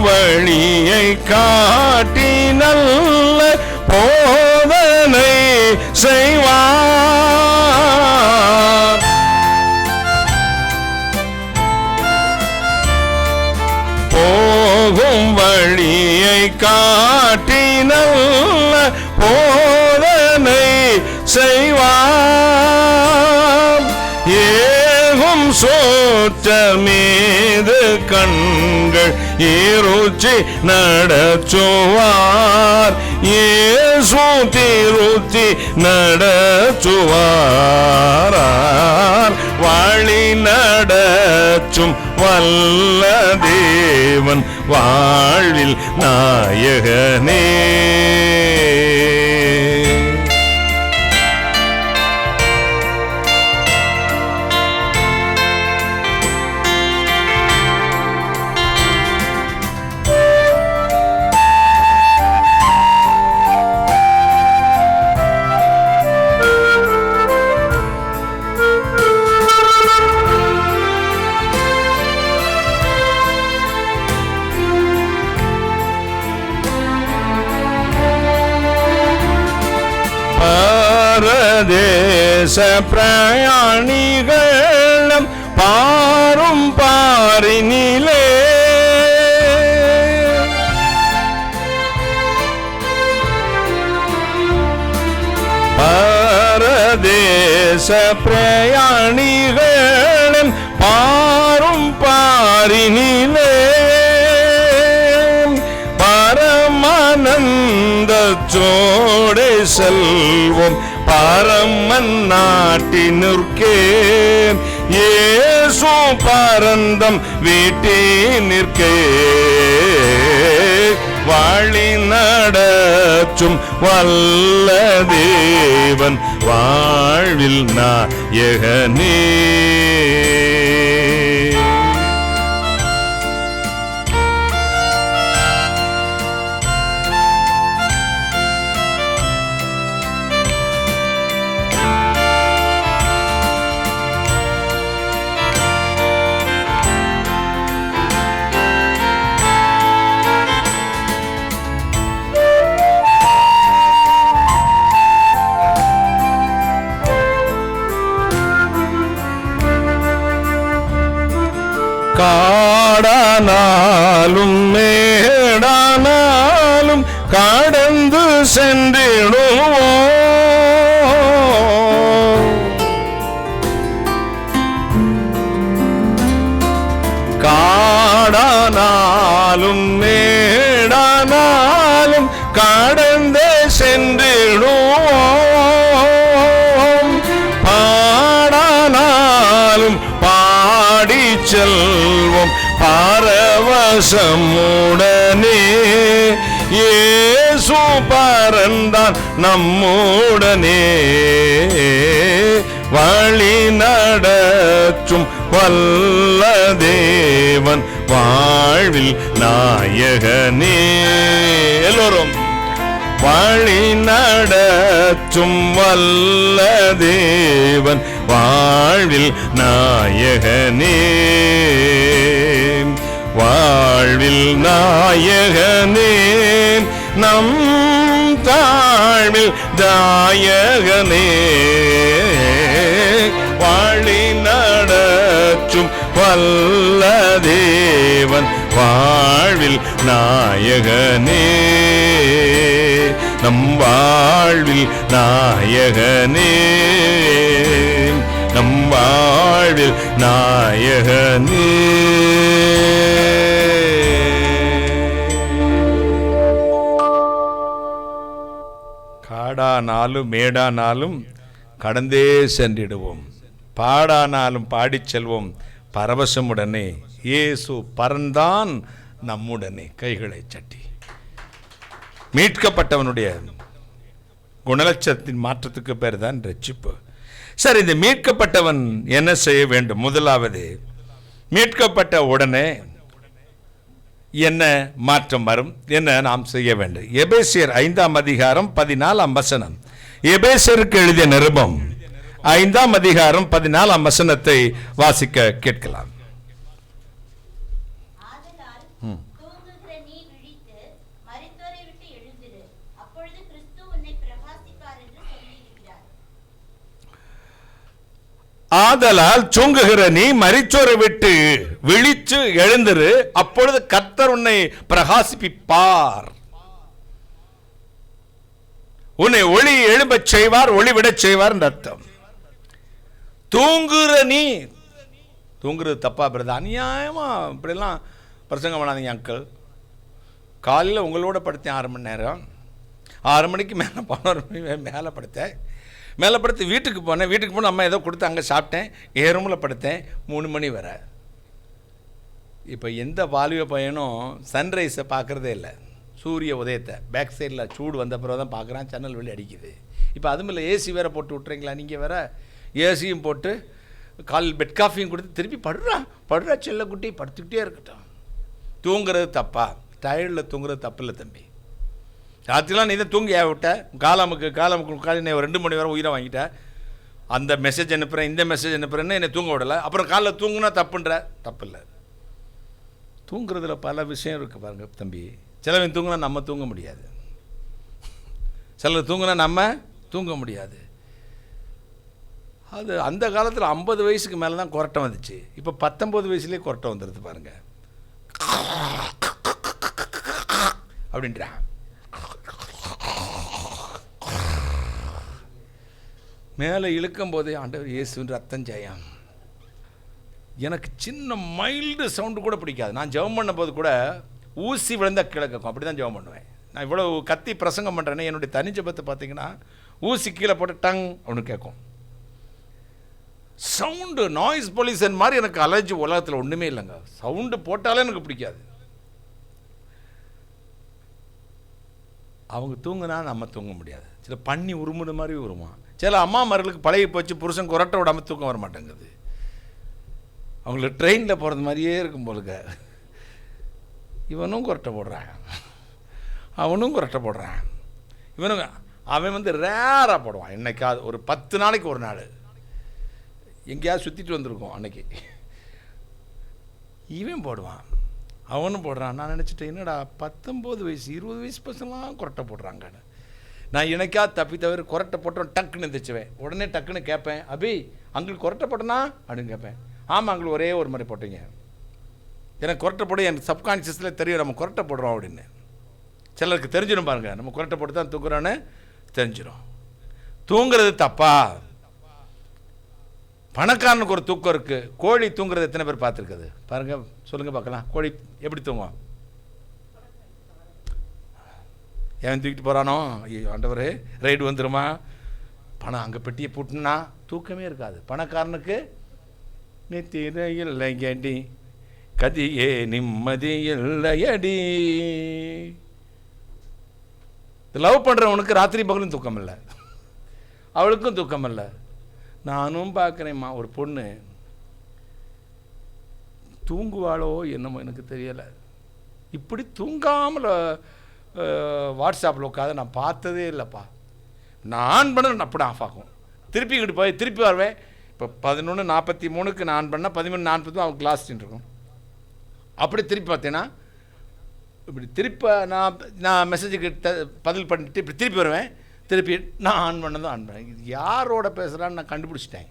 வழியை காட்டி நல்ல போதனை செய்வார். போகும் வழியை காட்டி நல்ல போதனை செய்வார். ஏகும் சோற்ற மீது கண்கள் இருச்சி நடச்சுவார். இயேசு திருச்சி நடச்சுவார். வழி நடச்சும் வல்ல தேவன் வாழ்வில் நாயகனே. தேச பிரயாணிகள் பாரும் பாரினிலே பரதேச பிரயாணிகளின் பாரும் பாரினிலே பரமானந்த சோடே செல்வோம் பரமன் நாட்டினிற்கே இயேசு பரந்தம் வீட்டினிற்கே வழி நடச்சும் வல்ல தேவன் வாழ்வில் நாயகனே. காடானாலும் மேடானாலும் கடந்து சென்றிடுவோம். காடானாலும் மேடானாலும் கடந்து சென்றிடுவோம். பாடானாலும் பாடி செல்வோம் பரவசமுடனே. இயேசு பரந்தான் நம்முடனே வழி நடச்சும் வல்ல தேவன் வாழ்வில் நாயகனே. எல்லோரும் வழி நடச்சும் வல்ல தேவன் வாழ்வில் நாயகனே. வாழ்வில் நாயகனே நம் தாழ்வில் தாயகனே. வழி நடச்சும் வல்ல தேவன் வாழ்வில் நாயகனே. நம் வாழ்வில் நாயகனே. நம் வாழ்வில் நாயகனே. காடானாலும் மேடானாலும் கடந்தே சென்றிடுவோம். பாடானாலும் பாடிச் செல்வோம் பரவசமுடனே. இயேசு பரந்தான் நம்முடனே. கைகளை சட்டி மீட்கப்பட்டவனுடைய குணலட்சத்தின் மாற்றத்துக்கு பேர் தான் ரட்சிப்பு. சரி, இந்த மீட்கப்பட்டவன் என்ன செய்ய வேண்டும்? முதலாவது, மீட்கப்பட்ட உடனே என்ன மாற்றம் வரும், என்ன நாம் செய்ய வேண்டும்? எபேசியர் 5ஆம் அதிகாரம் 14ஆம் வசனம். எபேசியருக்கு எழுதிய நிருபம் 5ஆம் அதிகாரம் 14ஆம் வசனத்தை வாசிக்க கேட்கலாம். ஆதலால் தூங்குகிற நீ மரித்தோரை விட்டு விழித்து எழுந்திரு, அப்பொழுது கர்த்தர் உன்னை பிரகாசிப்பிப்பார். உன்னை ஒளி எழும்பச் செய்வார், ஒளி விடச் செய்வார் என்ற அர்த்தம். தூங்குற நீ, தூங்குறது தப்பா பிரதா? அநியாயமா இப்படிலாம் பிரசங்கம் பண்ணாதீங்க அங்கிள். காலையில் உங்களோட படுத்தேன் 6 மணி நேரம், 6 மணிக்கு மேலே 11 மணி மேலே படுத்தேன். மேலே படுத்து வீட்டுக்கு போனேன். வீட்டுக்கு போன அம்மா ஏதோ கொடுத்து அங்கே சாப்பிட்டேன். 7 ரூமில் படுத்தேன் 3 மணி வர. இப்போ எந்த வாலிப பையனும் சன்ரைஸை பார்க்குறதே இல்லை, சூரிய உதயத்தை. பேக் சைடில் சூடு வந்த பிறகு தான் பார்க்குறான், ஜன்னல் வெளியே அடிக்குது. இப்போ அதுவும் இல்லை, ஏசி வேறு போட்டு விட்றீங்களா நீங்கள் வேறு? ஏசியும் போட்டு கால் பெட் காஃபியும் கொடுத்து திருப்பி படுறா செல்ல குட்டி, படுத்துக்கிட்டே இருக்கட்டும். தூங்குறது தப்பா? டயர்டில் தூங்குறது தப்பு இல்லை தம்பி. ராத்திரிலாம் நீ தான் தூங்கி விட்ட, காலமுக்கு காலையில் 2 மணி வரை உயிரை வாங்கிட்ட. அந்த மெசேஜ் அனுப்புகிறேன், இந்த மெசேஜ் அனுப்புகிறேன்னு என்னை தூங்க விடலை. அப்புறம் காலைல தூங்குனா தப்புன்ற? தப்பு இல்லை. தூங்குறதுல பல விஷயம் இருக்குது பாருங்க தம்பி. சிலவன் தூங்கினா நம்ம தூங்க முடியாது, சிலர் தூங்கினா நம்ம தூங்க முடியாது. அது அந்த காலத்தில் 50 வயசுக்கு மேலே தான் கொரட்டை வந்துச்சு. இப்போ 19 வயசுலேயே கொரட்டை வந்துடுது பாருங்கள். அப்படின்றான். மேலே இழுக்கும் போதே ஆண்டவர் இயேசுவின் ரத்தம் ஜெயம். எனக்கு சின்ன மைல்டு சவுண்டு கூட பிடிக்காது. நான் ஜெபம் பண்ண போது கூட ஊசி விழுந்தால் கீழே கேட்கும், அப்படி தான் ஜெபம் பண்ணுவேன். நான் இவ்வளோ கத்தி பிரசங்கம் பண்ணுறேன்னா என்னுடைய தனி ஜெபத்தை பார்த்தீங்கன்னா ஊசி கீழே போட்டு டங் அப்படின்னு கேட்கும். சவுண்டு நாய்ஸ் பொல்யூஷன் மாதிரி எனக்கு அலர்ஜி உலகத்தில் ஒன்றுமே இல்லைங்க. சவுண்டு போட்டாலே எனக்கு பிடிக்காது. அவங்க தூங்குனா நம்ம தூங்க முடியாது. சில பண்ணி உருமுடு மாதிரி உருவான். சில அம்மா மர்களுக்கு பழகி போச்சு, புருஷன் குரட்டை விடாமல் தூக்கம் வர மாட்டேங்குது. அவங்களுக்கு ட்ரெயினில் போகிறது மாதிரியே இருக்கும் போலுங்க. இவனும் குரட்டை போடுறான், அவனும் குரட்டை போடுறான். அவன் வந்து ரேராக போடுவான். என்னைக்காவது ஒரு 10 நாளைக்கு ஒரு நாள் எங்கேயாவது சுற்றிட்டு வந்திருக்கோம். அன்னைக்கு இவன் போடுவான், அவனும் போடுறான். நான் நினச்சிட்டேன், என்னடா 19 வயசு 20 வயசு பசங்களாம் குரட்டை போடுறாங்கன்னு. நான் எனக்காவது தப்பி தவிர குரட்டை போட்டோம் டக்குன்னு எந்திரிச்சுவேன். உடனே டக்குன்னு கேட்பேன், அபி அங்களுக்கு குரட்டை போட்டனா அப்படின்னு கேட்பேன். ஆமாம் அங்களுக்கு ஒரே ஒரு மாதிரி போட்டீங்க. எனக்கு குரட்டை போட எனக்கு சப்கான்ஷியஸில் தெரியும் நம்ம குரட்டை போடுறோம் அப்படின்னு. சிலருக்கு தெரிஞ்சிடும் பாருங்கள், நம்ம குரட்டை போட்டு தான் தூங்குறோன்னு தெரிஞ்சிடும். தூங்குறது தப்பா? பணக்காரனுக்கு ஒரு தூக்கம் இருக்குது. கோழி தூங்குறது எத்தனை பேர் பார்த்துருக்குது பாருங்கள், சொல்லுங்கள் பார்க்கலாம். கோழி எப்படி தூங்கும்? ஏன் தூக்கிட்டு போகிறானோ, ஆண்டவரே ரைடு வந்துடுமா, பணம் அங்கே பெட்டியை போட்டுனா தூக்கமே இருக்காது. பணக்காரனுக்கு நித்திர இல்லையடி கதியே நிம்மதி இல்லையடி. லவ் பண்ணுறவனுக்கு ராத்திரி பகலும் தூக்கம் இல்லை, அவளுக்கும் தூக்கம் இல்லை. நானும் பார்க்குறேம்மா, ஒரு பொண்ணு தூங்குவாளோ என்னமோ எனக்கு தெரியலை. இப்படி தூங்காமல் வாட்ஸ்அப்பில் உட்காந்து நான் பார்த்ததே இல்லைப்பா. நான் ஆன் பண்ண அப்படி ஆஃப் ஆகும், திருப்பி இங்கிட்டு போய் திருப்பி வருவேன். இப்போ 11:43 நான் ஆன் பண்ணால் 11:40 அவன் கிளாஸ் இருக்கும். அப்படி திருப்பி பார்த்தேன்னா இப்படி திருப்பி நான் மெசேஜுக்கு பதில் பண்ணிட்டு இப்படி திருப்பி வருவேன். திருப்பி நான் ஆன் பண்ணதும் ஆன் பண்ணேன். இது யாரோட பேசுகிறான்னு நான் கண்டுபிடிச்சிட்டேன்.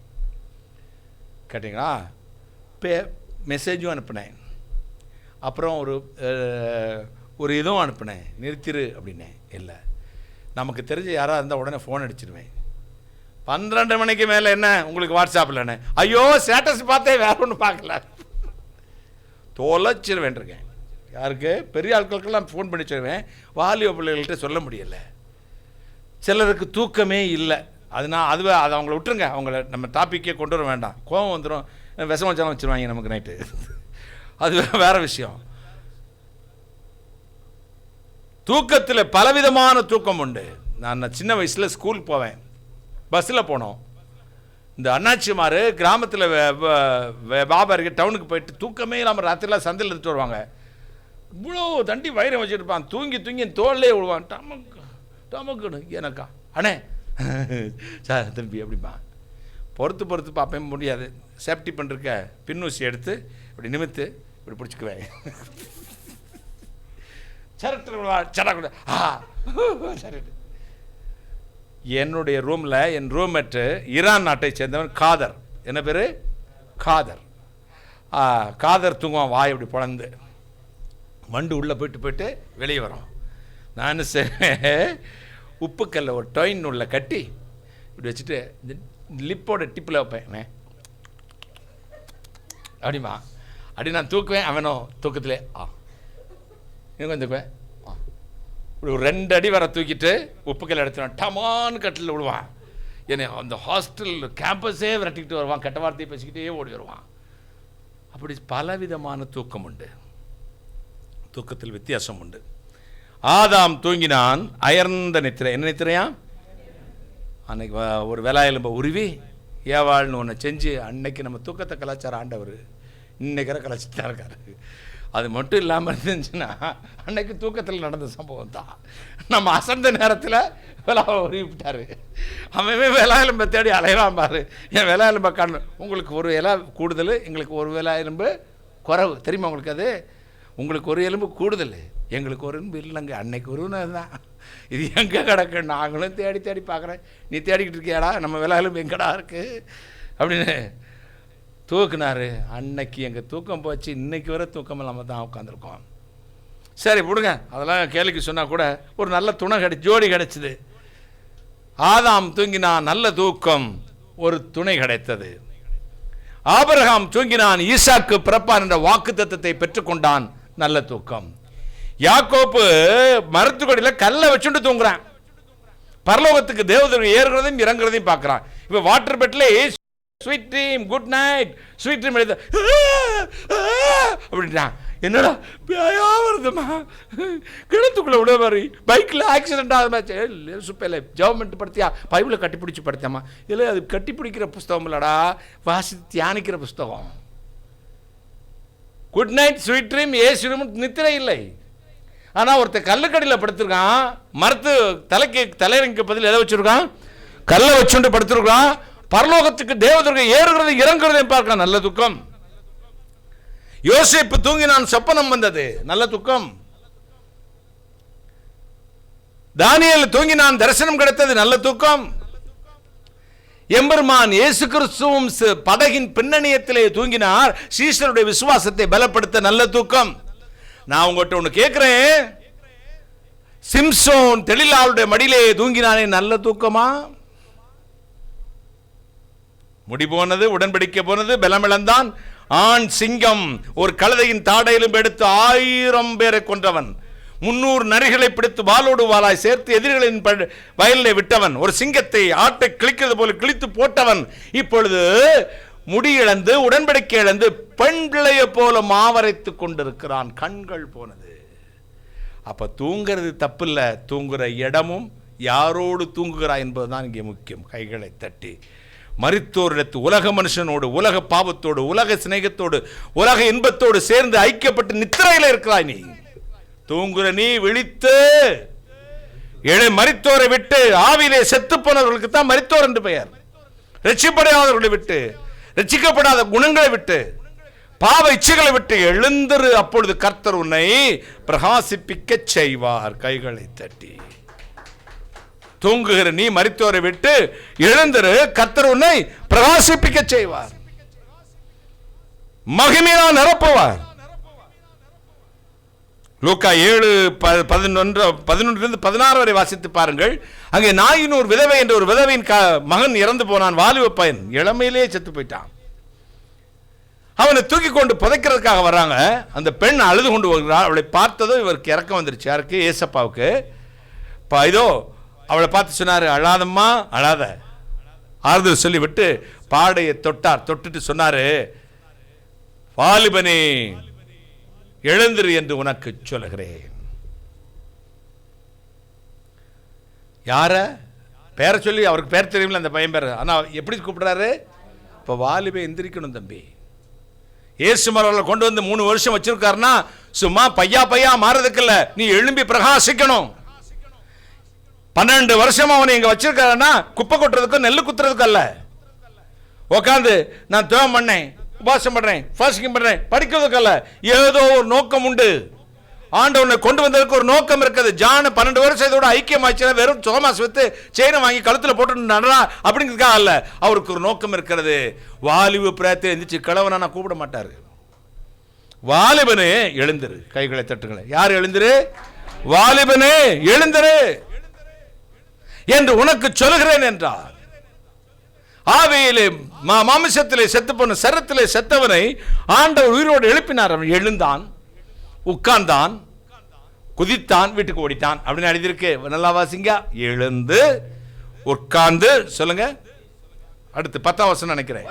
கேட்டிங்களா? மெசேஜும் அனுப்பினேன், அப்புறம் ஒரு இதுவும் அனுப்பினேன், நிறுத்திரு அப்படின்னேன். இல்லை, நமக்கு தெரிஞ்ச யாராக இருந்தால் உடனே ஃபோன் அடிச்சிடுவேன். 12 மணிக்கு மேலே என்ன உங்களுக்கு வாட்ஸ்அப்பில் என்ன? ஐயோ ஸ்டேட்டஸ் பார்த்தே வேற ஒன்று பார்க்கல, தொலைச்சிருவேன்ருக்கேன். யாருக்கு? பெரிய ஆட்களுக்கெல்லாம் ஃபோன் பண்ணி சொல்லுவேன், வாலிப பிள்ளைகள்கிட்ட சொல்ல முடியலை. சிலருக்கு தூக்கமே இல்லை. அது அவங்கள விட்டுருங்க, அவங்கள நம்ம டாப்பிக்கே கொண்டு வர வேண்டாம். கோபம் வந்துடும், விஷம் வச்சாலும் வச்சுருவாங்க நமக்கு நைட்டு. அது வேற விஷயம். தூக்கத்தில் பலவிதமான தூக்கம் உண்டு. நான் சின்ன வயசில் ஸ்கூல் போவேன், பஸ்ஸில் போனோம். இந்த அண்ணாச்சிமார் கிராமத்தில் வியாபாரிக்கு டவுனுக்கு போயிட்டு தூக்கமே இல்லாமல் ராத்திரிலாம் சந்தையில் எடுத்துட்டு வருவாங்க. இவ்வளோ தண்டி வயிறை வச்சுருப்பான், தூங்கி தூங்கி தோல்லே விழுவான். டமக்கு டமக்குன்னு எனக்கா அண்ணே சார் திருப்பி அப்படிப்பா. பொறுத்து பார்ப்பேன், முடியாது. சேஃப்டி பண்ணிருக்க பின்னூசி எடுத்து இப்படி நிமித்து இப்படி பிடிச்சிக்குவேன். சரட்டு சரி. என்னுடைய ரூமில் என் ரூம்மேட்டு ஈரான் நாட்டை சேர்ந்தவன் காதர். என்ன பேர்? காதர். காதர் தூங்குவான், வாய் இப்படி பிளந்து மண்டு உள்ளே போயிட்டு வெளியே வரும். நான் என்ன செய்வேன், உப்புக்கல்ல ஒரு டொயின் உள்ள கட்டி இப்படி வச்சுட்டு இந்த லிப்போட டிப்பில் வைப்பேன். அப்படிமா அப்படி நான் தூக்குவேன். அவனும் தூக்கத்திலே இன்னும் தூக்குவேன். இப்படி ஒரு 2 அடி வர தூக்கிட்டு உப்புக்கல்ல எடுத்துவான், டமான்னு கட்டில் விடுவான். என்னை அந்த ஹாஸ்டல் கேம்பஸே விரட்டிக்கிட்டு வருவான், கெட்ட வார்த்தையை பேசிக்கிட்டே ஓடி வருவான். அப்படி பலவிதமான தூக்கம் உண்டு, தூக்கத்தில் வித்தியாசம் உண்டு. ஆதாம் தூங்கினான் அயர்ந்த நித்திரை. என்ன நித்திரையா? அன்னைக்கு ஒரு வெலா எலும்ப உருவி ஏவாள்னு ஒன்று செஞ்சு அன்னைக்கு நம்ம தூக்கத்தை கலாச்சார ஆண்டவர் இன்னைக்கிற கலாச்சிட்டு தான் இருக்காரு. அது மட்டும் இல்லாமல் இருந்துச்சுன்னா அன்னைக்கு தூக்கத்தில் நடந்த சம்பவம் தான். நம்ம அசந்த நேரத்தில் விலாவை உருவி விட்டார். அவன் வெலா எலும்பை தேடி அலையலாம் பாரு. என் வெலா எலும்பை காணணும். உங்களுக்கு ஒரு இலை கூடுதல், எங்களுக்கு ஒரு வெலா எலும்பு குறைவு. தெரியுமா உங்களுக்கு? அது உங்களுக்கு ஒரு எலும்பு கூடுதல், எங்களுக்கு ஒரு எலும்பு இல்லைங்க. அன்னைக்கு ஒரு தான் இது எங்கே கிடக்கு? நாங்களும் தேடி தேடி பார்க்குறேன், நீ தேடிக்கிட்டு இருக்கியாடா, நம்ம விலையிலும் எங்கடா இருக்குது அப்படின்னு தூக்குனாரு. அன்னைக்கு எங்கள் தூக்கம் போச்சு. இன்னைக்கு வரை தூக்கம் இல்லாமல் தான் உட்காந்துருக்கோம். சரி விடுங்க, அதெல்லாம் கேள்விக்கு சொன்னால் கூட ஒரு நல்ல துணை ஜோடி கிடைச்சிது. ஆதாம் தூங்கினான், நல்ல தூக்கம், ஒரு துணை கிடைத்தது. ஆபிரகாம் தூங்கினான், ஈசாக்கு பிறப்பான் என்ற வாக்கு தத்தத்தை பெற்றுக்கொண்டான், நல்ல தூக்கம். யாக்கோப்பு மரத்துக்கொடியில் கல்லை வச்சுட்டு தூங்குறான், பரலோகத்துக்கு தேவதூதர்கள் ஏறுகிறதையும் இறங்குறதையும் பார்க்குறான். இப்போ வாட்டர் பெட்ல sweet dream, good night, sweet dream எழுத அப்படின்ட்டான். என்னடா பேயா வருதுமா, கிணத்துக்குள்ள விட மாதிரி பைக்கில் ஆக்சிடென்ட் ஆகுது. சுப்பையில் ஜவர்மெண்ட் படுத்தியா, பைபிளில் கட்டிப்பிடிச்சி படுத்தாமா? இல்லை, அது கட்டிப்பிடிக்கிற புஸ்தகம் இல்லடா, வாசித்து தியானிக்கிற புஸ்தகம். குட் நைட் ஸ்வீட் ட்ரீம் ஏசும் நித்திரை இல்லை. ஆனால் ஒருத்தர் கல்லுக்கடியில் படுத்திருக்கான், மரத்து தலையணைக்கு பதில் எதை வச்சிருக்கான்? கல்லை வச்சுட்டு படுத்திருக்கான். பரலோகத்துக்கு தேவதூதர்கள் ஏறுகிறது இறங்குறதை பார்க்கலாம், நல்ல துக்கம். யோசேப்பு தூங்கினான், சொப்பனம் வந்தது, நல்ல துக்கம். தானியேல் தூங்கினான், தரிசனம் கிடைத்தது, நல்ல தூக்கம். எம்பெருமான் இயேசு கிறிஸ்துவும் படகின் பின்னணியத்திலே தூங்கினார், சீஷருடைய விசுவாசத்தை பலப்படுத்த, நல்ல தூக்கம். நான் உங்கள்கிட்ட ஒன்று கேட்கிறேன், சிம்சோன் தெளிலாளுடைய மடியிலே தூங்கினானே, நல்ல தூக்கமா? முடி போனது, உடன்படிக்கை போனது, பலமிழந்தான். ஆண் சிங்கம் ஒரு கழுதையின் தாடையிலும் எடுத்து 1000 பேரை கொன்றவன், 300 நரிகளை பிடித்து வாளோடு வாளாய் சேர்த்து எதிரிகளின் வயலில் விட்டவன், ஒரு சிங்கத்தை ஆட்டை கிழிக்கிறது போல கிழித்து போட்டவன், இப்பொழுது முடி இழந்து உடன்படிக்கை இழந்து பெண் பிள்ளையை போல மாவரைத்து கொண்டிருக்கிறான். கண்கள் போனது. அப்ப தூங்குறது தப்பில்ல, தூங்குற இடமும் யாரோடு தூங்குகிறாய் என்பதுதான் இங்கே முக்கியம். கைகளை தட்டி மரித்தோரிடத்து உலக மனுஷனோடு, உலக பாவத்தோடு, உலக சிநேகத்தோடு, உலக இன்பத்தோடு சேர்ந்து ஐக்கியப்பட்டு நித்திரையில் இருக்கிறாய். நீ தூங்குற, நீ விழித்து மரித்தோரை விட்டு, ஆவியிலே செத்து போனவர்களுக்கு தான் மரித்தோர் என்று பெயர். ரட்சிப்படையாதவர்களை விட்டு, ரட்சிக்கப்படாத குணங்களை விட்டு, பாவ இச்சைகளை விட்டு எழுந்திரு, அப்பொழுது கர்த்தர் உன்னை பிரகாசிப்பிக்க செய்வார். கைகளை தட்டி தூங்குகிற நீ மரித்தோரை விட்டு எழுந்திரு, கர்த்தர் உன்னை பிரகாசிப்பிக்க செய்வார், மகிமையால் நிரப்புவார். லூக்கா 7:11-16 வரை வாசித்து பாருங்கள். அங்கே நாயினூர் விதவை என்ற ஒரு விதவையின் மகன் இறந்து போனான். வாலிப பையன் இளமையிலே செத்து போயிட்டான். அவனை தூக்கி கொண்டு புதைக்கிறதுக்காக வர்றாங்க. அந்த பெண் அழுது கொண்டு வருகிறாள். அவளை பார்த்ததும் இவருக்கு இறக்கம் வந்துருச்சு. யாருக்கு? ஏசப்பாவுக்கு. இதோ அவளை பார்த்து சொன்னார், அழாதம்மா, அழாத, ஆறுதல் சொல்லிவிட்டு பாடையை தொட்டார். தொட்டுட்டு சொன்னாரு, வாலிபனே எழுந்திரு என்று உனக்கு சொல்லுகிறேன். யார பேரை சொல்லி, அவருக்கு பேர் தெரியுமில்ல அந்த பையன் பேர், ஆனால் எப்படி கூப்பிடுறாரு? இப்போ வாலிபை எந்திரிக்கணும் தம்பி. இயேசு மரங்களை கொண்டு வந்து 3 வருஷம் வச்சிருக்காருன்னா சும்மா பையா மாறதுக்கு இல்லை, நீ எழும்பி பிரகாசிக்கணும். 12 வருஷமா அவனை இங்க வச்சிருக்காருன்னா குப்பை கொட்டுறதுக்கும் நெல்லு குத்துறதுக்கும் அல்ல. உட்காந்து நான் தேவம் பண்ணேன், உபாசம் பண்றேன், ஃபாஸ்டிங் பண்றேன், படிக்கிறதுக்கு அல்ல. ஏதோ ஒரு நோக்கம் உண்டு. ஆண்டவனை கொண்டு வந்ததுக்கு ஒரு நோக்கம் இருக்குது. ஜான் 12 வருஷம் இதோட ஐக்கியமாச்சுன்னா வெறும் சோமாஸ் வித்து செயினை வாங்கி கழுத்துல போட்டு நடனா அப்படிங்கிறதுக்காக அல்ல. அவருக்கு ஒரு நோக்கம் இருக்கிறது. வாலிபு பிரயத்தை எந்திரிச்சு கிழவனா கூப்பிட மாட்டாரு. வாலிபனே எழுந்திரு, கைகளை தட்டுங்களேன். யார் எழுந்திரு? வாலிபனே எழுந்திரு என்று உனக்கு சொல்கிறேன் என்றார். ஆவியிலே மாமிசத்திலே செத்து போன சரத்திலே செத்தவனை ஆண்டவர் உயிரோடு எழுப்பினார். அவன் எழுந்தான், உட்கார்ந்தான், குதித்தான், வீட்டுக்கு ஓடித்தான் அப்படின்னு எழுதியிருக்கு. நல்லா வாசிங்க. எழுந்து உட்கார்ந்து சொல்லுங்க. அடுத்து 10ஆம் வசனம் நினைக்கிறேன்.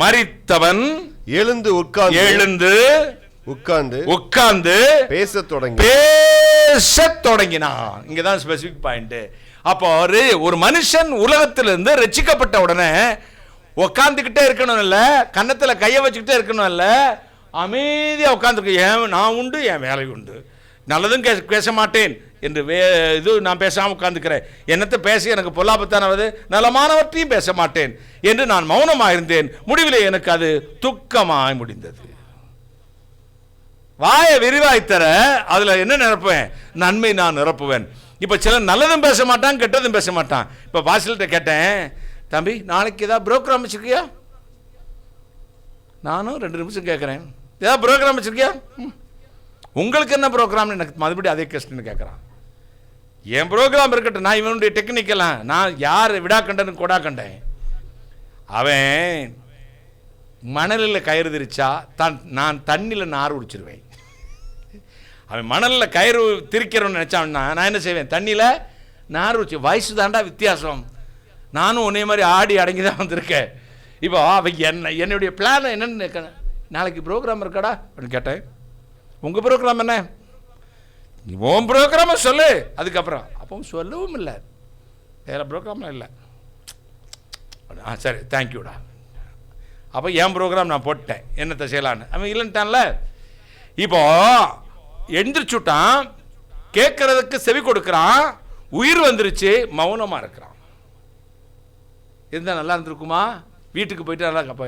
மரித்தவன் எழுந்து உட்கார்ந்து பேசத் தொடங்கினான். இங்கதான் ஸ்பெசிபிக் பாயிண்ட். அப்போ ஒரு மனுஷன் உலகத்திலிருந்து ரட்சிக்கப்பட்ட உடனே உட்காந்துக்கிட்டே இருக்கணும் இல்ல, கன்னத்துல கைய வச்சுக்கிட்டே இருக்கணும் இல்ல, அமைதியா உட்காந்துருக்கு. நான் உண்டு, என் வேலை உண்டு, நல்லதும் பேச மாட்டேன் என்று இது நான் பேசாமல் உட்கார்ந்துக்கிறேன். என்னத்தை பேசி எனக்கு பொல்லாபத்தானவது, நலமானவற்றையும் பேச மாட்டேன் என்று நான் மௌனமாக இருந்தேன். முடிவிலே எனக்கு அது துக்கமாய் முடிந்தது. வாயை விரிவாய் தர அதுல என்ன நிரப்புவேன்? நன்மை நான் நிரப்புவேன். இப்ப சில நல்லதும் பேச மாட்டான், கெட்டதும் பேச மாட்டான். இப்ப பாசில்கிட்ட கேட்டேன், தம்பி நாளைக்கு ஏதாவது ப்ரோக்ராம் வச்சிருக்கியா? நானும் 2 நிமிஷம் கேட்குறேன், ஏதாவது ப்ரோக்ராம் வச்சிருக்கியா? உங்களுக்கு என்ன ப்ரோக்ராம்னு எனக்கு மறுபடியும் அதே கொஸ்டின் கேட்குறான். என் ப்ரோக்ராம் இருக்கட்டும், நான் இவனுடைய டெக்னிக்கெல்லாம் நான் யார் விடா கண்டன்னு கொடா கண்டேன். அவன் மணலில் கயிறு திரிச்சா நான் தண்ணியில் நார் உடிச்சிருவேன். அவன் மணலில் கயிறு திரிக்கிறவன்னு நினச்சான்னா நான் என்ன செய்வேன்? தண்ணியில் நார் உடிச்சு. வயசு தாண்டா வித்தியாசம், நானும் உன்னைய மாதிரி ஆடி அடங்கி தான் வந்திருக்கேன். இப்போ அவன் என்னுடைய பிளான் என்னென்னு, நாளைக்கு ப்ரோக்ராம் இருக்காடா அப்படின்னு கேட்டேன். உங்கள் ப்ரோக்ராம் என்ன? உன் ப்ரோக்ராமை சொல்லு. அதுக்கப்புறம் அப்போ சொல்லவும் இல்லை, வேறு ப்ரோக்ராம்லாம் இல்லை. சரி தேங்க்யூடா. அப்போ என் ப்ரோக்ராம் நான் போட்டேன், என்னத்தை செய்யலான்னு. அவன் இல்லைன்ட்டான்ல. இப்போ எந்திரிச்சுட்டான், கேட்கறதுக்கு செவி கொடுக்குறான், உயிர் வந்துருச்சு, மௌனமாக இருக்கிறான். இருந்தால் நல்லா இருந்திருக்குமா? வீட்டுக்கு போயிட்டு நல்லா கப்ப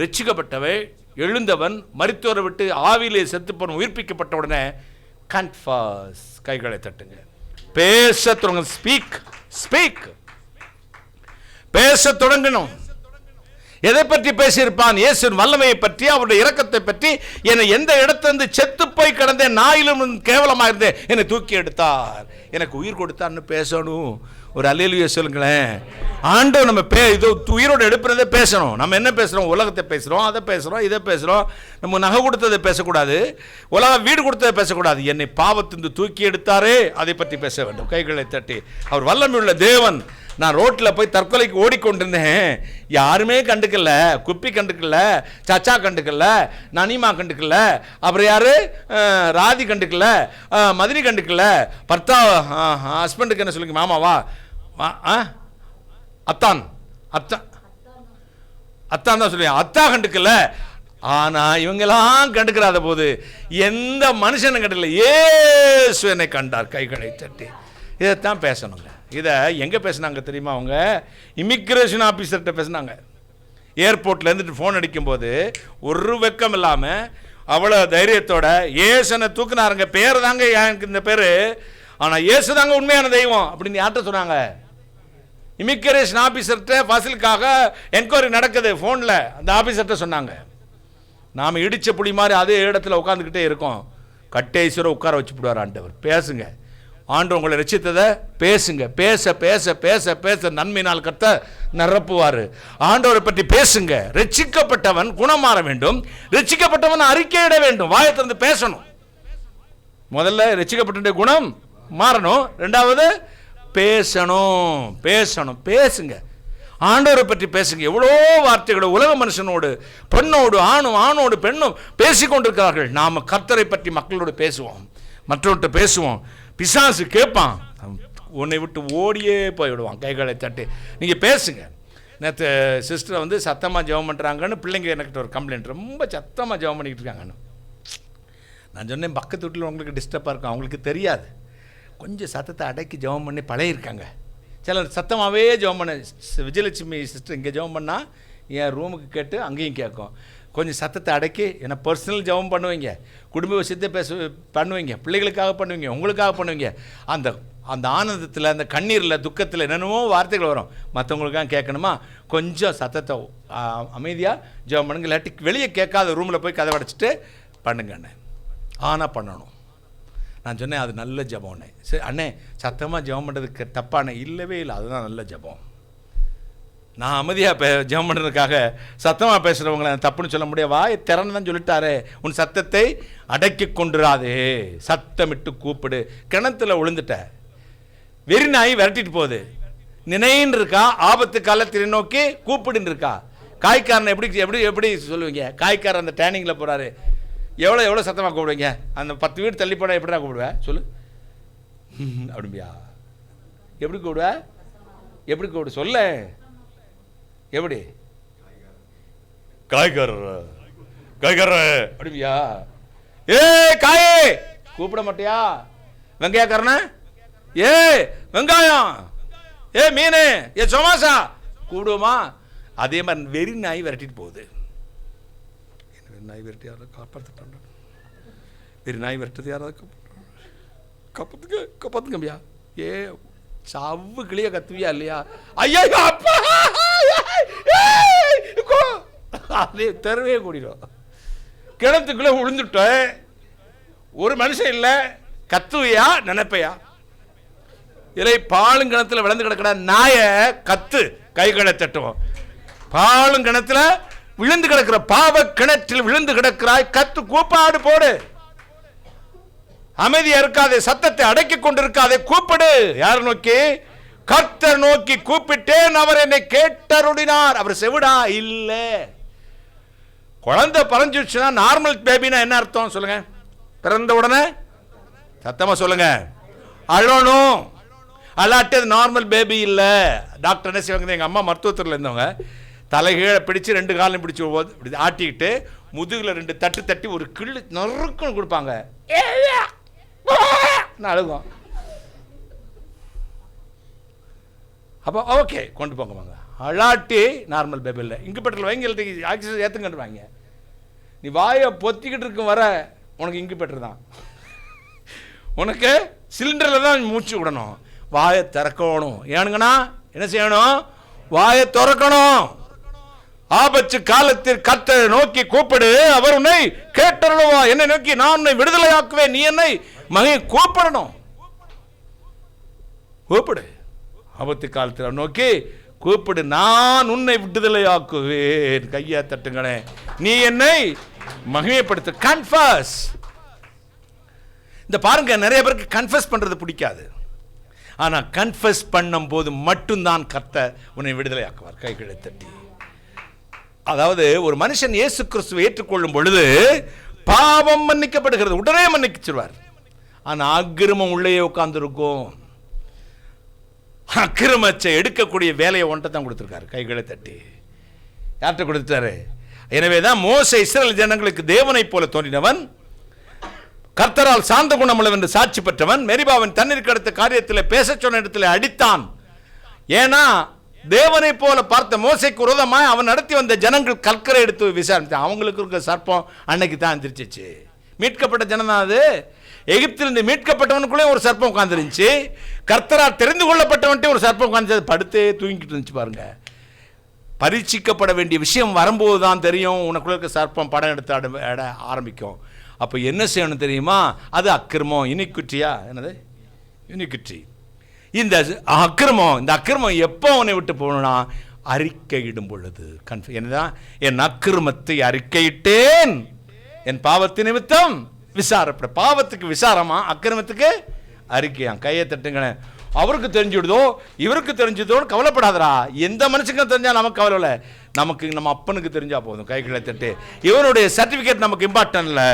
ரட்சிக்கப்பட்டவை எழுந்தவன் மரித்தோரை விட்டு ஆவியிலே செத்துப்பவன் உயிர்ப்பிக்கப்பட்ட உடனே கன்ஃபஸ், கைகளை தட்டுங்க, பேச தொடங்க. ஸ்பீக் ஸ்பீக், பேச தொடங்கணும். எதை பற்றி பேசியிருப்பான்? இயேசுவின் வல்லமையை பற்றி, அவருடைய இரக்கத்தை பற்றி. என்னை எந்த இடத்திலிருந்து செத்து போய் கிடந்தேன், நாயிலும் கேவலமாக இருந்தேன், என்னை தூக்கி எடுத்தார், எனக்கு உயிர் கொடுத்தார்னு பேசணும். ஒரு அல்லேலூயா சொல்லுங்களேன். ஆண்டவர் நம்ம இது உயிரோடு எடுப்புறதே பேசணும். நம்ம என்ன பேசுகிறோம்? உலகத்தை பேசுகிறோம், அதை பேசுகிறோம், இதை பேசுகிறோம். நம்ம நகை கொடுத்ததை பேசக்கூடாது, உலகம் வீடு கொடுத்ததை பேசக்கூடாது. என்னை பாவத்திலிருந்து தூக்கி எடுத்தாரே, அதை பற்றி பேச வேண்டும். கைகளை தட்டி, அவர் வல்லமையுள்ள தேவன். நான் ரோட்டில் போய் தற்கொலைக்கு ஓடிக்கொண்டிருந்தேன், யாருமே கண்டுக்கல. குப்பி கண்டுக்கல, சச்சா கண்டுக்கல, நனிமா கண்டுக்கல, அப்புறம் யாரு ராதி கண்டுக்கல, மதுரை கண்டுக்கல, பர்த்தா ஹஸ்பண்டுக்கு என்ன சொல்லுங்க, மாமாவா அத்தான் அத்தான் தான் சொல்லுவேன், அத்தா கண்டுக்கல. ஆனா இவங்கெல்லாம் கண்டுக்கிறாத போது எந்த மனுஷனும் கண்டுக்கல, இயேசு என்னை கண்டார். கைகளை தட்டி, இதைத்தான் பேசணுங்க. இதை எங்கே பேசினாங்க தெரியுமா? அவங்க இமிக்ரேஷன் ஆஃபீஸர்கிட்ட பேசினாங்க. ஏர்போர்ட்டில் இருந்துட்டு ஃபோன் அடிக்கும்போது ஒரு வெக்கம் இல்லாமல் அவ்வளோ தைரியத்தோட ஏசனை தூக்குனாருங்க. பேர் தாங்க எனக்கு இந்த பேர், ஆனால் ஏசு தாங்க உண்மையான தெய்வம் அப்படின்னு யார்கிட்ட சொன்னாங்க? இமிக்ரேஷன் ஆஃபீஸர்கிட்ட. ஃபசிலுக்காக என்கொயரி நடக்குது ஃபோனில், அந்த ஆஃபீஸர்கிட்ட சொன்னாங்க. நாம் இடித்த புளி மாதிரி அதே இடத்துல உட்காந்துக்கிட்டே இருக்கோம். கட்டேஸ்வரம் உட்கார வச்சு விடுவார் ஆண்டவர். பேசுங்க, ஆண்டு உங்களை ரட்சித்ததை பேசுங்க. பேச பேச பேச பேச நன்மையினால் கர்த்தர் நிரப்புவார். ஆண்டவரை பற்றி பேசுங்க. ரட்சிக்கப்பட்டவன் குணம் மாற வேண்டும், ரட்சிக்கப்பட்டவன் அறிக்கையிட வேண்டும், வாயை திறந்து பேசணும். முதல்ல ரட்சிக்கப்பட்ட குணம் மாறணும், ரெண்டாவது பேசணும். பேசணும், பேசுங்க. ஆண்டவரை பற்றி பேசுங்க. எவ்வளோ வார்த்தைகளை உலக மனுஷனோடு, பெண்ணோடு, ஆணோடு பெண்ணும் பேசிக்கொண்டிருக்கிறார்கள். நாம் கர்த்தரை பற்றி மக்களோடு பேசுவோம், மற்றவர்கிட்ட பேசுவோம். பிசாசு கேட்பான், உன்னை விட்டு ஓடியே போய்விடுவான். கைகளை தட்டி நீங்கள் பேசுங்க. நேற்று சிஸ்டரை வந்து சத்தமாக ஜெபம் பண்ணுறாங்கன்னு பிள்ளைங்க எனக்கு ஒரு கம்ப்ளைண்ட், ரொம்ப சத்தமாக ஜெபம் பண்ணிக்கிட்டு இருக்காங்கன்னு. நான் சொன்னேன், பக்கத்து வீட்டில் உங்களுக்கு டிஸ்டர்பாக இருக்கும், அவங்களுக்கு தெரியாது, கொஞ்சம் சத்தத்தை அடக்கி ஜெபம் பண்ணி பழகிருக்காங்க. சிலர் சத்தமாகவே ஜெபம் பண்ண, விஜயலட்சுமி சிஸ்டர் இங்கே ஜெபம் பண்ணால் என் ரூமுக்கு கேட்டு அங்கேயும் கேட்கும். கொஞ்சம் சத்தத்தை அடக்கி, ஏன்னா பர்சனல் ஜெபம் பண்ணுவீங்க, குடும்ப விஷயத்தை பண்ணுவீங்க, பிள்ளைகளுக்காக பண்ணுவீங்க, உங்களுக்காக பண்ணுவீங்க. அந்த அந்த ஆனந்தத்தில், அந்த கண்ணீரில், துக்கத்தில் என்னென்னமோ வார்த்தைகள் வரும், மற்றவங்களுக்காக கேட்கணுமா? கொஞ்சம் சத்தத்தை அமைதியாக ஜெபம் பண்ணுங்க. இல்லாட்டி வெளியே கேட்காத ரூமில் போய் கதை அடைச்சிட்டு பண்ணுங்கண்ணே. ஆனால் பண்ணணும். நான் சொன்னேன், அது நல்ல ஜெபம்ண்ணே. சரி அண்ணே, சத்தமாக ஜெபம் பண்ணுறதுக்கு தப்பானே? இல்லவே இல்லை, அதுதான் நல்ல ஜெபம். நான் அமைதியாக ஜெபம் பண்ணுறதுக்காக சத்தமாக பேசுகிறவங்களை தப்புன்னு சொல்ல முடியாது. வாயை திறன்னு தான் சொல்லிட்டாரே, உன் சத்தத்தை அடக்கி கொண்டுராதே, சத்தமிட்டு கூப்பிடு. கிணத்துல விழுந்துட்ட, வெறி நாய் விரட்டிட்டு போகுது, நினைன்னு இருக்கா, ஆபத்து காலத்தில் நோக்கி கூப்பிடுன்னு இருக்கா. காய்க்காரனை எப்படி எப்படி எப்படி சொல்லுவீங்க? காய்க்காரன் அந்த டேனிங்கில் போகிறாரு, எவ்வளோ சத்தமாக கூப்பிடுவீங்க? அந்த 10 வீடு தள்ளி போனால் எப்படி நான் கூப்பிடுவேன் சொல்லு? அப்படியா? எப்படி கூப்பிடுவேன்? எப்படி கூப்பிடு சொல்ல? எப்படி? காய்கறர் அப்படியா? ஏ காயே கூப்பிட மாட்டியா? வெங்காயக்காரன, ஏ வெங்காயம், ஏ மீன், ஏ சோமாசா கூப்பிடுவோமா? அதே மாதிரி வெறி நாய் விரட்டிட்டு போகுது. நாய் விரட்டி காப்பாற்ற வெறி நாய் விரட்டுறது யாராவது கப்பத்துங்கம்பியா ஏ சவ்வு கிளிய கத்துவியா இல்லையா? ஐயா அப்பா அதே தெருவே கூடிடும். கிணத்துக்குள்ள விழுந்துட்ட ஒரு மனுஷன் இல்லை, கத்துவியா நினைப்பையா? இல்லை பாலும் கிணத்துல விழுந்து கிடக்கிற நாய கத்து கைகளை தட்டுவோம். பாலும் கிணத்துல விழுந்து கிடக்கிற பாவ கிணற்றில் விழுந்து கிடக்கிறாய், கத்து கூப்பாடு போடு. அமைதியா இருக்காதே, சத்தத்தை அடக்கி கொண்டிருக்காதே, கூப்பிடு. யார் நோக்கி? கர்த்தர் நோக்கி கூப்பிட்டேன், அவர் என்னை கேட்டருளினார். அவர் செவிடா இல்ல. குழந்தை பறஞ்சிடுச்சுன்னா நார்மல் பேபினா என்ன அர்த்தம் சொல்லுங்க? பிறந்த உடனே சத்தமா சொல்லுங்க, அழணும். அல்லாட்டது நார்மல் பேபி இல்ல. டாக்டர் என்ன செய்வாங்க, எங்க அம்மா மருத்துவத்தில் இருந்தவங்க தலைகீழ பிடிச்சு 2 காலையும் பிடிச்சு ஆட்டிக்கிட்டு முதுகுல 2 தட்டு தட்டி ஒரு கிள்ளு நறுக்குன்னு கொடுப்பாங்க. அழுகும். அப்போ ஓகே கொண்டு போங்க வாங்க. அழாட்டி நார்மல் பேபி இல்லை. இன்குபேட்டரில் வைங்க, ஆக்சிஜன் ஏற்றுங்கன்றுவாங்க. நீ வாயை பொத்திக்கிட்டு இருக்கும் வர உனக்கு இன்குபேட்டர் தான். உனக்கு சிலிண்டரில் தான் மூச்சு விடணும், வாயை திறக்கணும். ஏனுங்கண்ணா என்ன செய்யணும்? வாயை திறக்கணும். ஆபத்து காலத்தில் கர்த்தரை நோக்கி கூப்பிடு, அவர் உன்னை கேட்டருளுவா. என்னை நோக்கி நான் உன்னை விடுதலையாக்குவேன், நீ என்னை மகன் கூப்பிடணும். கூப்பிடு, ஆபத்து காலத்தில் நோக்கி கூப்பிடு, நான் உன்னை விடுதலையாக்குவேன். கையா தட்டுங்களே, நீ என்னை மகிமைப்படுத்து. கன்ஃபஸ். இந்த பாருங்க, நிறைய பேருக்கு கன்ஃபஸ் பண்றது பிடிக்காது. ஆனா கன்ஃபஸ் பண்ணும் போது மட்டும்தான் கர்த்தர் உன்னை விடுதலையாக்குவார். கைகளை தட்டி. அதாவது ஒரு மனுஷன் இயேசு கிறிஸ்துவை ஏற்றுக்கொள்ளும் பொழுது பாவம் மன்னிக்கப்படுகிறது, உடனே மன்னிச்சிருவார். ஆனா அக்கிரமம் உள்ளே உட்கார்ந்து இருக்கும். அக்கிரமத்தை எடுக்கக்கூடிய வேலையை ஒன்றை தான் கொடுத்திருக்காரு. கைகளை தட்டி. யார்கிட்ட கொடுத்தாரு? எனவேதான் மோசே இஸ்ரவேல் ஜனங்களுக்கு தேவனை போல தோன்றினவன், கர்த்தரால் சாந்த குணமுள்ளவன் என்று சாட்சி பெற்றவன், மெரிபாவின் தண்ணீருக்கு அடுத்த காரியத்தில் பேச சொன்ன இடத்துல அடித்தான். ஏன்னா தேவனை போல பார்த்த மோசைக்கு விரோதமாய் அவன் நடத்தி வந்த ஜனங்கள் கற்கரை எடுத்து விசாரித்தான். அவங்களுக்கு இருக்க சர்ப்பம் அன்னைக்கு தான் எந்திரிச்சிச்சு. மீட்கப்பட்ட ஜனம் தான் அது. எகிப்திலிருந்து மீட்கப்பட்டவனுக்குள்ளே ஒரு சர்ப்பம் உட்கார்ந்துருந்துச்சு. கர்த்தரால் தெரிந்து கொள்ளப்பட்டவன்ட்டே ஒரு சர்ப்பம் உட்கார்ந்து படுத்தே தூங்கிட்டு இருந்துச்சு. பாருங்க, பரீட்சிக்கப்பட வேண்டிய விஷயம் வரும்போது தான் தெரியும் உனக்குள்ள இருக்க சர்ப்பம் படம் எடுத்து ஆரம்பிக்கும். அப்போ என்ன செய்யணும் தெரியுமா? அது அக்கிரமம், இனிக்குற்றியா? என்னது இனிக்குற்றி? இந்த அக்கிரமம் எப்போ அவனை விட்டு போகணும்னா அறிக்கையிடும் பொழுது. என்னதான்? என் அக்கிரமத்தை அறிக்கையிட்டேன், என் பாவத்தின் நிமித்தம் விசாரப்பட. பாவத்துக்கு விசாரமா, அக்கிரமத்துக்கு அறிக்கையா? கையை தட்டுங்களேன். அவருக்கு தெரிஞ்சுடுதோ இவருக்கு தெரிஞ்சதோன்னு கவலைப்படாதரா. எந்த மனுஷங்க தெரிஞ்சா நமக்கு கவலை இல்லை, நமக்கு நம்ம அப்பனுக்கு தெரிஞ்சா போதும். கைகளை தட்டு. இவனுடைய சர்டிபிகேட் நமக்கு இம்பார்ட்டன் இல்லை,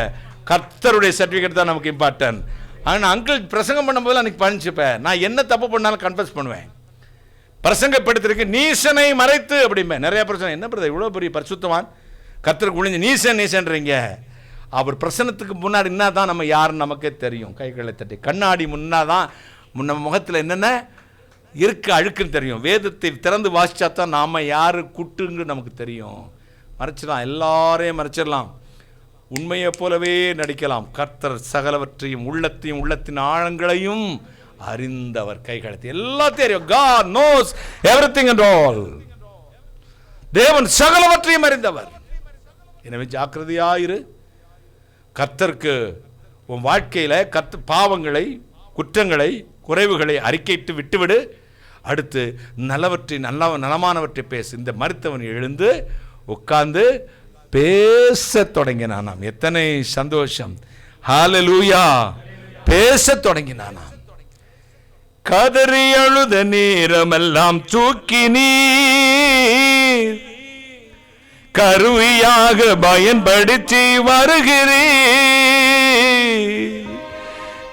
கர்த்தருடைய சர்டிபிகேட் தான் நமக்கு இம்பார்ட்டன். ஆனால் அங்கிள் பிரசங்கம் பண்ணும்போது அன்னைக்கு பண்ணிச்சுப்பேன், நான் என்ன தப்பு பண்ணாலும் கன்ஃபஸ் பண்ணுவேன். பிரசங்கப்படுத்திருக்கு நீசனை மறைத்து அப்படிம்பேன். நிறைய பிரச்சனை. என்ன பிரதர் இவ்வளோ பெரிய பரிசுத்தவான் கர்த்தருக்கு ஒழிஞ்சு நீசன்றீங்க? அவர் பிரசனத்துக்கு முன்னாடி என்ன தான் நம்ம யாருன்னு நமக்கே தெரியும். கைகளை தட்டி. கண்ணாடி முன்னாதான் நம்ம முகத்தில் என்னென்ன இருக்கு அழுக்குன்னு தெரியும். வேதத்தை திறந்து வாசிச்சா தான் நாம் யார் குட்டுன்னு நமக்கு தெரியும். மறைச்சிடலாம், எல்லாரையும் மறைச்சிடலாம், உண்மையை போலவே நடிக்கலாம். கர்த்தர் சகலவற்றையும் உள்ளத்தையும் உள்ளத்தின் ஆழங்களையும் அறிந்தவர். கைகளத்தை எல்லாத்தையும் அறியும். God knows everything and all. தேவன் சகலவற்றையும் அறிந்தவர். எனவே ஜாக்கிரதையாயிரு. கர்த்தருக்கு உன் வாழ்க்கையில பாவங்களை, குற்றங்களை, குறைவுகளை அறிக்கையிட்டு விட்டுவிடு. அடுத்து நலமானவற்றை பேசு. இந்த மருத்துவன் எழுந்து உட்கார்ந்து பேச தொடங்கினானாம். எத்தனை சந்தோஷம்! ஹல்லேலூயா! பேச தொடங்கினானாம். கதறி அழுத நேரமெல்லாம் தூக்கி நீர் கருவியாக பயன்படுத்தி வருகிறீர்.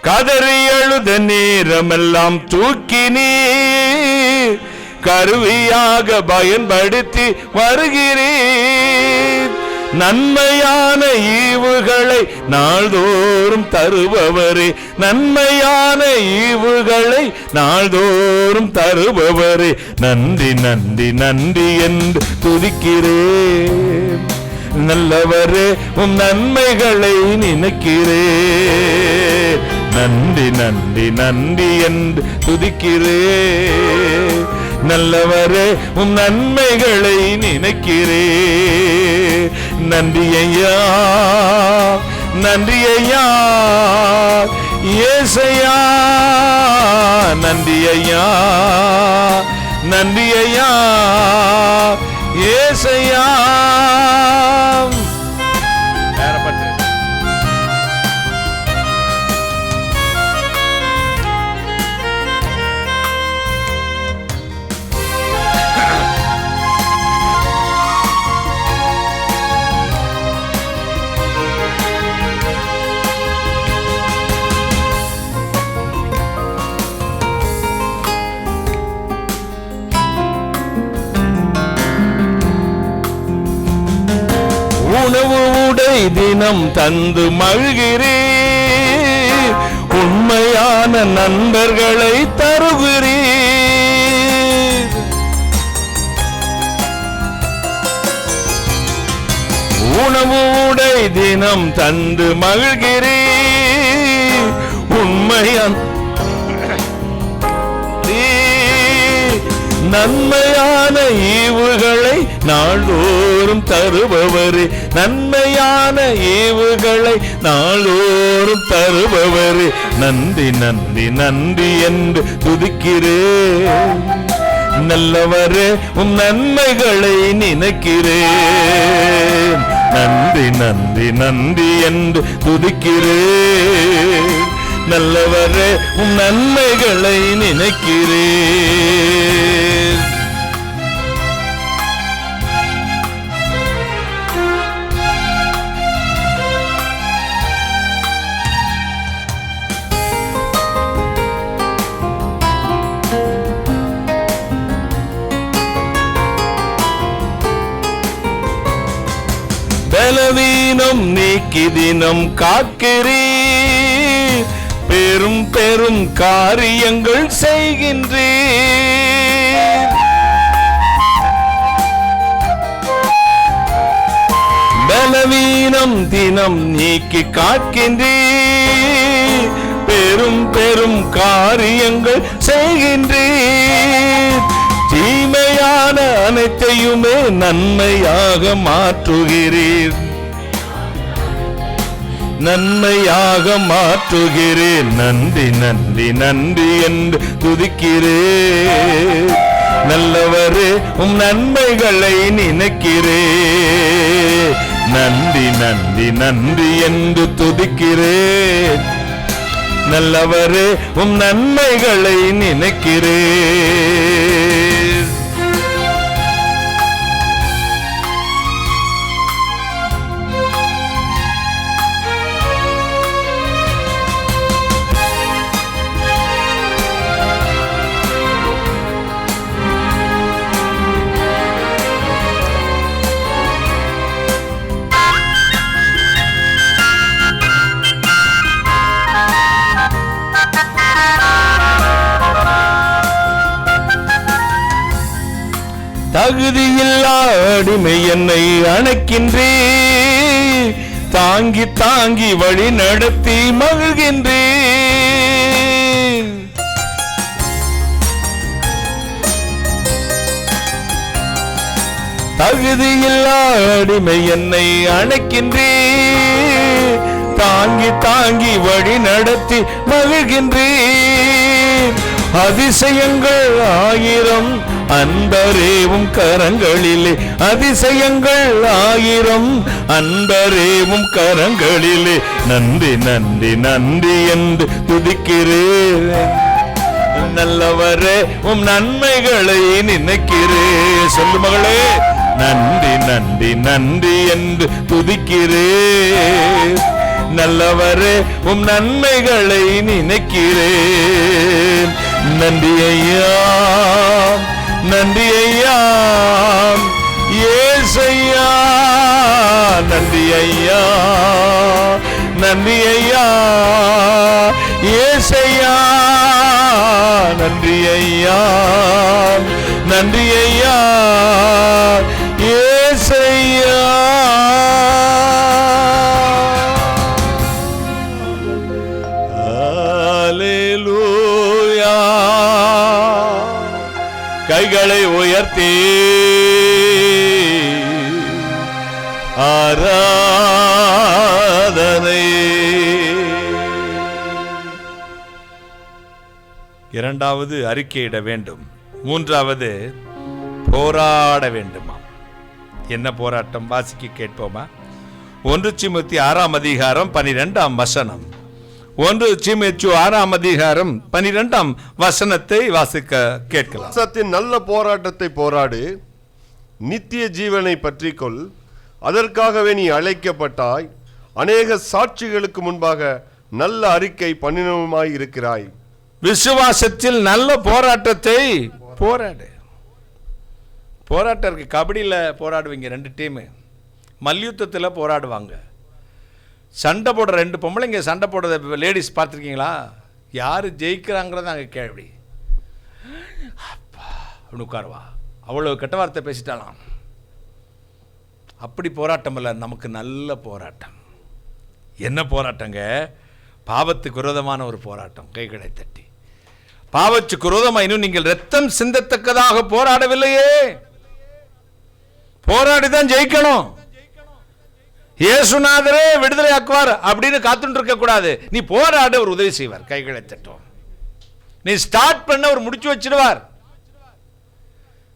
கதறி அழுத நேரமெல்லாம் தூக்கி நீர் கருவியாக பயன்படுத்தி வருகிறீர். நன்மையான ஈவுகளை நாள்தோறும் தருபவரே, நன்மையான ஈவுகளை நாள்தோறும் தருபவரே, நன்றி நன்றி நன்றி என்று துதிக்கிறேன். நல்லவரே உம் நன்மைகளை நினைக்கிறேன். நன்றி நன்றி நன்றி என்று துதிக்கிறேன். நல்லவரே உம் நன்மைகளை நினைக்கிறேன். நன்றி ஐயா, நன்றி ஐயா ஏசையா, நன்றி ஐயா, நன்றி ஐயா ஏசையா. வேறப்பட்டு உணவு உடை தினம் தந்து மகிழ்கிறீர். உண்மையான நண்பர்களை தருகிறீர். உணவு உடை தினம் தந்து மகிழ்கிறீர். உண்மையான நன்மையான ஈவுகளை நாள்தோறும் தருபவரே. நன்மையான ஈவுகளை நாள்தோறும் தருபவரே. நன்றி நன்றி நன்றி என்று துதிக்கிறேன். நல்லவரே உம் நன்மைகளை நினைக்கிறேன். நன்றி நன்றி நன்றி என்று துதிக்கிறேன். நல்லவரே உம் நன்மைகளை நினைக்கிறேன். பலவீனம் நீக்கி தினம் காக்கிறீர். பெரும் பெரும் காரியங்கள் செய்கின்றீர். பலவீனம் தினம் நீக்கி காக்கின்றீர். பெரும் பெரும் காரியங்கள் செய்கின்றீர். தீமையான அனைத்தையுமே நன்மையாக மாற்றுகிறீர். நன்மையாக மாற்றுகிறேன். நன்றி நன்றி நன்றி என்று துதிக்கிறேன். நல்லவரே உம் நன்மைகளை நினைக்கிறேன். நன்றி நன்றி நன்றி என்று துதிக்கிறேன். நல்லவரே உம் நன்மைகளை நினைக்கிறேன். தகுதியில்லா அடிமை என்னை அணைக்கின்றீர். தாங்கி தாங்கி வழி நடத்தி மகிழ்கின்றீர். தகுதியில்லா அடிமை என்னை அணைக்கின்றீர். தாங்கி தாங்கி வழி நடத்தி மகிழ்கின்றீர். அதிசயங்கள் ஆயிரம் அன்பரேவும் கரங்களிலே. அதிசயங்கள் ஆயிரம் அன்பரேவும் கரங்களிலே. நன்றி நன்றி நன்றி என்று துதிக்கிறேன். நல்லவரே உம் நன்மைகளை நினைக்கிறேன். சொல்லு மகளே, நன்றி நன்றி நன்றி என்று துதிக்கிறேன். நல்லவரே உம் நன்மைகளை நினைக்கிறேன். நன்றி ஐயா, நன்றி ஐயா ஏசையா. நன்றி ஐயா, நன்றி ஐயா ஏசையா. நன்றி ஐயா, நன்றி ஐயா ஏசையா. துதித்தே ஆராதனை. இரண்டாவது அறிக்கையிட வேண்டும், மூன்றாவது போராட வேண்டுமா? என்ன போராட்டம்? வாசிக்க கேட்போமா? 1 தீமோத்தேயு 6 அதிகாரம் 12 வசனம். 1 தீமோத்தேயு 6 அதிகாரம் 12 வசனத்தை வாசிக்க கேட்கலாம். விசுவாசத்தின் நல்ல போராட்டத்தை போராடு, நித்திய ஜீவனை பற்றிக்கொள், அதற்காகவே நீ அழைக்கப்பட்டாய், அநேக சாட்சிகளுக்கு முன்பாக நல்ல அறிக்கை பண்ணினவுமாய் இருக்கிறாய். விசுவாசத்தில் நல்ல போராட்டத்தை போராடு. போராட்டம் இருக்கு. கபடியில் போராடுவீங்க 2 டீமு, மல்யுத்தத்தில் போராடுவாங்க. சண்டை போடுற 2 பொம்பளைங்க சண்டை போடுறத லேடிஸ் பார்த்துருக்கீங்களா? யார் ஜெயிக்கிறாங்கிறத அங்கே கேள்வி. அப்பா அப்படின்னு உட்காருவா, அவ்வளோ கெட்ட வார்த்தை பேசிட்டாலாம். அப்படி போராட்டம் இல்லை, நமக்கு நல்ல போராட்டம். என்ன போராட்டங்க? பாவத்துக்கு விரோதமான ஒரு போராட்டம். கைகளை தட்டி, பாவத்துக்கு விரோதமாக இன்னும் நீங்கள் ரத்தம் சிந்தத்தக்கதாக போராடவில்லையே. போராடிதான் ஜெயிக்கணும். இயேசுநாதரே விடுதலை ஆக்குவார் அப்படின்னு காத்துட்டு இருக்க கூடாது. நீ போராட ஒரு உதவி செய்வார். கைகளை தட்டும். நீ ஸ்டார்ட் பண்ண ஒரு முடிச்சு வச்சிடுவார்.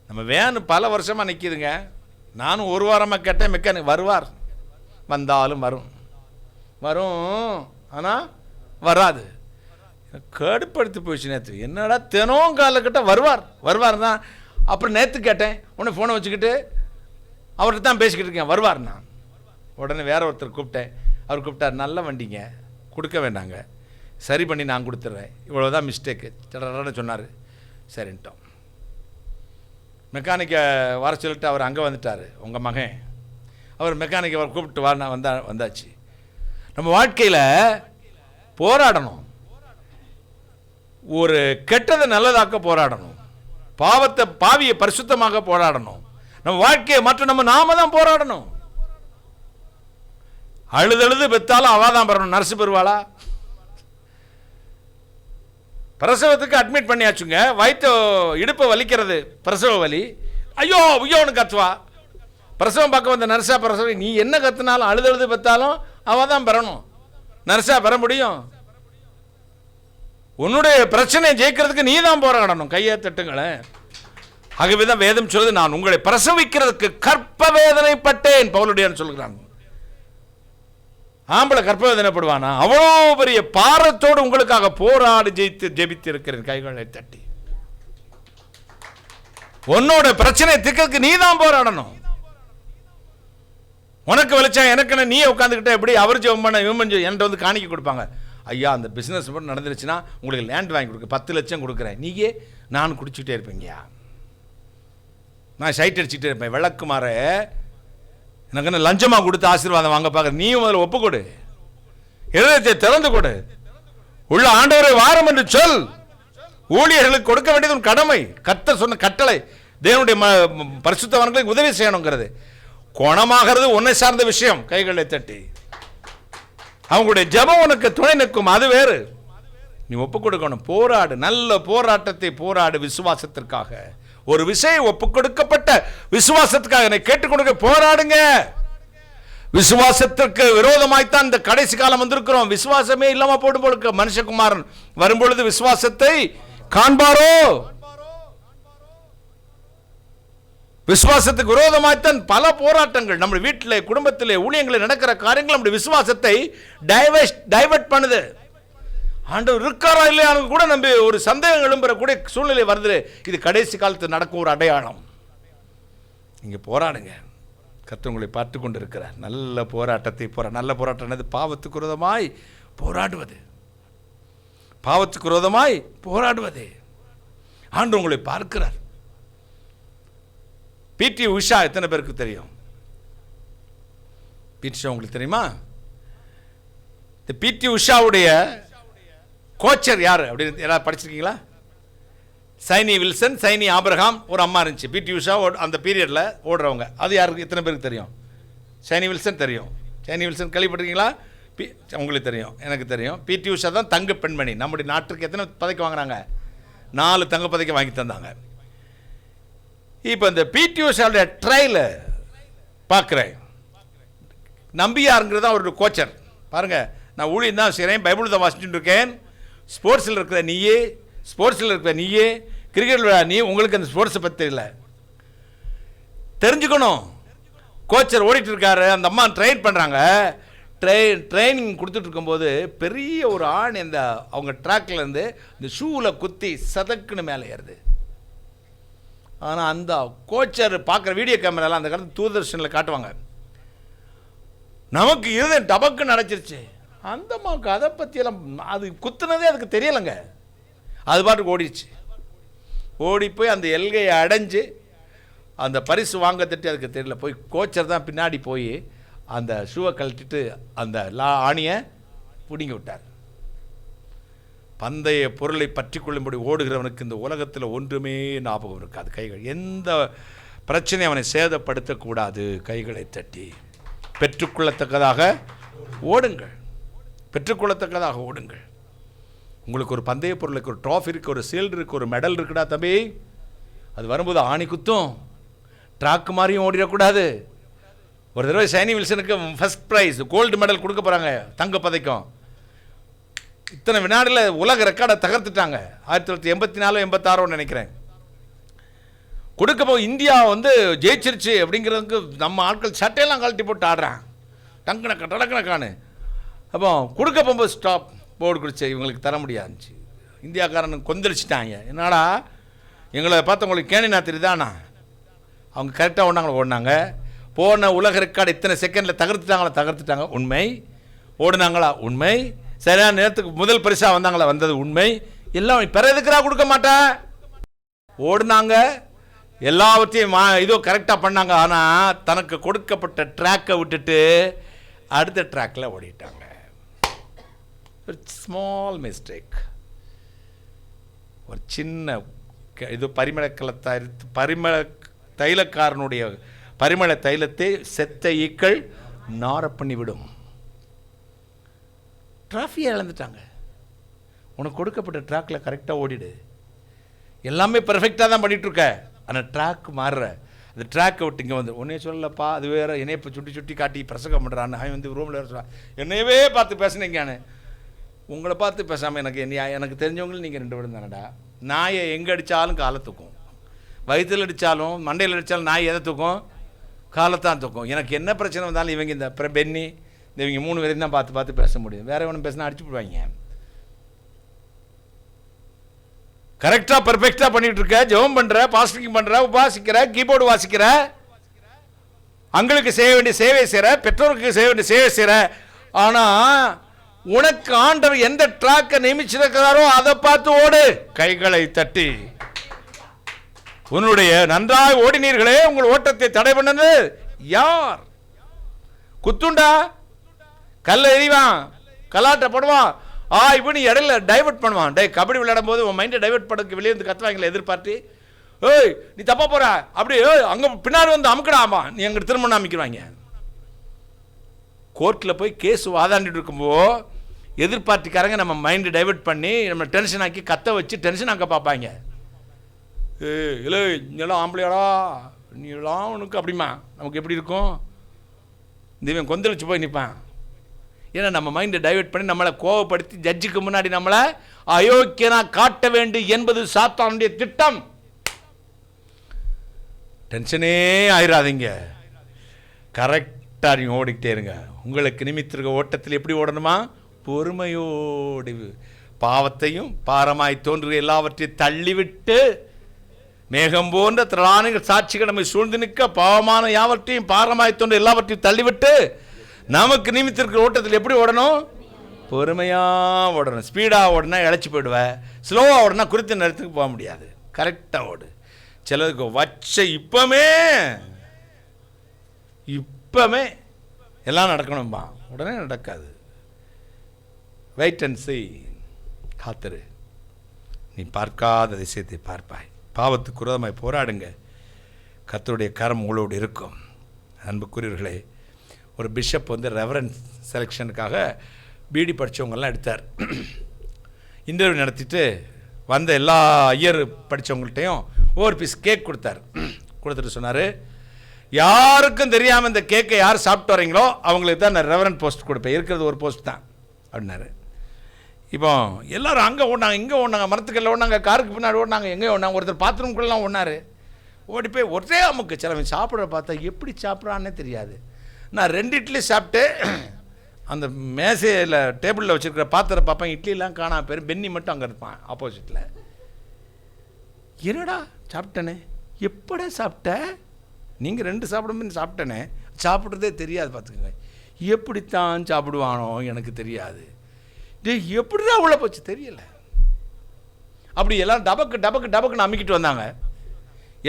நம்ம வேன் பல வருஷமா நிற்கிதுங்க. நானும் ஒரு வாரமாக கேட்டேன், மெக்கானிக் வருவார், வந்தாலும் வரும் ஆனால் வராது. கடுப்படுத்தி போயிடுச்சு. நேற்று என்னடா தினம் காலக்கிட்ட வருவார் தான். அப்புறம் நேற்று கேட்டேன், உடனே ஃபோனை வச்சுக்கிட்டு அவர்கிட்ட தான் பேசிக்கிட்டு இருக்கேன், வருவார். நான் உடனே வேற ஒருத்தர் கூப்பிட்டேன். அவர் கூப்பிட்டார், நல்ல வண்டிங்க, கொடுக்க வேண்டாங்க, சரி பண்ணி நான் கொடுத்துட்றேன், இவ்வளோதான் மிஸ்டேக்கு சொன்னார். சரின்ட்டோம். மெக்கானிக்கை வர சொல்லிட்டு அவர் அங்கே வந்துட்டார். உங்கள் மகன் அவர் மெக்கானிக்கை அவர் கூப்பிட்டு வந்தாச்சு. நம்ம வாழ்க்கையில் போராடணும். ஒரு கெட்டதை நல்லதாக்க போராடணும். பாவியை பரிசுத்தமாக போராடணும். நம்ம வாழ்க்கையை மாற்ற நாம தான் போராடணும். அழுதழுது பெத்தாலும் அவாதான் பெறணும். நர்ஸ் பெறுவாளா? பிரசவத்துக்கு அட்மிட் பண்ணியாச்சுங்க. வயிற்று இடுப்பை வலிக்கிறது, பிரசவ வலி. ஐயோ ஐயோன்னு கத்துவா. பிரசவம் பார்க்க வந்த நர்ஸா பிரசவம், நீ என்ன கத்துனாலும் அழுதழுது பெத்தாலும் அவாதான் பெறணும். நர்ஸா பெற முடியும்? உன்னுடைய பிரச்சனையை ஜெயிக்கிறதுக்கு நீ தான் போராடணும். கையை தட்டுங்களேன். ஆகவே தான் வேதம் சொல்லுது, நான் உங்களை பிரசவிக்கிறதுக்கு கற்ப வேதனைப்பட்டேன் பவுலுடையான் சொல்கிறாங்க. ஆம்பளை கற்ப வேதனைப்படுவானா? அவ்வளோ பெரிய பாரத்தோடு உங்களுக்காக போராடி ஜெபித்து இருக்கிறேன். கைகளை தட்டி. உன்னோட பிரச்சனை தீர்க்கிறதுக்கு நீ தான் போராடணும். உனக்கு வெளிச்சா எனக்கு நீ உட்காந்துக்கிட்ட எப்படி அவர் ஜெபம் பண்ண இவன் என்கிட்ட வந்து காணிக்க கொடுப்பாங்க. ஐயா அந்த பிஸ்னஸ் மட்டும் நடந்துருச்சுன்னா உங்களுக்கு லேண்ட் வாங்கி கொடுக்க 10 லட்சம் கொடுக்குறேன், நீயே நான் குடிச்சுக்கிட்டே இருப்பீங்கயா, நான் சைட் அடிச்சுட்டே இருப்பேன். விளக்குமாற எனக்கு என்ன லஞ்சமாக கொடுத்து ஆசீர்வாதம் வாங்க பார்க்குற, நீ முதல்ல ஒப்பு கொடு, இருதயத்தை திறந்து கொடு, உள்ள ஆண்டவரை வாரம் என்று சொல். ஊழியர்களுக்கு கொடுக்க வேண்டியது உன் கடமை. கர்த்தர் சொன்ன கட்டளை, தேவனுடைய பரிசுத்தவான்களுக்கு உதவி செய்யணுங்கிறது. குணமாகிறது உன்னை சார்ந்த விஷயம். கைகளை தட்டி. அவங்களுடைய ஜெபம் உனக்கு துணை நிற்கும், அது வேறு. நீ ஒப்பு கொடுக்கணும். போராடு, நல்ல போராட்டத்தை போராடு விசுவாசத்திற்காக. ஒரு விஷயம் ஒப்பு கொடுக்கப்பட்ட விசுவாசத்துக்காக என்னை கேட்டுக்கொண்டு போராடுங்க. விசுவாசத்திற்கு விரோதமாய்த்தான் இந்த கடைசி காலம் வந்திருக்கிறோம். விசுவாசமே இல்லாம போடும்போது மனுஷகுமாரன் வரும்பொழுது விசுவாசத்தை காண்பாரோ? விசுவாசத்துக்கு விரோதமாய்த்தான் பல போராட்டங்கள் நம்ம வீட்டிலே, குடும்பத்திலே, ஊழியங்களில் நடக்கிற காரியங்கள் நம்முடைய விசுவாசத்தை டைவர்ட் பண்ணுது. ஆண்டவர் இருக்காரா இல்லையா கூட நம்ம ஒரு சந்தேகம் எழும்புறக்கூடிய சூழ்நிலை வருது. இது கடைசி காலத்தில் நடக்கும் ஒரு அடையாளம். நீங்க போராடுங்க. கர்த்தர் உங்களை பார்த்து கொண்டு இருக்கிறார். நல்ல போராட்டத்தை நல்ல போராட்டம் என்னது? பாவத்துக்கு விரோதமாய் போராடுவது. பாவத்துக்கு விரோதமாய் போராடுவது. ஆண்டவர் உங்களை பார்க்கிறார். பிடி உஷா எத்தனை பேருக்கு தெரியும்? பிடி உஷா உங்களுக்கு தெரியுமா? இந்த பிடி உஷாவுடைய கோச்சர் யாரு அப்படின்னு யாராவது படிச்சிருக்கீங்களா? சைனி வில்சன், சைனி ஆபிரகாம் ஒரு அம்மா இருந்துச்சு. பிடி உஷா அந்த பீரியடில் ஓடுறவங்க. அது யாருக்கு எத்தனை பேருக்கு தெரியும்? சைனி வில்சன் தெரியும். சைனி வில்சன் கேள்விப்பட்டிருக்கீங்களா? உங்களுக்கு தெரியும், எனக்கு தெரியும். பிடி உஷா தான் தங்க பெண்மணி. நம்முடைய நாட்டுக்கு எத்தனை பதக்கம் வாங்குறாங்க? 4 தங்க பதக்கம் வாங்கி தந்தாங்க. இப்போ இந்த பிடி உஷாவுடைய ட்ரையலை பார்க்குறேன். நம்பியாருங்கிறது தான் அவருடைய கோச்சர். பாருங்கள், நான் ஊழியம் தான் செய்கிறேன், பைபிள் தான் வாசிச்சுட்டு இருக்கேன். ஸ்போர்ட்ஸில் இருக்கிற நீயே, ஸ்போர்ட்ஸில் இருக்கிற நீயே, கிரிக்கெட்டில் நீ, உங்களுக்கு அந்த ஸ்போர்ட்ஸை பற்றி தெரியல, தெரிஞ்சுக்கணும். கோச்சர் ஓடிட்டு இருக்காரு, அந்த அம்மா ட்ரெயின் பண்ணுறாங்க. ட்ரைனிங் கொடுத்துட்டு இருக்கும்போது பெரிய ஒரு ஆண் இந்த அவங்க ட்ராக்லேருந்து இந்த ஷூவில் குத்தி சதக்குன்னு மேலே ஏறுது. ஆனால் அந்த கோச்சர் பார்க்குற வீடியோ கேமராலாம் அந்த காலத்து தூர்தர்ஷனில் காட்டுவாங்க. நமக்கு இது டபக்குன்னு நடச்சிருச்சு. அந்த அம்மாவுக்கு அதை பற்றியெல்லாம் அது குத்துனதே அதுக்கு தெரியலைங்க. அது பாட்டுக்கு ஓடிடுச்சு. ஓடி போய் அந்த எல்கையை அடைஞ்சு அந்த பரிசு வாங்க தட்டி அதுக்கு தெரியல. போய் கோச்சர் தான் பின்னாடி போய் அந்த ஷூவை கழட்டிட்டு அந்த ஆணியை பிடுங்கி விட்டார். பந்தய பொருளை பற்றி கொள்ளும்படி ஓடுகிறவனுக்கு இந்த உலகத்தில் ஒன்றுமே ஞாபகம் இருக்காது. கைகள் எந்த பிரச்சனை அவனை சேதப்படுத்தக்கூடாது. கைகளை தட்டி பெற்றுக்கொள்ளத்தக்கதாக ஓடுங்கள், பெற்றுக்கொள்ளத்தக்கதாக ஓடுங்கள். உங்களுக்கு ஒரு பந்தய பொருளுக்கு ஒரு ட்ராஃபி இருக்குது, ஒரு சீல்டு இருக்குது, ஒரு மெடல் இருக்குடா தம்பி. அது வரும்போது ஆணி குத்தும். ட்ராக்கு மாதிரியும் ஓடிடக்கூடாது. ஒரு தடவை சைனி வில்சனுக்கு ஃபர்ஸ்ட் ப்ரைஸ் கோல்டு மெடல் கொடுக்க போகிறாங்க, தங்க பதக்கம். இத்தனை வினாடியில் உலக ரெக்கார்டை தகர்த்துட்டாங்க. 1984 86 நினைக்கிறேன். கொடுக்க போய் இந்தியா வந்து ஜெயிச்சிருச்சு அப்படிங்கிறதுக்கு நம்ம ஆட்கள் சட்டையெல்லாம் கழட்டி போட்டு ஆடுறான், டங்குனக்கா டடக்குனக்கானு. அப்போ கொடுக்க போகும்போது ஸ்டாப் போர்டு குடிச்சு இவங்களுக்கு தர முடியாதுச்சு. இந்தியாக்காரனுக்கு கொந்தளிச்சிட்டாங்க. என்னடா எங்களை பார்த்து உங்களுக்கு கேணினா தெரியுதாண்ணா? அவங்க கரெக்டாக ஓடினாங்க. போன உலக ரெக்கார்டு இத்தனை செகண்டில் தகர்த்துட்டாங்க உண்மை. ஓடினாங்களா உண்மை. சரியான நேரத்துக்கு முதல் பரிசாக வந்தாங்களா வந்தது உண்மை. எல்லாம் பிற எதுக்குறா கொடுக்க மாட்டேன். ஓடினாங்க, எல்லாவற்றையும் இதோ கரெக்டாக பண்ணாங்க. ஆனால் தனக்கு கொடுக்கப்பட்ட ட்ராக்கை விட்டுட்டு அடுத்த ட்ராக்கில் ஓடிட்டாங்க. Small mistake. ஒரு சின்ன இது பரிமள தைலக்காரனுடைய பரிமள தைலத்தை செத்த ஈக்கள் நார பண்ணிவிடும். டிராஃபியை இழந்துட்டாங்க. உனக்கு கொடுக்கப்பட்ட ட்ராக்கில் கரெக்டாக ஓடிடு. எல்லாமே பெர்ஃபெக்டாக தான் பண்ணிகிட்ருக்க, ஆனால் ட்ராக் மாறுற. அந்த ட்ராக்கை விட்டு இங்கே வந்து உன்னே சொல்லப்பா அது வேறு என்னைய இப்போ சுட்டி காட்டி பிரசங்கம் பண்ணுறான்னு அவன் வந்து ரூமில் வேறு சொல்கிறான். என்னையவே பார்த்து பேசுனீங்கன்னு. உங்களை பார்த்து பேசாமல் எனக்கு தெரிஞ்சவங்களும் நீங்கள் 2 பேரும் தானடா. நாயை எங்கே அடித்தாலும் காலை தூக்கும், வயிற்றில் அடித்தாலும் மண்டையில் அடித்தாலும் நாய் எதை தூக்கும்? காலத்தான் தூக்கும். எனக்கு என்ன பிரச்சனை வந்தாலும் இவங்க இந்த பென்னி இந்த இவங்க 3 பேரையும் தான் பார்த்து பேச முடியும். வேற எவனும் பேசினா அடிச்சு போடுவாங்க. கரெக்டாக பர்ஃபெக்டாக பண்ணிட்டு இருக்க, ஜெபம் பண்ணுற, பாஸ்டிங் பண்ணுற, உபாசிக்கிற, கீபோர்டு வாசிக்கிற, அங்களுக்கு செய்ய வேண்டிய சேவை செய்கிற, பெற்றோருக்கு செய்ய வேண்டிய சேவை செய்கிற. ஆனால் உனக்கு ஆண்டவர் எந்த ட்ராக்கை நியமிச்சிருக்கிறாரோ அதை பார்த்து ஓடு. கைகளை தட்டி உன்னுடைய நன்றாய் ஓடினீர்களே, உங்கள் ஓட்டத்தை தடை பண்ணது யார்? குத்துண்டா, கல்ல எறிவான், கலாட்ட போடுவான், இப்படி இடையில டைவர்ட் பண்ணுவான். கபடி விளையாடும் போது உன் மைண்டை டைவர்ட் பண்ணதுக்கு வெளியே வந்து கத்துவாங்களே எதிர்பார்த்து, ஏய் நீ தப்பா போற, அப்படி அங்கே பின்னாடி வந்து அமுக்கடாமா நீ எங்க திரும்ப அமைக்கிறாங்க. கோர்ட்டில் போய் கேஸ் வாதாண்டிட்டு இருக்கும்போது எதிர்பார்ட்டிக்காரங்க நம்ம மைண்டை டைவர்ட் பண்ணி நம்ம டென்ஷன் ஆக்கி கத்த வச்சு டென்ஷன் ஆக்க பார்ப்பாங்க. இல்லை நீலாம் ஆம்பளையாடா, நீலாம் உனக்கு அப்படிமா நமக்கு எப்படி இருக்கும்? இந்த கொந்தளிச்சு போய் நிற்பான். ஏன்னா நம்ம மைண்டை டைவர்ட் பண்ணி நம்மளை கோவப்படுத்தி ஜட்ஜுக்கு முன்னாடி நம்மளை அயோக்கியனா காட்ட வேண்டும் என்பது சாத்தானுடைய திட்டம். டென்ஷனே ஆயிராதீங்க, கரெக்டாக நீங்கள் ஓடிக்கிட்டே இருங்க. உங்களுக்கு நிமித்திருக்க ஓட்டத்தில் எப்படி ஓடணுமா? பொறுமையோடு, பாவத்தையும் பாரமாய் தோன்றுகிற எல்லாவற்றையும் தள்ளிவிட்டு, மேகம் போன்ற திரளான சாட்சிகள் நம்மை சூழ்ந்து நிற்க பாவமான யாவற்றையும் பாரமாய் தோன்ற எல்லாவற்றையும் தள்ளிவிட்டு நமக்கு நிமித்திருக்கிற ஓட்டத்தில் எப்படி ஓடணும்? பொறுமையாக ஓடணும். ஸ்பீடாக ஓடினா இழைச்சி போயிடுவேன், ஸ்லோவாக ஓடினா குறித்த நேரத்துக்கு போக முடியாது. கரெக்டாக ஓடு. சிலருக்கு வச்ச இப்பமே எல்லாம் நடக்கணும்பா, உடனே நடக்காது. வெயிட் அண்ட் சீ, காத்திரு, நீ பார்க்காத விஷயத்தை பார்ப்பாய். பாவத்துக்கு விரோதமாய் போராடுங்க, கர்த்தருடைய கரம் உங்களோடு இருக்கும். அன்புக்குரியவர்களே, ஒரு பிஷப் வந்து ரெவரன்ஸ் செலெக்ஷனுக்காக பிடி படித்தவங்கெல்லாம் எடுத்தார். இன்டர்வியூ நடத்திட்டு வந்த எல்லா ஐயர் படித்தவங்கள்ட்டையும் ஒவ்வொரு பீஸ் கேக் கொடுத்தார். கொடுத்துட்டு சொன்னார், யாருக்கும் தெரியாமல் இந்த கேக்கை யார் சாப்பிட்டு வரீங்களோ அவங்களுக்கு தான் நான் ரெவரண்ட் போஸ்ட் கொடுப்பேன், இருக்கிறது ஒரு போஸ்ட் தான் அப்படின்னாரு. இப்போ எல்லோரும் அங்கே ஓடினாங்க, இங்கே ஓடினாங்க, மரத்துக்கல்ல ஓடினாங்க, காருக்கு பின்னாடி ஓடினாங்க, எங்கே ஓடினாங்க, ஒருத்தர் பாத்ரூம்குள்ளெலாம் ஓடினார். ஓடி போய் ஒரே அமுக்கு. சிலவன் சாப்பிட்ற பார்த்தா எப்படி சாப்பிட்றான்னே தெரியாது. நான் 2 இட்லி சாப்பிட்டு அந்த மேசையில் டேபிளில் வச்சுருக்கிற பாத்திரம் பார்ப்பேன், இட்லிலாம் காணாம பேர், பென்னி மட்டும் அங்கே இருப்பான் ஆப்போசிட்டில். என்னடா சாப்பிட்டேனே, எப்படா சாப்பிட்ட, நீங்கள் 2 சாப்பிடும்போது சாப்பிட்டேனே, சாப்பிட்றதே தெரியாது பார்த்துக்கோங்க. எப்படித்தான் சாப்பிடுவானோ எனக்கு தெரியாது. எப்படிதான் உள்ள போச்சு தெரியல. அப்படி எல்லாம் டபக்கு டபக்கு டபக்குன்னு அமுக்கிட்டு வந்தாங்க.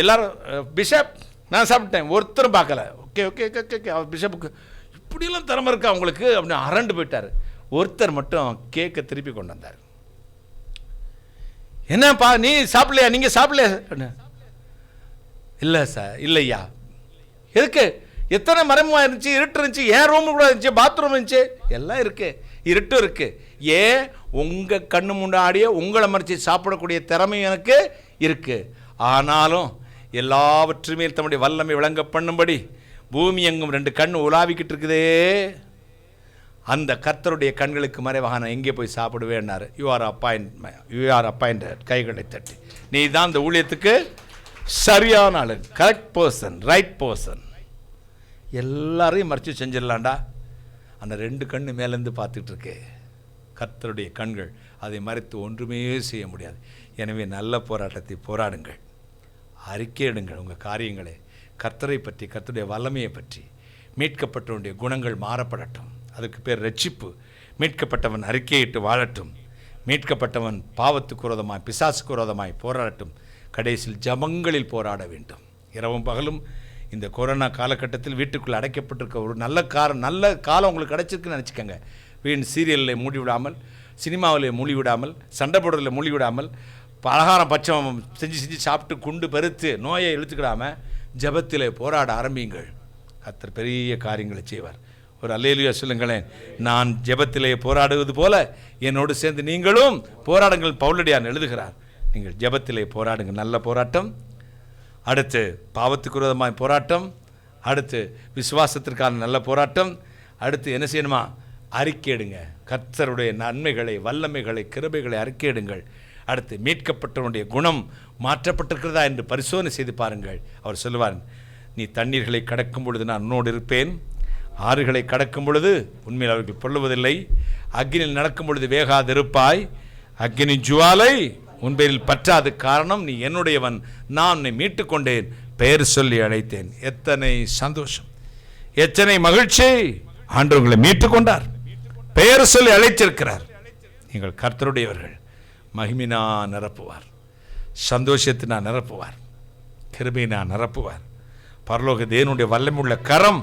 எல்லாரும் பிஷப் நான் சாப்பிட்டேன், ஒருத்தரும் பார்க்கல. ஓகே ஓகே ஓகே ஓகே பிஷப்புக்கு இப்படியெல்லாம் திறமை இருக்கா அவங்களுக்கு அப்படின்னு அரண்டு போயிட்டார். ஒருத்தர் மட்டும் கேக்கை திருப்பி கொண்டு வந்தார். என்னப்பா நீ சாப்பிடலையா, நீங்கள் சாப்பிடலையா? இல்லை சார், இல்லையா. எதுக்கு? எத்தனை மரமாக இருந்துச்சு, இருட்டு இருந்துச்சு, என் ரூமு கூட இருந்துச்சு, பாத்ரூம் இருந்துச்சு, எல்லாம் இருக்கு, இருட்டும் இருக்கு. ஏன் உங்கள் கண்ணு முன்னாடியே உங்களை மறைச்சி சாப்பிடக்கூடிய திறமை எனக்கு இருக்கு. ஆனாலும் எல்லாவற்றுமே தம்முடைய வல்லமை விளங்க பண்ணும்படி பூமி எங்கும் 2 கண் உலாவிக்கிட்டு இருக்குதே, அந்த கர்த்தருடைய கண்களுக்கு மறைவாக நான் எங்கே போய் சாப்பிடுவேன்னாரு. You are appointed. கைகளை தட்டி, நீ தான் இந்த ஊழியத்துக்கு சரியான ஆளு, கரெக்ட் பர்சன், ரைட் பர்சன். எல்லாரையும் மறைச்சு செஞ்சிடலாண்டா. அந்த 2 கண்ணு மேலேருந்து பார்த்துட்டு இருக்கே கர்த்தருடைய கண்கள், அதை மறைத்து ஒன்றுமே செய்ய முடியாது. எனவே நல்ல போராட்டத்தை போராடுங்கள், அறிக்கையிடுங்கள் உங்கள் காரியங்களை, கர்த்தரை பற்றி, கர்த்தருடைய வல்லமையை பற்றி. மீட்கப்பட்டவனுடைய குணங்கள் மாறப்படட்டும், அதுக்கு பேர் ரட்சிப்பு. மீட்கப்பட்டவன் அறிக்கையிட்டு வாழட்டும். மீட்கப்பட்டவன் பாவத்துக்கு விரோதமாய், பிசாசுக்கு விரோதமாய் போராடட்டும். கடைசியில் ஜபங்களில் போராட வேண்டும். இரவும் பகலும் இந்த கொரோனா காலகட்டத்தில் வீட்டுக்குள்ளே அடைக்கப்பட்டிருக்க ஒரு நல்ல காலம் உங்களுக்கு கிடைச்சிருக்குன்னு நினச்சிக்கோங்க. வீண் சீரியலில் மூடி விடாமல், சினிமாவில் மூடி விடாமல், சண்டை போடுறதில் மூடி விடாமல், பலகாரம் பச்சம் செஞ்சு சாப்பிட்டு குண்டு பெருத்து நோயை இழுத்துக்கிடாமல் ஜபத்திலே போராட ஆரம்பியுங்கள். கர்த்தர் பெரிய காரியங்களை செய்வார். ஒரு அல்லேலூயா சொல்லுங்களேன். நான் ஜபத்திலே போராடுவது போல என்னோடு சேர்ந்து நீங்களும் போராடுங்கள். பவுலடியான் எழுதுகிறார், நீங்கள் ஜபத்திலே போராடுங்கள். நல்ல போராட்டம். அடுத்து பாவத்துக்கு விரோதமாய் போராட்டம். அடுத்து விசுவாசத்திற்கான நல்ல போராட்டம். அடுத்து என்ன செய்யணுமா? அறிக்கையிடுங்க. கர்த்தருடைய நன்மைகளை, வல்லமைகளை, கிருபைகளை அறிக்கையிடுங்கள். அடுத்து மீட்கப்பட்டவனுடைய குணம் மாற்றப்பட்டிருக்கிறதா என்று பரிசோதனை செய்து பாருங்கள். அவர் சொல்லுவார், நீ தண்ணீர்களை கடக்கும் பொழுது நான் உன்னோடு இருப்பேன், ஆறுகளை கடக்கும் பொழுது உண்மையில் அவர்கள் பொருளுவதில்லை, அக்னியில் நடக்கும் பொழுது வேகாதிருப்பாய், அக்னி ஜுவாலை உன்பேரில் பற்றாது, காரணம் நீ என்னுடையவன், நான் உன்னை மீட்டு கொண்டேன், பெயர் சொல்லி அழைத்தேன். எத்தனை சந்தோஷம், எத்தனை மகிழ்ச்சி! ஆண்டவர் உங்களை மீட்டு கொண்டார், பெயர் சொல்லி அழைச்சிருக்கிறார். நீங்கள் கர்த்தருடையவர்கள். மகிமையினா நிரப்புவார், சந்தோஷத்தினா நிரப்புவார், கிருபையினா நிரப்புவார். பரலோக தேவனுடைய வல்லமையுள்ள கரம்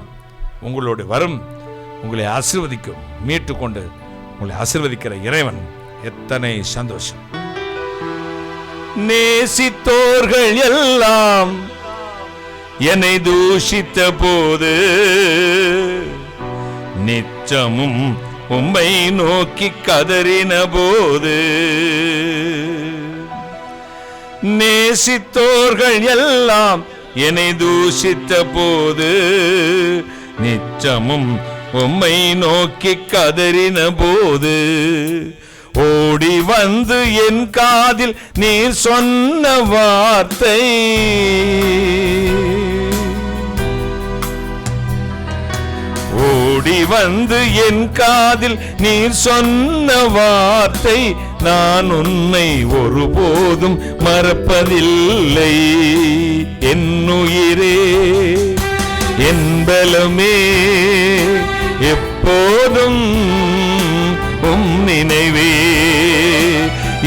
உங்களோடு வரும், உங்களை ஆசீர்வதிக்கும். மீட்டு கொண்டு உங்களை ஆசீர்வதிக்கிற இறைவன். எத்தனை சந்தோஷம்! நேசித்தோர்கள் எல்லாம் என்னை தூஷித்த போது, நிச்சமும் உம்மை நோக்கி கதறின போது, நேசித்தோர்கள் எல்லாம் என்னை தூஷித்த போது, நிச்சமும் உம்மை நோக்கி கதறின போது, ஓடி வந்து என் காதில் நீர் சொன்ன வார்த்தை, ஓடி வந்து என் காதில் நீர் சொன்ன வார்த்தை, நான் உன்னை ஒருபோதும் மறப்பதில்லை. என் உயிரே, என் பலமே, எப்போதும் உம் நினைவே.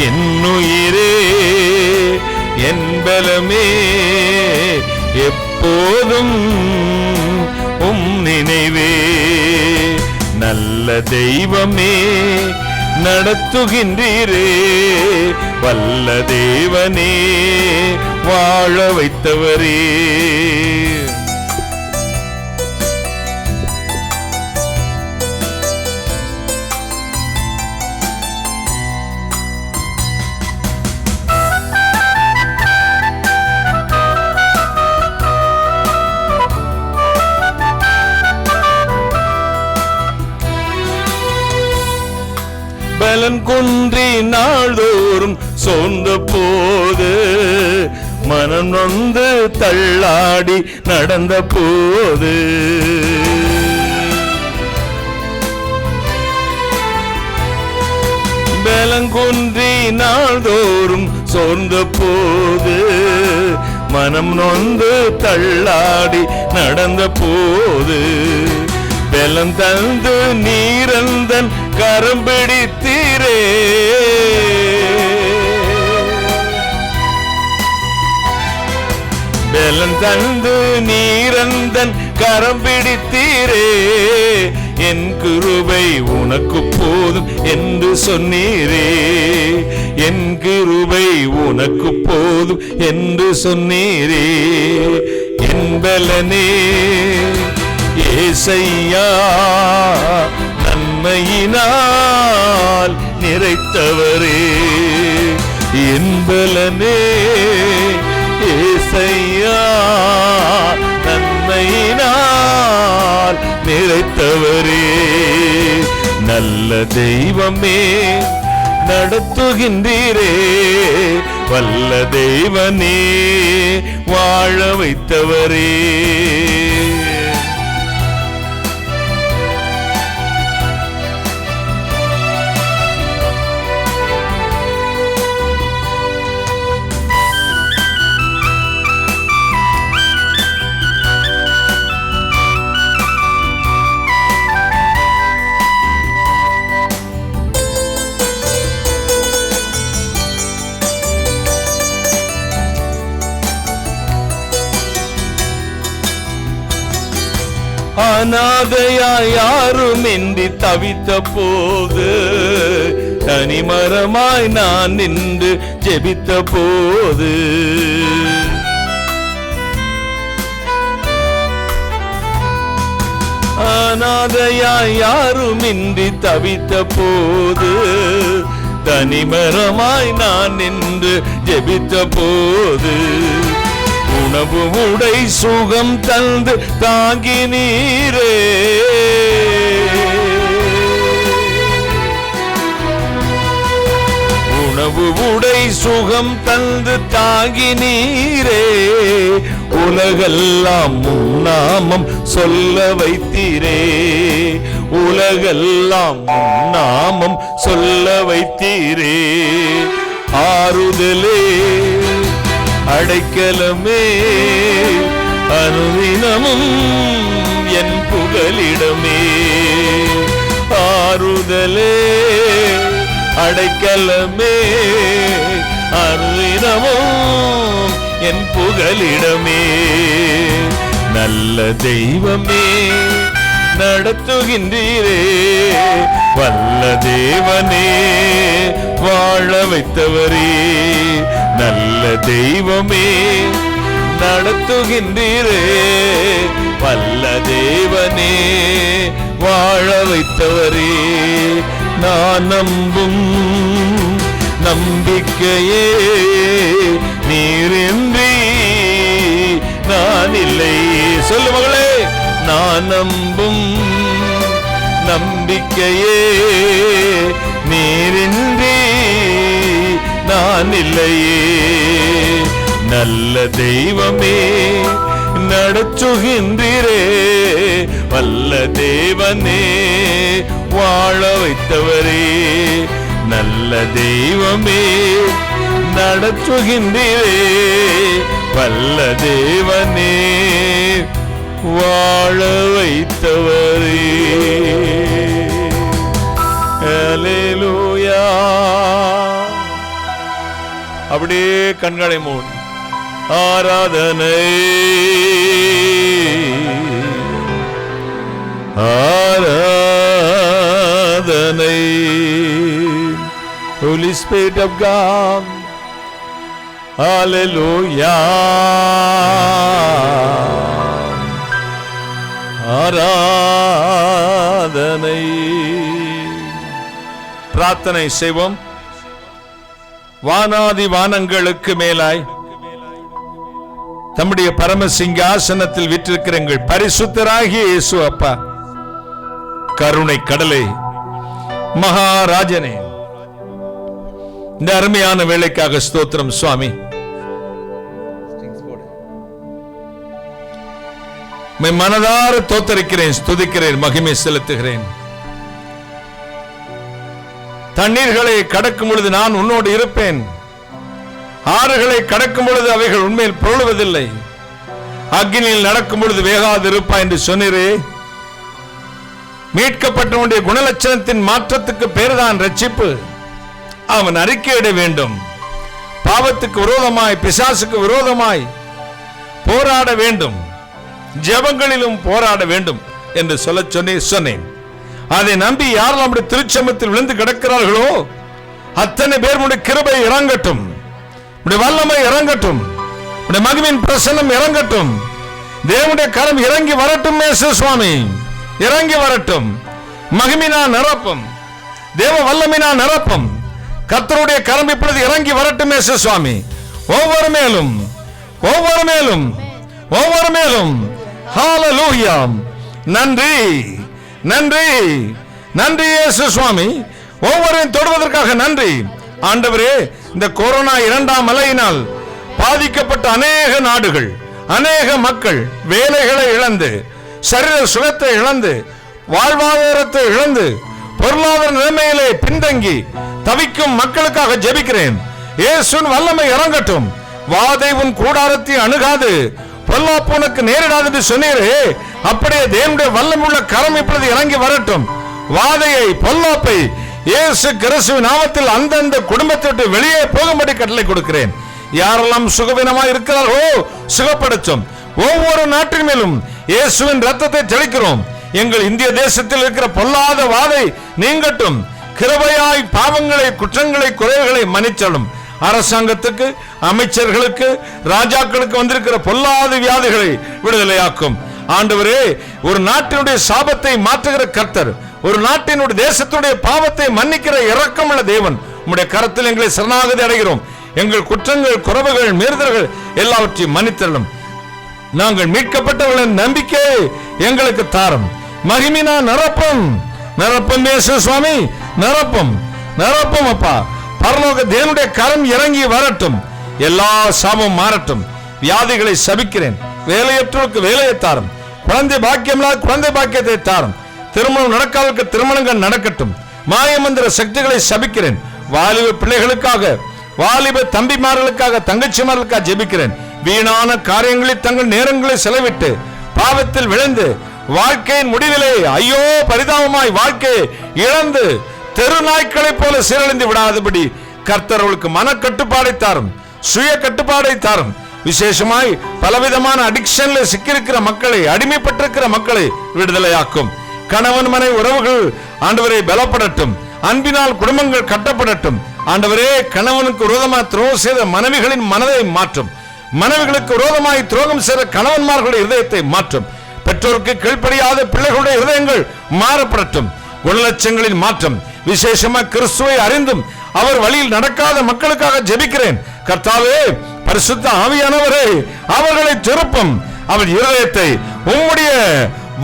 என் உயிரே, என் பலமே, எப்போதும் உம் நினைவே. நல்ல தெய்வமே நடத்துகின்றீரே, வல்ல தேவனே வாழ வைத்தவரே. குன்றி நாள்தோறும் சோர்ந்த போது, மனம் நொந்து தள்ளாடி நடந்த போது, பலங்குன்றி நாள்தோறும் சோர்ந்த போது, மனம் நொந்து தள்ளாடி நடந்த போது, பலம் தந்து நீரந்தன் கரம் பிடித்தீரே, பலம் தந்து நீரந்தன் கரம் பிடித்தீரே, என் கிருபை உனக்கு போதும் என்று சொன்னீரே, என் கிருபை உனக்கு போதும் என்று சொன்னீரே, என் பலனே ஏசையா நன்மையினால் நிறைத்தவரே, என் பலனே ஏசையா நன்மையினால் நிறைத்தவரே, நல்ல தெய்வமே நடத்துகின்றீரே, வல்ல தெய்வனே வாழ வைத்தவரே, அநாதையாய் யாருமின்றி தவித்த போது, தனிமரமாய் நான் நின்று ஜெபித்த போது, அநாதையாய் யாருமின்றி தவித்த போது, தனிமரமாய் நான் நின்று ஜெபித்த போது, உணவு உடை சுகம் தந்து தாங்கி நீரே, உணவு உடை சுகம் தந்து தாங்கி நீரே, உலகெல்லாம் முன்னாமம் சொல்ல வைத்தீரே, உலகெல்லாம் முன்னாமம் சொல்ல வைத்தீரே, ஆறுதலே அடைக்கலமே அனுதினமும் என் புகலிடமே, ஆறுதலே அடைக்கலமே அனுதினமும் என் புகலிடமே, நல்ல தெய்வமே நடத்துகின்றீரே, வல்ல தேவனே வாழ வைத்தவரே, நல்ல தெய்வமே நடத்துகின்றீரே, வல்ல தேவனே வாழ வைத்தவரே, நான் நம்பும் நம்பிக்கையே நீரின்றி நான் இல்லை. சொல்லு மகளே, நான் நம்பும் நம்பிக்கையே நீரின்றி நான் இல்லையே, நல்ல தெய்வமே நடத்துகின்றீரே, வல்ல தேவனே வாழ வைத்தவரே, நல்ல தெய்வமே நடத்துகின்றீரே, வல்ல தேவனே வாழ வைத்தவரே. ஹல்லேலூயா. அப்படியே கண்களை மூடி ஆராதனை ஆராதனை. Holy Spirit of God, hallelujah. ஆராதனை. பிரார்த்தனை செய்வோம். வானாதி வானங்களுக்கு மேலாய் தம்முடைய பரம சிங்காசனத்தில் வீற்றிருக்கிற எங்கள் பரிசுத்தராகிய இயேசு அப்பா, கருணை கடலே, மகாராஜனே, இந்த அருமையான வேலைக்காக ஸ்தோத்திரம் சுவாமி. மனதார தோத்தரிக்கிறேன், ஸ்துதிக்கிறேன், மகிமை செலுத்துகிறேன். தண்ணீர்களை கடக்கும் பொழுது நான் உன்னோடு இருப்பேன், ஆறுகளை கடக்கும் பொழுது அவைகள் உண்மையில் புரளுவதில்லை, அக்னியில் நடக்கும் பொழுது வேகாது இருப்பாய் என்று சொன்னீரே. மீட்கப்பட்டவனுடைய குணலட்சணத்தின் மாற்றத்துக்கு பேர்தான் ரட்சிப்பு. அவன் அறிக்கையிட வேண்டும், பாவத்துக்கு விரோதமாய் பிசாசுக்கு விரோதமாய் போராட வேண்டும், ஜெபங்களிலும் போராட வேண்டும் என்று சொன்னேன். அதை நம்பி யார் நம்முடைய திருச்சமத்தில் விழுந்து கிடக்கிறார்களோ அத்தனை பேர் கிருபை இறங்கட்டும், வல்லமை இறங்கட்டும், மகிமையின் பிரசன்னம் இறங்கட்டும், தேவனுடைய கரம் இறங்கி வரட்டும். சுவாமி இறங்கி வரட்டும், மகிமைனா நிரப்பும், தேவ வல்லமைனா நிரப்பும். கர்த்தருடைய கரம் இப்பொழுது இறங்கி வரட்டும் சுவாமி. ஒவ்வொரு மேலும் ஒவ்வொரு மேலும் ஒவ்வொரு மேலும். ஹல்லேலூயா. நன்றி நன்றி நன்றி இயேசு சுவாமி. ஒவ்வொருவரையும் தொடுவதற்காக நன்றி ஆண்டவரே. இந்த கொரோனா 2ஆம் அலையினால் பாதிக்கப்பட்ட அநேக நாடுகள், அநேக மக்கள் வேலைகளை இழந்து, சரீர சுகத்தை இழந்து, வாழ்வாதாரத்தை இழந்து, பொருளாதார நிலைமையிலே பின்தங்கி தவிக்கும் மக்களுக்காக ஜெபிக்கிறேன். இயேசுவின் வல்லமை இறங்கட்டும். வாதை உன் கூடாரத்தை அணுகாது, பொல்லாப்பு உனக்கு நேரிடாது என்று சொன்னீரே. அப்படியே தேவனுடைய வல்லமுள்ள கரம் இப்பொழுது இறங்கி வரட்டும். வாதையை, பொல்லாப்பை இயேசு கிறிஸ்துவின் நாமத்தில் அந்தந்த குடும்பத்தை விட்டு வெளியே போகும்படி கட்டளை கொடுக்கிறேன். யாரெல்லாம் சுகவீனமாக இருக்கிறார்களோ சுகப்படுத்தும். ஒவ்வொரு நாட்டின் மேலும் இயேசுவின் ரத்தத்தை தெளிக்கிறோம். எங்கள் இந்திய தேசத்தில் இருக்கிற பொல்லாத வாதை நீங்கட்டும். கிருபையாய் பாவங்களை, குற்றங்களை, குறைகளை மன்னிச்சலும். அரசாங்கத்துக்கு, அமைச்சர்களுக்கு, ராஜாக்களுக்கு வந்திருக்கிற பொல்லாத வியாதிகளை விடுதலையாக்கும். ஆண்டவரே, ஒரு நாட்டினுடைய சாபத்தை மாற்றுகிற கர்த்தர், ஒரு நாட்டினுடைய தேசத்துடைய பாவத்தை மன்னிக்கிற இரக்கமுள்ள தேவன், உம்முடைய கரத்தில் எங்களை சரணாகதி அடைகிறோம். எங்கள் குற்றங்கள், குறைவுகள், மீறுதல்கள் எல்லாவற்றையும் மன்னித்தரலும். நாங்கள் மீட்கப்பட்டவர்களின் நம்பிக்கை எங்களுக்கு தாரும். மகிமைனா நிரப்பும், நிரப்பும் இயேசு சுவாமி, நிரப்பும், நிரப்பும் அப்பா. பரலோக தேவனுடைய கரம் இறங்கி வரட்டும். எல்லா சாபமும் மாறட்டும். வியாதிகளை சபிக்கிறேன். வேலையற்றோருக்கு வேலையை தாரும். குழந்தை பாக்கியம் குழந்தை பாக்கியத்தை தாரும். திருமணம் நடக்காதவருக்கு திருமணங்கள் நடக்கட்டும். மாயமந்திர சக்திகளை சபிக்கிறேன். வாலிப பிள்ளைகளுக்காக, வாலிப தம்பிமார்களுக்காக, தங்கச்சிமார்களுக்காக ஜெபிக்கிறேன். வீணான காரியங்களில் தங்கள் நேரங்களை செலவிட்டு பாவத்தில் விழுந்து வாழ்க்கையின் முடிவிலே ஐயோ பரிதாபமாய் வாழ்க்கையை இழந்து தெரு நாய்களை போல சீரழிந்து விடாதபடி கர்த்தர்களுக்கு மன கட்டுப்பாடை தாரும், சுய கட்டுப்பாடை தாரும். விசேஷமாய் பலவிதமான அடிக்ஷன்ல சிக்கியிருக்கிற மக்களை, அடிமைப்பட்டிருக்கிற மக்களை விடுதலையாக்கும். கணவன் மனை உறவுகள் ஆண்டவரை பலப்படட்டும். அன்பினால் குடும்பங்கள் கட்டப்படட்டும். ஆண்டவரே, கணவனுக்கு விரோதமாக துரோகம் செய்த மனைவிகளின் மனதை மாற்றும். மனைவிகளுக்கு விரோதமாய் துரோகம் செய்த கணவன்மார்களுடைய இதயத்தை மாற்றும். பெற்றோருக்கு கீழ்ப்படியாத பிள்ளைகளுடைய இதயங்கள் மாறப்படட்டும். குணலட்சங்களின் மாற்றம். விசேஷமாக கிறிஸ்துவை அறிந்தும் அவர் வழியில் நடக்காத மக்களுக்காக ஜெபிக்கிறேன். கர்த்தாவே, பரிசுத்த ஆவியானவரே, அவர்களை திருப்பும். அவர் இருதயத்தை உம்முடைய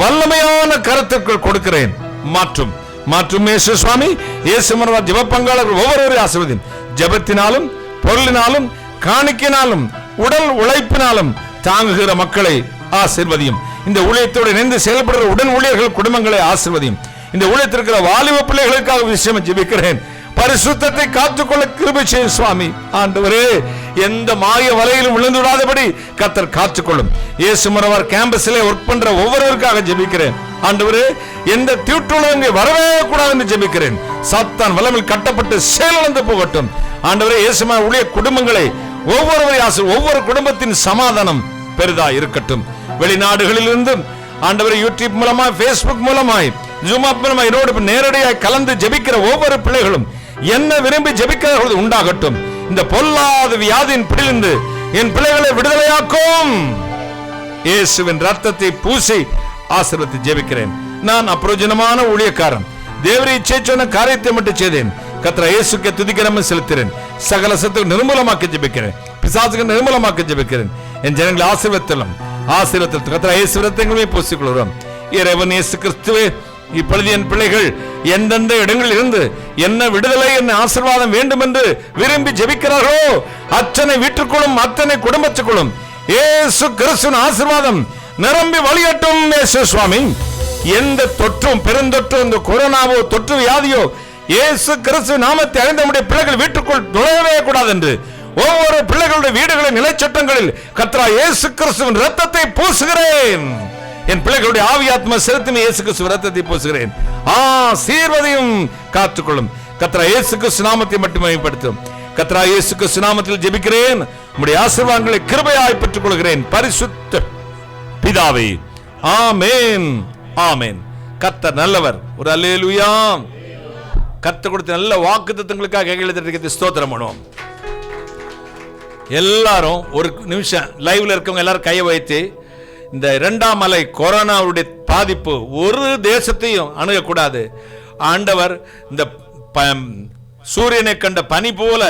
வல்லமையான கருத்துக்கள் கொடுக்கிறேன். மாற்றும், மாற்றும் இயேசு சுவாமி. இயேசு மனவார் ஜெப பங்காளர்கள் ஒவ்வொருவரையும் ஆசீர்வதியும். ஜெபத்தினாலும், பொருளினாலும், காணிக்கையினாலும், உடல் உழைப்பினாலும் தாங்குகிற மக்களை ஆசீர்வதியும். இந்த ஊழியத்தோடு இணைந்து செயல்படுகிற உடன் ஊழியர்கள் குடும்பங்களை ஆசீர்வதியும். இந்த ஊழியத்திற்கிற வாலிப பிள்ளைகளுக்காக விஷயம் ஜெபிக்கிறேன். பரிசுத்தத்தை காத்துக்கொள்ள கிருபை செய்யும் சுவாமி. ஆண்டவரே, எந்த மாய வலையிலும் விழுந்து விடாதபடி கர்த்தர் காத்துக்கொள்ளும். இயேசு மரவார் கேம்பஸிலே ஒர்க் பண்ற ஒவ்வொருவருக்காக ஜெபிக்கிறேன். ஆண்டவரே, எந்த தீட்டுள்ள இங்கே வரவே கூடாது என்று ஜெபிக்கிறேன். சாத்தான் வல்லமையில் கட்டப்பட்டு செயலிழந்து போகட்டும். ஆண்டவரே, இயேசு ஊழிய குடும்பங்களை ஒவ்வொரு குடும்பத்தின் சமாதானம் பெரிதா இருக்கட்டும். வெளிநாடுகளில் இருந்து ஆண்டவரே, யூடியூப் மூலமாய், பேஸ்புக் மூலமாய், ஜூம் ஆப் மூலமாய் என்னோடு நேரடியாக கலந்து ஜெபிக்கிற ஒவ்வொரு பிள்ளைகளும் என்ன விரும்பி ஜெபிக்கிறார்கள் உண்டாகட்டும். இந்த பொல்லாத வியாதியின் பிடிலிருந்து என் பிள்ளைகளை விடுதலையாக்கும். இயேசுவின் ரத்தத்தை பூசி ஆசீர்வதித்து ஜெபிக்கிறேன். நான் அப்பிரயோஜனமான ஊழியக்காரன். தேவரை இச்சை சொன்ன காரியத்தை மட்டும் செய்தேன். கர்த்தர் இயேசுக்கு துதிக்கிறேன், செலுத்துகிறேன். சகல சத்துக்கு நிர்மூலமாக்கி ஜெபிக்கிறேன். பிசாசுக்கு நிர்மூலமாக்கி ஜெபிக்கிறேன். என் ஜனங்களை ஆசீர்வதித்தலும், ஆசீர்வதித்து கர்த்தர் இயேசு ரத்தங்களை பூசிக்கொள்கிறோம். இறைவன் இயேசு கிறிஸ்துவே, இப்பொழுது என் பிள்ளைகள் எந்தெந்த இடங்களில் இருந்து என்ன விடுதலை, என்ன ஆசீர்வாதம் வேண்டும் என்று விரும்பி ஜெபிக்கிறார்களோ அத்தனை வீட்டுக்குள்ளும் அத்தனை குடும்பத்துக்குள்ளும் இயேசு கிறிஸ்துவின் ஆசீர்வாதம் நிரம்பி வழியட்டும். இயேசு சுவாமி, எந்த தொற்றும் பெருந்தொற்று, இந்த கொரோனாவோ தொற்று வியாதியோ இயேசு கிறிஸ்து நாமத்தை அறிந்த நம்முடைய பிள்ளைகள் வீட்டுக்குள் நுழையவே கூடாது என்று ஒவ்வொரு பிள்ளைகளுடைய வீடுகளின் நிலைச்சட்டங்களில் கர்த்தராகிய இயேசு கிறிஸ்துவின் இரத்தத்தை பூசுகிறேன். என் பிள்ளைகளுடைய ஆவியாத்ம சிரத்தின் இயேசு கிறிஸ்து இரத்தத்தை பூசுகிறேன். ஆசீர்வதியும் காத்துக்கொள்ளும். கர்த்தராகிய இயேசு கிறிஸ்து நாமத்தை மட்டும் மேம்படுத்தும். கர்த்தராகிய இயேசு கிறிஸ்து நாமத்தில் ஜெபிக்கிறேன். உம்முடைய ஆசீர்வாதங்களை கிருபையாய் பெற்றுக் கொள்கிறேன் பரிசுத்த பிதாவே. ஆமென், ஆமென். கர்த்தர் நல்லவர். ஒரு அல்லேலூயா. கர்த்தர் கொடுத்த நல்ல வாக்குத்தத்தங்களுக்காக கைகளை ஸ்தோத்திரம் பண்ணுவோம். எல்லாரும் ஒரு நிமிஷம் லைவ்ல இருக்கவங்க எல்லாரும் கையை வைத்து, இந்த இரண்டாம் அலை கொரோனாவுடைய பாதிப்பு ஒரு தேசத்தையும் அணுகக்கூடாது. ஆண்டவர் இந்த சூரியனை கண்ட பனி போல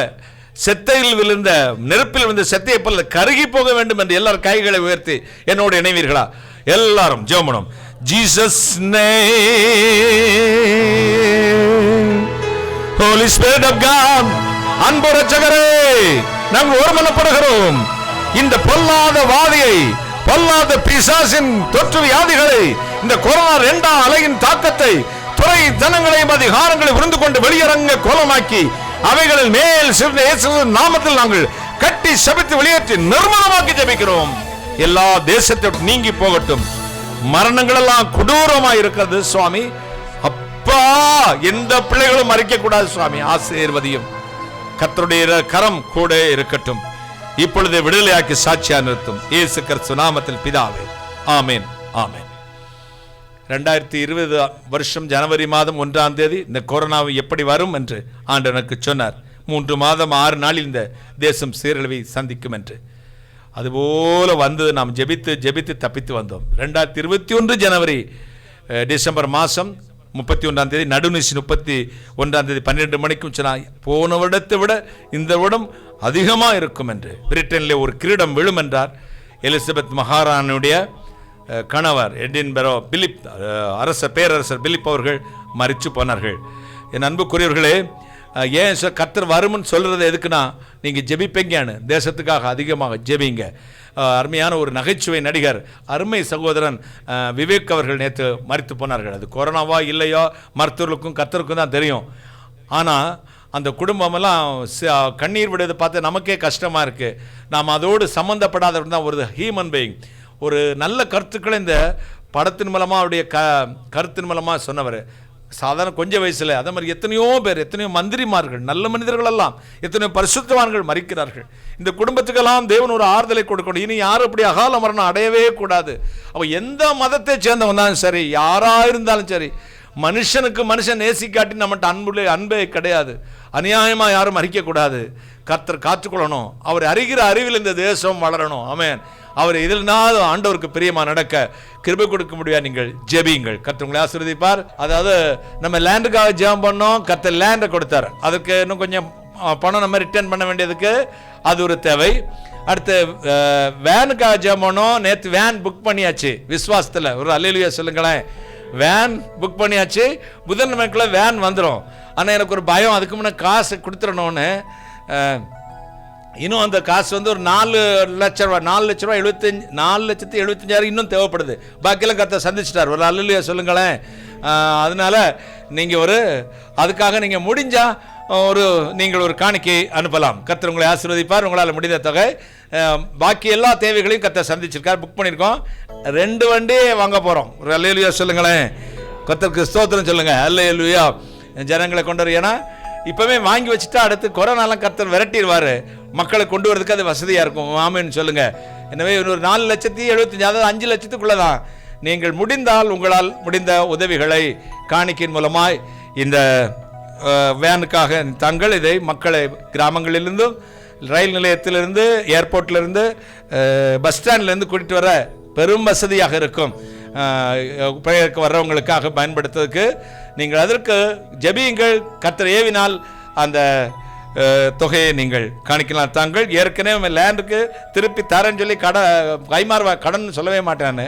செத்தையில் விழுந்த நெருப்பில் விழுந்த செத்தையை போல கருகி போக வேண்டும் என்று எல்லாரும் கைகளை உயர்த்தி என்னோடு இணைவீர்களா? எல்லாரும் ஜெபம் பண்ணுவோம். Jesus name, holy spirit of God, அன்பு ரட்சகரே, நாங்கள் ஒருமனப்படுகிறோம். இந்த பொல்லாத வாதியை, பொல்லாத பிசாசின் தொற்று வியாதிகளை, இந்த கொரோனா இரண்டாம் அலையின் தாக்கத்தை துறை தனங்களையும் அதிகாரங்களை புரிந்து கொண்டு வெளியரங்க கோலமாக்கி அவைகளில் மேல் சிறந்த இயேசுவின் நாமத்தில் நாங்கள் கட்டி சபித்து வெளியேற்றி நிர்மலமாக்கி ஜெபிக்கிறோம். எல்லா தேசத்தை நீங்கி போகட்டும். மரணங்கள் எல்லாம் கொடூரமாய் இருக்கிறது சுவாமி. அப்பா, எந்த பிள்ளைகளும் மறிக்க கூடாது சுவாமி. ஆசீர்வதியும். கர்த்தருடைய கரம் கூட இருக்கட்டும். இப்பொழுது விடுதலையாக்கி சாட்சியா நிறுத்தும். இயேசு கிறிஸ்து நாமத்தில் பிதாவே. ஆமென், ஆமென். 2020 வருஷம் ஜனவரி மாதம் 1ஆம் தேதி இந்த கொரோனாவை எப்படி வரும் என்று ஆண்டவர் எனக்கு சொன்னார். 3 மாதம் 6 நாளில் இந்த தேசம் சீரழிவை சந்திக்கும் என்று. அதுபோல வந்தது. நாம் ஜெபித்து ஜெபித்து தப்பித்து வந்தோம். 2021 ஜனவரி டிசம்பர் மாதம் 31ஆம் தேதி நடுநிசி 31ஆம் தேதி 12 மணிக்கும் சொன்னார், போன வருடத்தை விட இந்த வருடம் அதிகமாக இருக்கும் என்று. பிரிட்டனில் ஒரு கிரீடம் விழும் என்றார். எலிசபெத் மகாராணியுடைய கணவர் எடின்பரோ பிலிப், பேரரசர் பிலிப் அவர்கள் மரித்து போனார்கள். என் அன்புக்குரியவர்களே, ஏன் கர்த்தர் வரும்னு சொல்கிறது எதுக்குன்னா, நீங்கள் ஜெபிப்பீங்கன்னு, தேசத்துக்காக அதிகமாக ஜெபிங்க. அருமையான ஒரு நகைச்சுவை நடிகர் அருமை சகோதரன் விவேக் அவர்கள் நேற்று மரித்து போனார்கள். அது கொரோனாவா இல்லையோ மருத்துவர்களுக்கும் கர்த்தருக்கும் தான் தெரியும். ஆனால் அந்த குடும்பமெல்லாம் கண்ணீர் விடுவதை பார்த்து நமக்கே கஷ்டமாக இருக்குது. நாம் அதோடு சம்மந்தப்படாதவர்கள் தான். ஒரு ஹியூமன் பீயிங், ஒரு நல்ல கருத்துக்களை இந்த படத்தின் மூலமாக அவருடைய கருத்தின் மூலமாக சொன்னவர். சாதாரண கொஞ்சம் வயசில் அதே மாதிரி எத்தனையோ பேர், எத்தனையோ மந்திரிமார்கள், நல்ல மனிதர்கள் எல்லாம், எத்தனையோ பரிசுத்தவான்கள் மரிக்கிறார்கள். இந்த குடும்பத்துக்கெல்லாம் தேவன் ஒரு ஆறுதலை கொடுக்கணும். இனி யாரும் அப்படி அகால மரணம் அடையவே கூடாது. அப்போ எந்த மதத்தை சேர்ந்தவன் தான் சரி, யாராக இருந்தாலும் சரி, மனுஷனுக்கு மனுஷன் நேசிக்காட்டி நம்மகிட்ட அன்பே கிடையாது. அநியாயமாக யாரும் மறிக்கக்கூடாது. கர்த்தர் காத்துக்கொள்ளணும். அவர் அறிகிற அறிவில் இந்த தேசம் வளரணும். ஆமென். அவர் இதில்னால ஆண்டவருக்கு பிரியமா நடக்க கிருபை கொடுக்க முடியாது. நீங்கள் ஜெபியுங்கள். கர்த்தர் உங்களை ஆசீர்வதிப்பார். அதாவது நம்ம லேண்டுக்காக ஜெபம் பண்ணோம், கர்த்தர் லேண்டை கொடுத்தார். அதுக்கு இன்னும் கொஞ்சம் பணம் நம்ம ரிட்டர்ன் பண்ண வேண்டியதுக்கு அது ஒரு தேவை. அடுத்து வேனுக்காக ஜெபம் பண்ணோம். நேற்று வேன் புக் பண்ணியாச்சு விசுவாசத்தில். ஒரு அல்லேலூயா சொல்லுங்களேன். வேன் புக் பண்ணியாச்சு. புதன்கிழமைக்குள்ள வேன் வந்துடும். ஆனால் எனக்கு ஒரு பயம், அதுக்கு முன்னே காசு கொடுத்துடணும்னு. இன்னும் அந்த காசு வந்து ஒரு 4 லட்ச ரூபா 4,75,000 இன்னும் தேவைப்படுது. பாக்கியெல்லாம் கர்த்தர் சந்திச்சிட்டார். ஒரு அல்லேலூயா சொல்லுங்களேன். அதனால நீங்கள் அதுக்காக நீங்கள் முடிஞ்சால் நீங்கள் ஒரு காணிக்கை அனுப்பலாம். கர்த்தர் உங்களை ஆசீர்வதிப்பார். உங்களால் முடிந்த தொகை. பாக்கி எல்லா தேவைகளையும் கர்த்தர் சந்திச்சிருக்கார். புக் பண்ணியிருக்கோம். 2 வண்டி வாங்க போகிறோம். ஒரு அல்லேலூயா சொல்லுங்களேன். கர்த்தருக்கு ஸ்தோத்திரம் சொல்லுங்க. அல்லேலூயா. ஜனங்களை கொண்டு வர, ஏன்னா இப்போவே வாங்கி வச்சுட்டா அடுத்து கொரோனாலாம் கர்த்தர் விரட்டிடுவார். மக்களை கொண்டு வரதுக்கு அது வசதியாக இருக்கும். ஆமென்னு சொல்லுங்க. எனவே ஒரு 4,75,000, அதாவது 5 லட்சத்துக்குள்ளே தான். நீங்கள் முடிந்தால் உங்களால் முடிந்த உதவிகளை காணிக்கையின் மூலமாய் இந்த வேனுக்காக தங்கள் இதை மக்களை கிராமங்களிலிருந்தும், ரயில் நிலையத்திலிருந்து, ஏர்போர்ட்லேருந்து, பஸ் ஸ்டாண்ட்லேருந்து கூட்டிகிட்டு வர பெரும் வசதியாக இருக்கும். வர்றவங்களுக்காக பயன்படுத்துறதுக்கு நீங்கள் அதற்கு ஜெபியுங்கள். கர்த்தர் ஏவினால் அந்த தொகையை நீங்கள் காணிக்கலாம். தாங்கள் ஏற்கனவே லேண்டுக்கு திருப்பி தரேன்னு சொல்லி கைமாறுவா கடன் சொல்லவே மாட்டான்னு.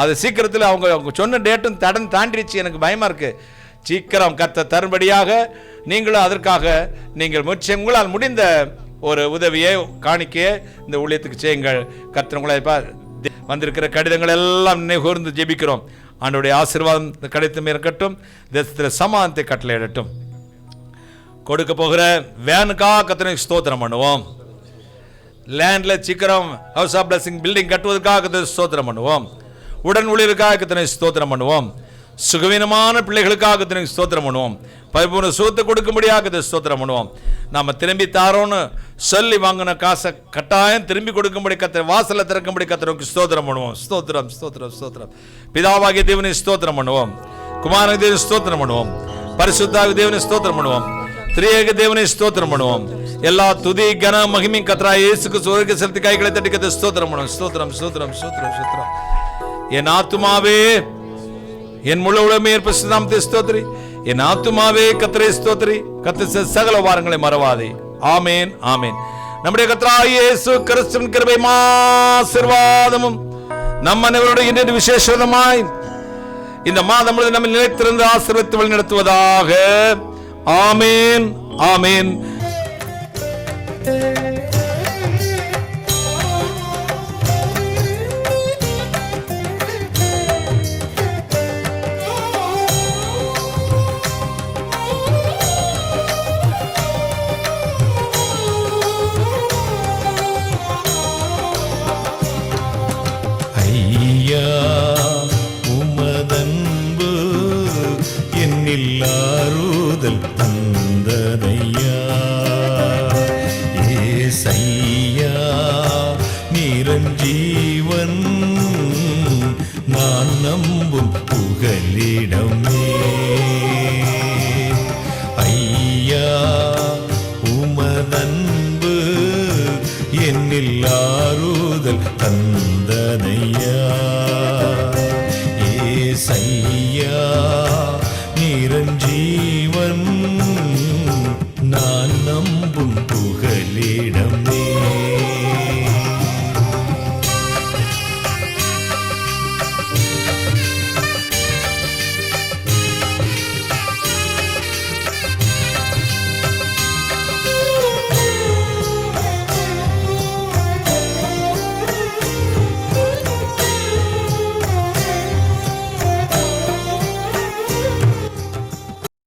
அது சீக்கிரத்தில் அவங்க சொன்ன டேட்டும் தாண்டிடுச்சு, எனக்கு பயமாக இருக்குது. சீக்கிரம் கர்த்தர் தரும்படியாக நீங்களும் அதற்காக நீங்கள் உங்களால் முடிந்த ஒரு உதவியை காணிக்கையை இந்த ஊழியத்துக்கு செய்யுங்கள். கர்த்தர் உங்களை வந்திருக்கிற கடிதங்கள் எல்லாம் நினைவுகூர்ந்து ஜெபிக்கிறோம். ஆண்டவருடைய ஆசீர்வாதம் இந்த கடிதமே இருக்கட்டும், தேசத்தில் சமாதானத்தை கட்டளையிடட்டும். கொடுக்க போகிற வேனுக்காக கர்த்தருக்கு ஸ்தோத்திரம் பண்ணுவோம். லேண்ட்ல சீக்கிரம் ஹவுஸ் ஆஃப் பிளஸிங் பில்டிங் கட்டுவதற்காக கர்த்தருக்கு ஸ்தோத்திரம் பண்ணுவோம். உடன் ஊழியருக்காக கர்த்தருக்கு ஸ்தோத்திரம் பண்ணுவோம். சுகவீனமான பிள்ளைகளுக்காக கர்த்தருக்கு ஸ்தோத்திரம் பண்ணுவோம். பரிபூர்ண சுகத்தை கொடுக்கும்படியாக ஸ்தோத்திரம் பண்ணுவோம். நாம திரும்பி தாரோன்னு சொல்லி வாங்கின காசை கட்டாயம் திரும்பி கொடுக்கும்படி கர்த்தர் வாசல்ல திறக்கும்படி கர்த்தருக்கு ஸ்தோத்திரம் பண்ணுவோம். ஸ்தோத்திரம் ஸ்தோத்திரம் ஸ்தோத்திரம். பிதாவாகிய தேவனை ஸ்தோத்திரம் பண்ணுவோம். குமாரனாகிய தேவனை ஸ்தோத்திரம் பண்ணுவோம். பரிசுத்தாவிய தேவனை ஸ்தோத்திரம் பண்ணுவோம். திரியேக தேவனை ஸ்தோத்திரம் பண்ணுவோம். எல்லா துதி கன மகிமை கர்த்தராகிய இயேசுவுக்கு சொர்க்க செலுத்தி கைகளை தட்டி கர்த்தர் ஸ்தோத்திரம் பண்ணுவோம். ஸ்தோத்திரம் ஸ்தோத்திரம் ஸ்தோத்திரம் ஸ்தோத்திரம். என் ஆத்துமாவே என் முழு உலகமே பரிசுத்தநாமத்தை ஸ்தோத்திரி. என் ஆத்துமாவே கர்த்தரை ஸ்தோத்திரி. கர்த்தர் சகல வாரங்களை மறவாதே. ஆமேன் ஆமேன். நம்முடைய கர்த்தராகிய இயேசு கிறிஸ்துவின் கிருபையும் ஆசீர்வாதமும் நம் அனைவரோடு இன்று விசேஷமாய் இந்த மாதம் முழுவதும் நம்மை நிலைத்திருந்து ஆசீர்வதித்து வழிநடத்துவதாக. ஆமேன் ஆமேன். உமதன்பு என்னில் ஆறுதல் தந்ததையா. ஏசையா நிரஞ்சீவன் நான் நம்பும் புகலிடமே. ஐயா உமதன்பு என்னில் ஆறுதல் தந்ததையா.